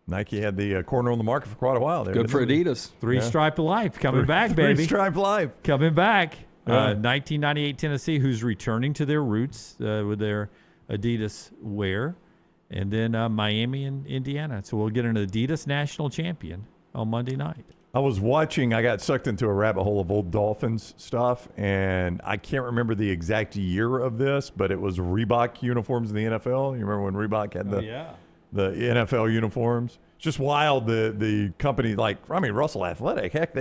Nike had the corner on the market for quite a while there. Good for Adidas. Three-stripe life coming back, baby. Three-stripe life. Coming back. Yeah. 1998 Tennessee, who's returning to their roots with their Adidas wear. And then Miami and Indiana. So we'll get an Adidas national champion on Monday night. I was watching, I got sucked into a rabbit hole of old Dolphins stuff, and I can't remember the exact year of this, but it was Reebok uniforms in the NFL. You remember when Reebok had the NFL uniforms? It's just wild. The company, Russell Athletic, heck,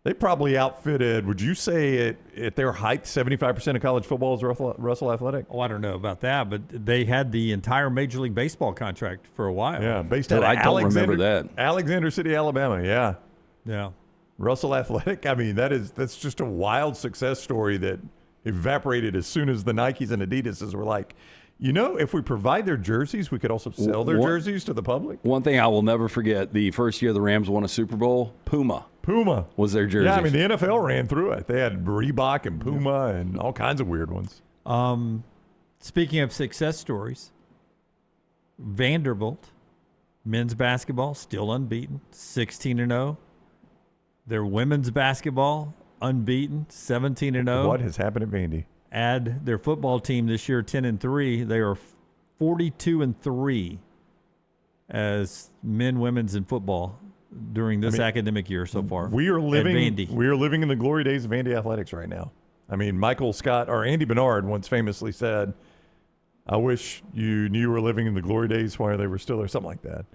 they probably outfitted, would you say at their height, 75% of college football is Russell Athletic? Oh, I don't know about that, but they had the entire Major League Baseball contract for a while. Yeah, based out of Alexander City, Alabama, yeah. Yeah. Russell Athletic, I mean, that's just a wild success story that evaporated as soon as the Nikes and Adidas were like, if we provide their jerseys, we could also sell their jerseys to the public. One thing I will never forget, the first year the Rams won a Super Bowl, Puma was their jersey. Yeah, I mean, the NFL ran through it. They had Reebok and Puma and all kinds of weird ones. Speaking of success stories, Vanderbilt, men's basketball, still unbeaten, 16-0. Their women's basketball, unbeaten, 17-0. What has happened at Vandy? Add their football team this year, 10-3. They are 42-3 as men, women's, and football during this academic year so far. We are living in the glory days of Vandy athletics right now. I mean, Michael Scott or Andy Bernard once famously said, "I wish you knew you were living in the glory days while they were still there," something like that.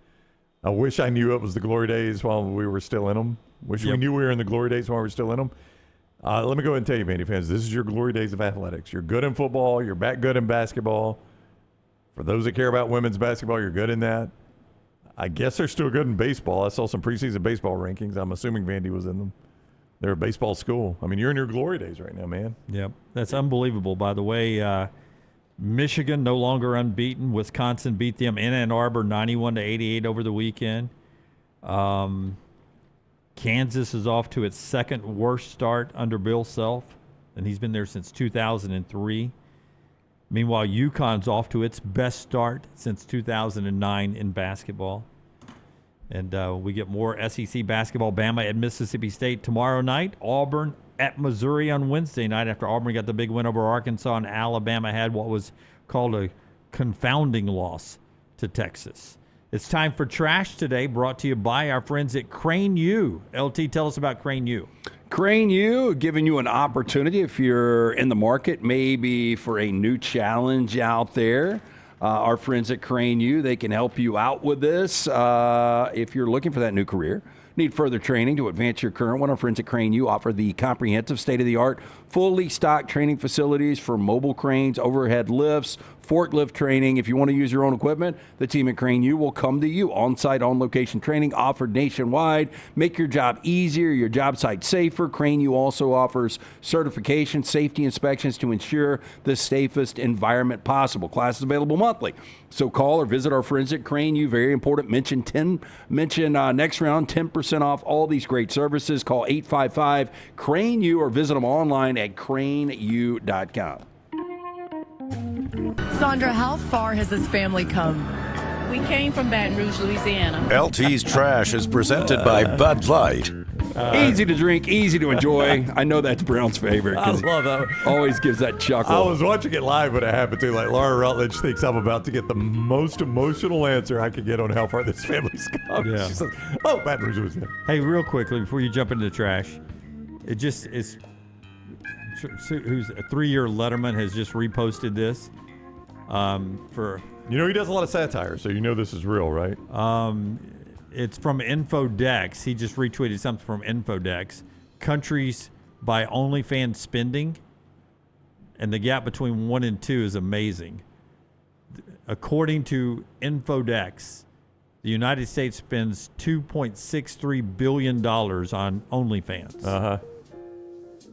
I wish I knew it was the glory days while we were still in them. Wish we knew we were in the glory days while we were still in them. Let me go ahead and tell you, Vandy fans, this is your glory days of athletics. You're good in football. You're good in basketball. For those that care about women's basketball, you're good in that. I guess they're still good in baseball. I saw some preseason baseball rankings. I'm assuming Vandy was in them. They're a baseball school. I mean, you're in your glory days right now, man. Yep. That's unbelievable. By the way, Michigan no longer unbeaten. Wisconsin beat them in Ann Arbor 91-88 over the weekend. Kansas is off to its second worst start under Bill Self, and he's been there since 2003. Meanwhile, UConn's off to its best start since 2009 in basketball. And we get more SEC basketball. Bama at Mississippi State tomorrow night. Auburn at Missouri on Wednesday night after Auburn got the big win over Arkansas, and Alabama had what was called a confounding loss to Texas. It's time for Trash today, brought to you by our friends at Crane U. LT, tell us about Crane U. Crane U, giving you an opportunity if you're in the market, maybe for a new challenge out there. Our friends at Crane U, they can help you out with this if you're looking for that new career. Need further training to advance your current one? Our friends at Crane U offer the comprehensive, state-of-the-art, fully stocked training facilities for mobile cranes, overhead lifts, forklift training. If you want to use your own equipment, the team at Crane U will come to you. On-site, on-location training offered nationwide. Make your job easier, your job site safer. Crane U also offers certification, safety inspections to ensure the safest environment possible. Classes available monthly. So call or visit our friends at Crane U. Very important. Mention next round, 10% off all these great services. Call 855-CRANE-U or visit them online at craneu.com. Sandra, how far has this family come? We came from Baton Rouge, Louisiana. LT's Trash is presented by Bud Light. Easy to drink, easy to enjoy. I know that's Brown's favorite. I love that. Always gives that chuckle. I was watching it live when it happened too. Like Laura Rutledge thinks I'm about to get the most emotional answer I could get on how far this family's come. Yeah. She says, "Oh, Baton Rouge was there." Hey, real quickly before you jump into the trash, it just is. Who's a 3-year Letterman has just reposted this. For he does a lot of satire, so this is real, right? It's from Infodex. He just retweeted something from Infodex. Countries by OnlyFans spending, and the gap between 1 and 2 is amazing. According to Infodex, the United States spends $2.63 billion on OnlyFans. Uh-huh.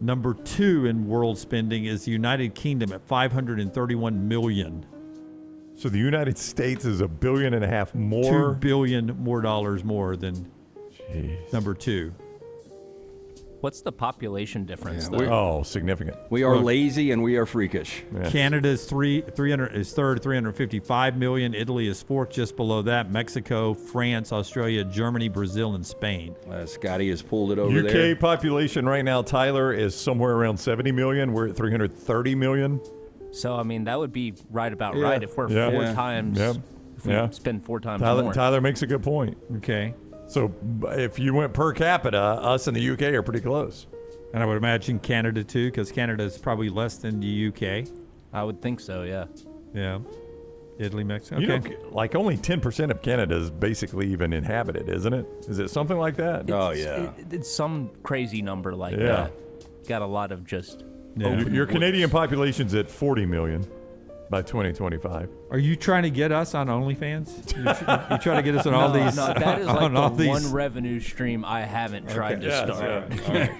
Number 2 in world spending is the United Kingdom at $531 million. So the United States is $1.5 billion more. $2 billion more than number 2. What's the population difference, Yeah, though? Oh, significant. We are lazy and we are freakish. Yeah. Canada's third, 355 million. Italy is fourth, just below that. Mexico, France, Australia, Germany, Brazil, and Spain. Scotty has pulled it over UK there. population right now, Tyler, is somewhere around 70 million. We're at 330 million. So, I mean, that would be right about Yeah. right if we're Yeah. four Yeah. times. Yeah. If we Yeah. spend 4 times Tyler, more. Tyler makes a good point. Okay. So if you went per capita, us and the UK are pretty close. And I would imagine Canada, too, because Canada is probably less than the UK. I would think so, yeah. Yeah. Italy, Mexico. You Okay. know, like only 10% of Canada is basically even inhabited, isn't it? Is it something like that? It's some crazy number like Yeah. that. Got a lot of just. open Your woods. Canadian population's at 40 million by 2025. Are you trying to get us on OnlyFans? You try to get us on all these? No, that is on all like the these- one revenue stream I haven't tried to Yes, start.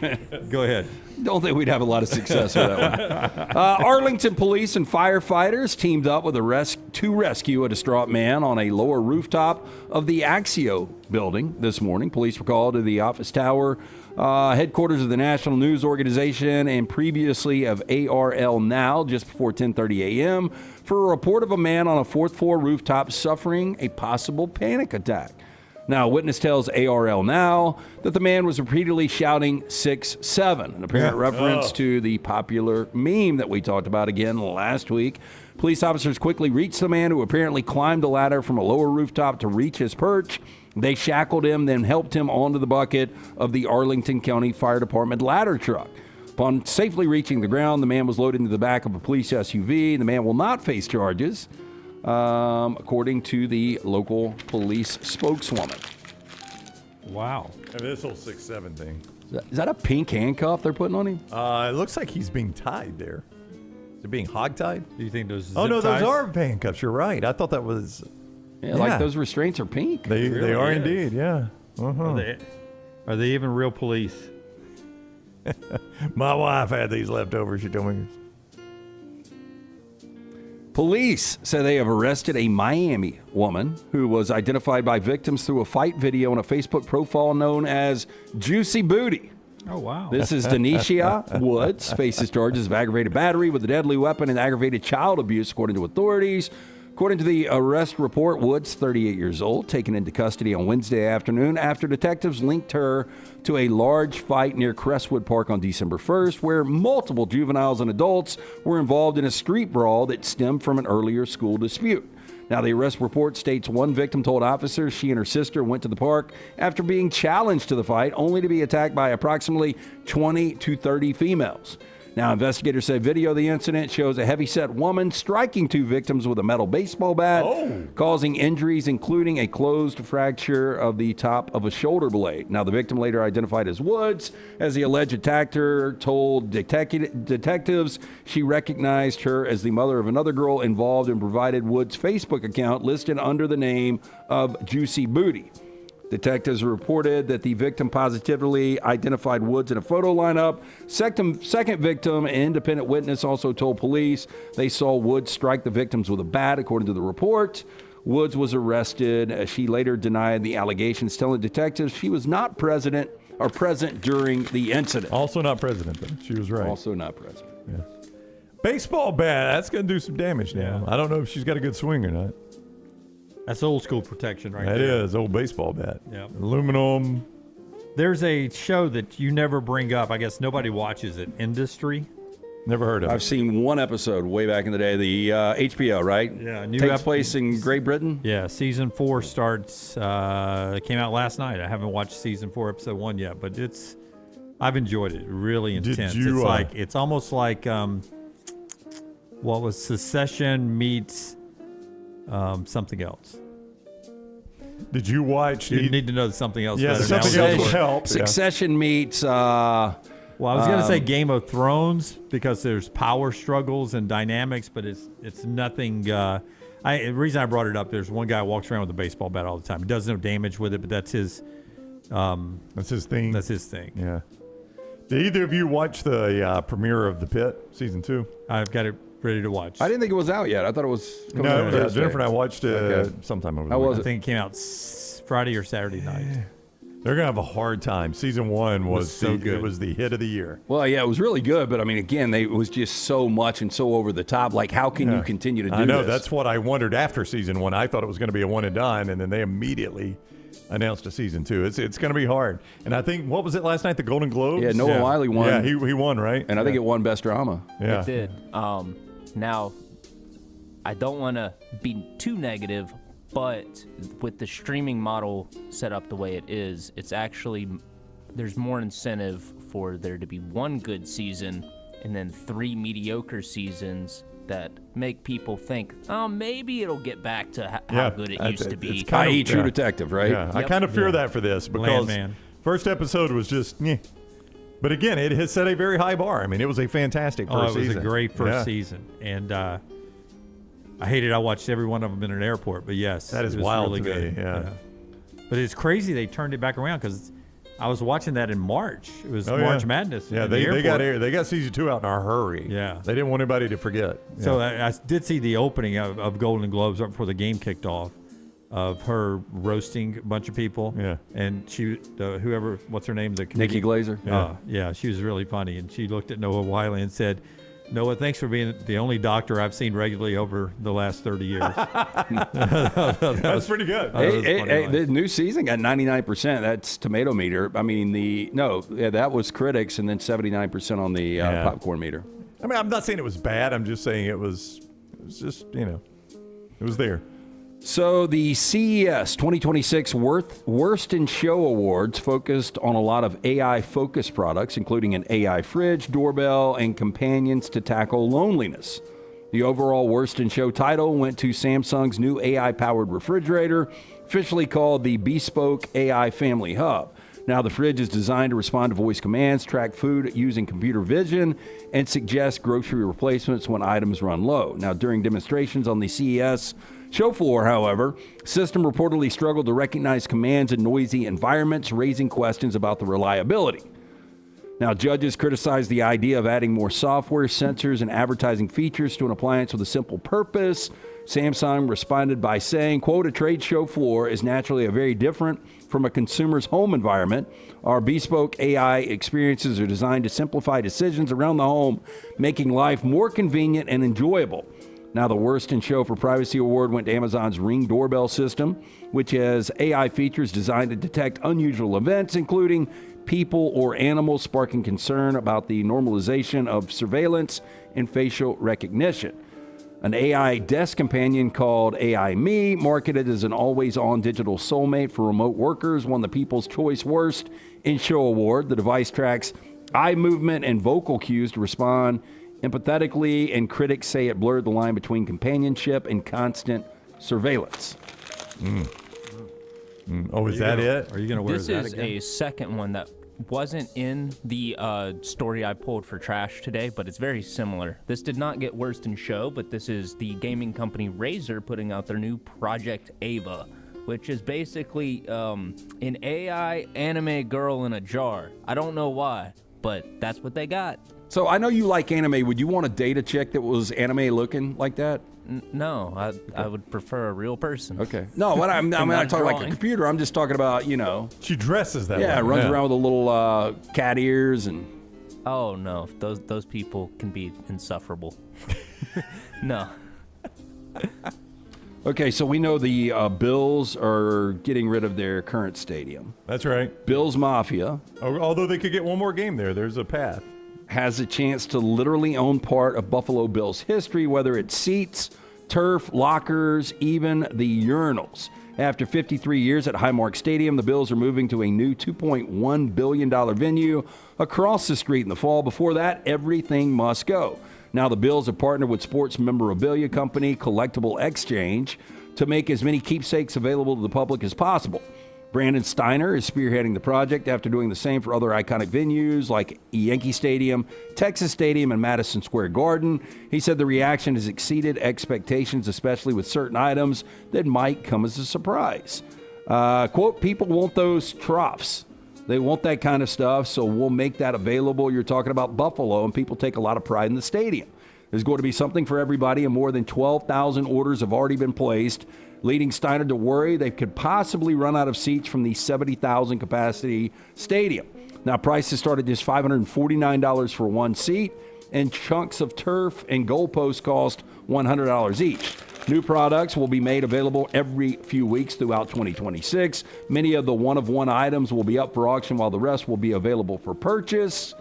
yeah. Go ahead. Don't think we'd have a lot of success with that one. Arlington police and firefighters teamed up with to rescue a distraught man on a lower rooftop of the Axio building this morning. Police were called to the office tower, headquarters of the National News Organization and previously of ARL Now, just before 10:30 a.m. for a report of a man on a fourth-floor rooftop suffering a possible panic attack. Now, a witness tells ARL Now that the man was repeatedly shouting 6-7, an apparent reference to the popular meme that we talked about again last week. Police officers quickly reached the man who apparently climbed the ladder from a lower rooftop to reach his perch. They shackled him, then helped him onto the bucket of the Arlington County Fire Department ladder truck. Upon safely reaching the ground, the man was loaded into the back of a police SUV. The man will not face charges, according to the local police spokeswoman. Wow. And this whole 6-7 thing. Is that a pink handcuff they're putting on him? It looks like he's being tied there. Is it being hog-tied? Do you think those Oh, no, zip ties? those are handcuffs. You're right. I thought that was... Yeah, like those restraints are pink. They Really? are Yeah. indeed, yeah. Are they even real police? My wife had these left over, she told me. Police say they have arrested a Miami woman who was identified by victims through a fight video on a Facebook profile known as Juicy Booty. Oh, wow. This is Denisha Woods, faces charges of aggravated battery with a deadly weapon and aggravated child abuse, according to authorities. According to the arrest report, Woods, 38 years old, taken into custody on Wednesday afternoon after detectives linked her to a large fight near Crestwood Park on December 1st, where multiple juveniles and adults were involved in a street brawl that stemmed from an earlier school dispute. Now, the arrest report states one victim told officers she and her sister went to the park after being challenged to the fight, only to be attacked by approximately 20 to 30 females. Now, investigators say video of the incident shows a heavyset woman striking two victims with a metal baseball bat, causing injuries, including a closed fracture of the top of a shoulder blade. Now, the victim, later identified as Woods, as the alleged attacker, told detectives she recognized her as the mother of another girl involved and provided Woods' Facebook account listed under the name of Juicy Booty. Detectives reported that the victim positively identified Woods in a photo lineup. Second victim, an independent witness, also told police they saw Woods strike the victims with a bat, according to the report. Woods was arrested. She later denied the allegations, telling detectives she was not present during the incident. Also not president, though. She was right. Also not present. Yeah. Baseball bat, that's going to do some damage now. I don't know if she's got a good swing or not. That's old school protection right That there. is, old baseball bat. Yeah. Aluminum. There's a show that you never bring up. I guess nobody watches it. Industry. Never heard of it. I've seen one episode way back in the day, the HBO, right? Yeah, takes place in Great Britain. Yeah, season 4 starts. It came out last night. I haven't watched season 4, episode 1 yet, but I've enjoyed it. Really intense. you, It's almost like what was Succession meets something else. Did you watch? You need to know something else. Yeah, better something now. else will help. Succession meets. Well, I was going to say Game of Thrones because there's power struggles and dynamics, but it's nothing. The reason I brought it up, there's one guy who walks around with a baseball bat all the time. He does no damage with it, but that's his. That's his thing. That's his thing. Yeah. Did either of you watch the premiere of The Pit season 2? I've got it ready to watch. I didn't think it was out yet. I thought it was. No, Jennifer and I watched it sometime over the How weekend. was I it? think it came out Friday or Saturday night. They're going to have a hard time. Season 1 was so good. It was the hit of the year. Well, yeah, it was really good, but I mean, again, it was just so much and so over the top. Like, how can you continue to do this? I know. That's what I wondered after Season 1. I thought it was going to be a one and done, and then they immediately announced a Season 2. It's going to be hard. And I think, what was it last night, the Golden Globes? Yeah, Noah Wiley won. Yeah, he won, right? And I think it won Best Drama. Yeah. It did. Now, I don't want to be too negative, but with the streaming model set up the way it is, it's actually, there's more incentive for there to be one good season and then 3 mediocre seasons that make people think, oh, maybe it'll get back to how good it used to be. I.e. True Detective, right? Yeah, I kind of fear that for this because first episode was just, but again, it has set a very high bar. I mean, it was a fantastic first season. It was a great first season. And I hated I watched every one of them in an airport, but yes. That is it was wild really to good. me, yeah. But it's crazy they turned it back around because I was watching that in March. It was March Madness. Yeah, they got Season 2 out in a hurry. Yeah. They didn't want anybody to forget. So I did see the opening of Golden Globes right before the game kicked off of her roasting a bunch of people. Yeah. And she, whoever, what's her name? Nikki Glaser. Yeah, she was really funny. And she looked at Noah Wiley and said, Noah, thanks for being the only doctor I've seen regularly over the last 30 years. That's pretty good. The new season got 99%. That's tomato meter. I mean, that was critics, and then 79% on the popcorn meter. I mean, I'm not saying it was bad. I'm just saying it was just, it was there. So the CES 2026 Worst in Show Awards focused on a lot of AI-focused products, including an AI fridge, doorbell, and companions to tackle loneliness. The overall Worst in Show title went to Samsung's new AI-powered refrigerator, officially called the Bespoke AI Family Hub. Now, the fridge is designed to respond to voice commands, track food using computer vision, and suggest grocery replacements when items run low. Now, during demonstrations on the CES show floor, however, system reportedly struggled to recognize commands in noisy environments, raising questions about the reliability. Now, judges criticized the idea of adding more software, sensors, and advertising features to an appliance with a simple purpose. Samsung responded by saying, quote, "A trade show floor is naturally very different from a consumer's home environment. Our bespoke AI experiences are designed to simplify decisions around the home, making life more convenient and enjoyable." Now, the Worst in Show for Privacy Award went to Amazon's Ring doorbell system, which has AI features designed to detect unusual events, including people or animals, sparking concern about the normalization of surveillance and facial recognition. An AI desk companion called AI Me, marketed as an always-on digital soulmate for remote workers, won the People's Choice Worst in Show Award. The device tracks eye movement and vocal cues to respond empathetically, and critics say it blurred the line between companionship and constant surveillance. Oh, is that it? Are you going to wear that again? This is a second one that wasn't in the story I pulled for Trash today, but it's very similar. This did not get Worst in Show, but this is the gaming company Razer putting out their new Project Ava, which is basically an AI anime girl in a jar. I don't know why, but that's what they got. So I know you like anime. Would you want to date a chick that was anime looking like that? No, I would prefer a real person. Okay. No, what I'm not talking like a computer. I'm just talking about, She dresses that way. Yeah, runs around with a little cat ears and. Oh no, those people can be insufferable. No. Okay, so we know the Bills are getting rid of their current stadium. That's right. Bills Mafia. Although they could get one more game there. There's a path. Has a chance to literally own part of Buffalo Bills history, whether it's seats, turf, lockers, even the urinals. After 53 years at Highmark Stadium, the Bills are moving to a new $2.1 billion venue across the street in the fall. Before that, everything must go. Now, the Bills have partnered with sports memorabilia company Collectible Exchange to make as many keepsakes available to the public as possible. Brandon Steiner is spearheading the project after doing the same for other iconic venues like Yankee Stadium, Texas Stadium, and Madison Square Garden. He said the reaction has exceeded expectations, especially with certain items that might come as a surprise. Quote, "People want those troughs. They want that kind of stuff, so we'll make that available." You're talking about Buffalo, and people take a lot of pride in the stadium. There's going to be something for everybody, and more than 12,000 orders have already been placed, leading Steiner to worry they could possibly run out of seats from the 70,000 capacity stadium. Now, prices start at just $549 for one seat, and chunks of turf and goalposts cost $100 each. New products will be made available every few weeks throughout 2026. Many of the one-of-one items will be up for auction, while the rest will be available for purchase.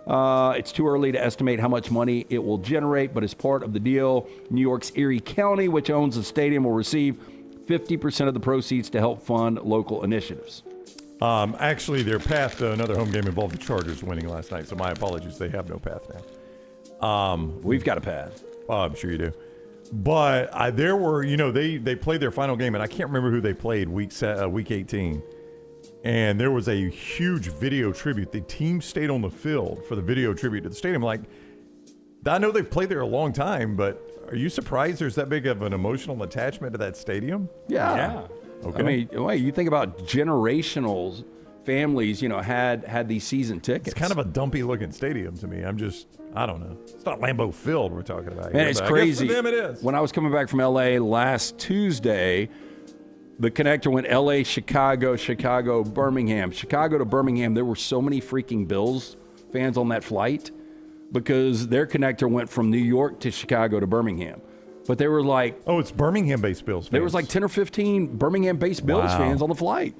It's too early to estimate how much money it will generate, but as part of the deal, New York's Erie County, which owns the stadium, will receive 50% of the proceeds to help fund local initiatives. Actually, their path to another home game involved the Chargers winning last night, so my apologies. They have no path now. We've got a path. I'm sure you do. But there were, they played their final game, and I can't remember who they played week 18. And there was a huge video tribute. The team stayed on the field for the video tribute to the stadium. Like, I know they've played there a long time, but are you surprised there's that big of an emotional attachment to that stadium? Yeah. Okay. I mean, wait, you think about generational families, had these season tickets. It's kind of a dumpy looking stadium to me. I don't know. It's not Lambeau Field we're talking about. Man, here, it's but crazy. I guess for them it is. When I was coming back from L.A. last Tuesday, the connector went L.A., Chicago, Birmingham. Chicago to Birmingham, there were so many freaking Bills fans on that flight because their connector went from New York to Chicago to Birmingham. But they were like... Oh, it's Birmingham-based Bills fans. There was like 10 or 15 Birmingham-based Bills fans on the flight.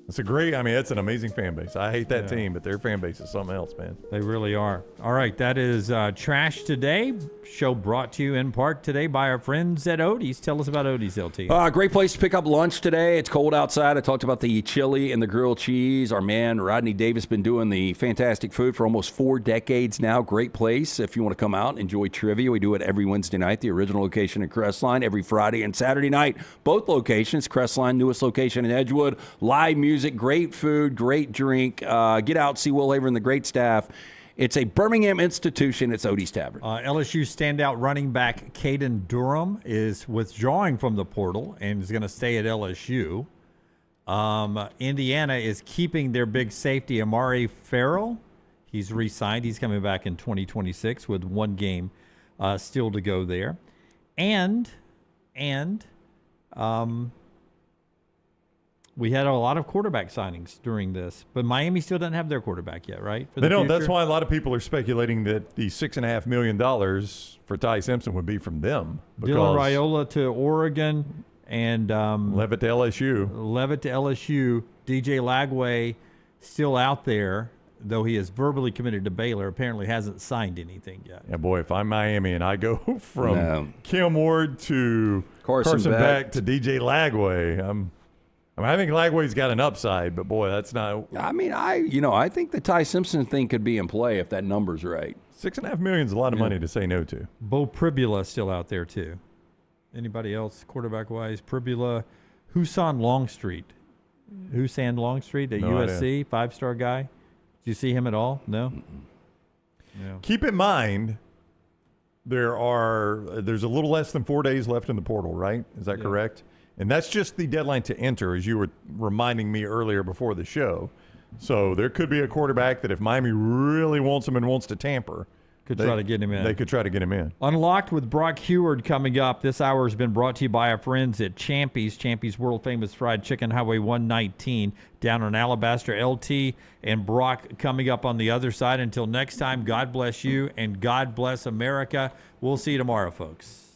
It's it's an amazing fan base. I hate that team, but their fan base is something else, man. They really are. All right, that is Trash Today. Show brought to you in part today by our friends at Odie's. Tell us about Odie's, LT. Great place to pick up lunch today. It's cold outside. I talked about the chili and the grilled cheese. Our man, Rodney Davis, been doing the fantastic food for almost 4 decades now. Great place if you want to come out and enjoy trivia. We do it every Wednesday night, the original location at Crestline, every Friday and Saturday night. Both locations, Crestline, newest location in Edgewood. Live music, great food, great drink. Get out, see Will Haver and the great staff. It's a Birmingham institution. It's Odie's Tavern. LSU standout running back Caden Durham is withdrawing from the portal and is going to stay at LSU. Indiana is keeping their big safety, Amari Farrell. He's re-signed. He's coming back in 2026 with 1 game still to go there. And we had a lot of quarterback signings during this, but Miami still doesn't have their quarterback yet, right? They don't. That's why a lot of people are speculating that the $6.5 million for Ty Simpson would be from them. Dylan Raiola to Oregon and Levitt to LSU. DJ Lagway still out there, though he is verbally committed to Baylor. Apparently hasn't signed anything yet. Yeah, boy, if I'm Miami and I go from Kim Ward to Carson Beck to DJ Lagway, I think Lagway's got an upside, but boy, that's not. I mean, I think the Ty Simpson thing could be in play if that number's right. $6.5 million is a lot of money to say no to. Bo Pribula still out there too. Anybody else quarterback wise? Pribula, Husan Longstreet at USC, 5-star guy. Did you see him at all? No. No. Keep in mind, there's a little less than 4 days left in the portal, right? Is that correct? And that's just the deadline to enter, as you were reminding me earlier before the show. So there could be a quarterback that if Miami really wants him and wants to tamper, try to get him in. They could try to get him in. Unlocked with Brock Heward coming up. This hour has been brought to you by our friends at Champy's world-famous fried chicken, Highway 119, down on Alabaster. LT and Brock coming up on the other side. Until next time, God bless you and God bless America. We'll see you tomorrow, folks.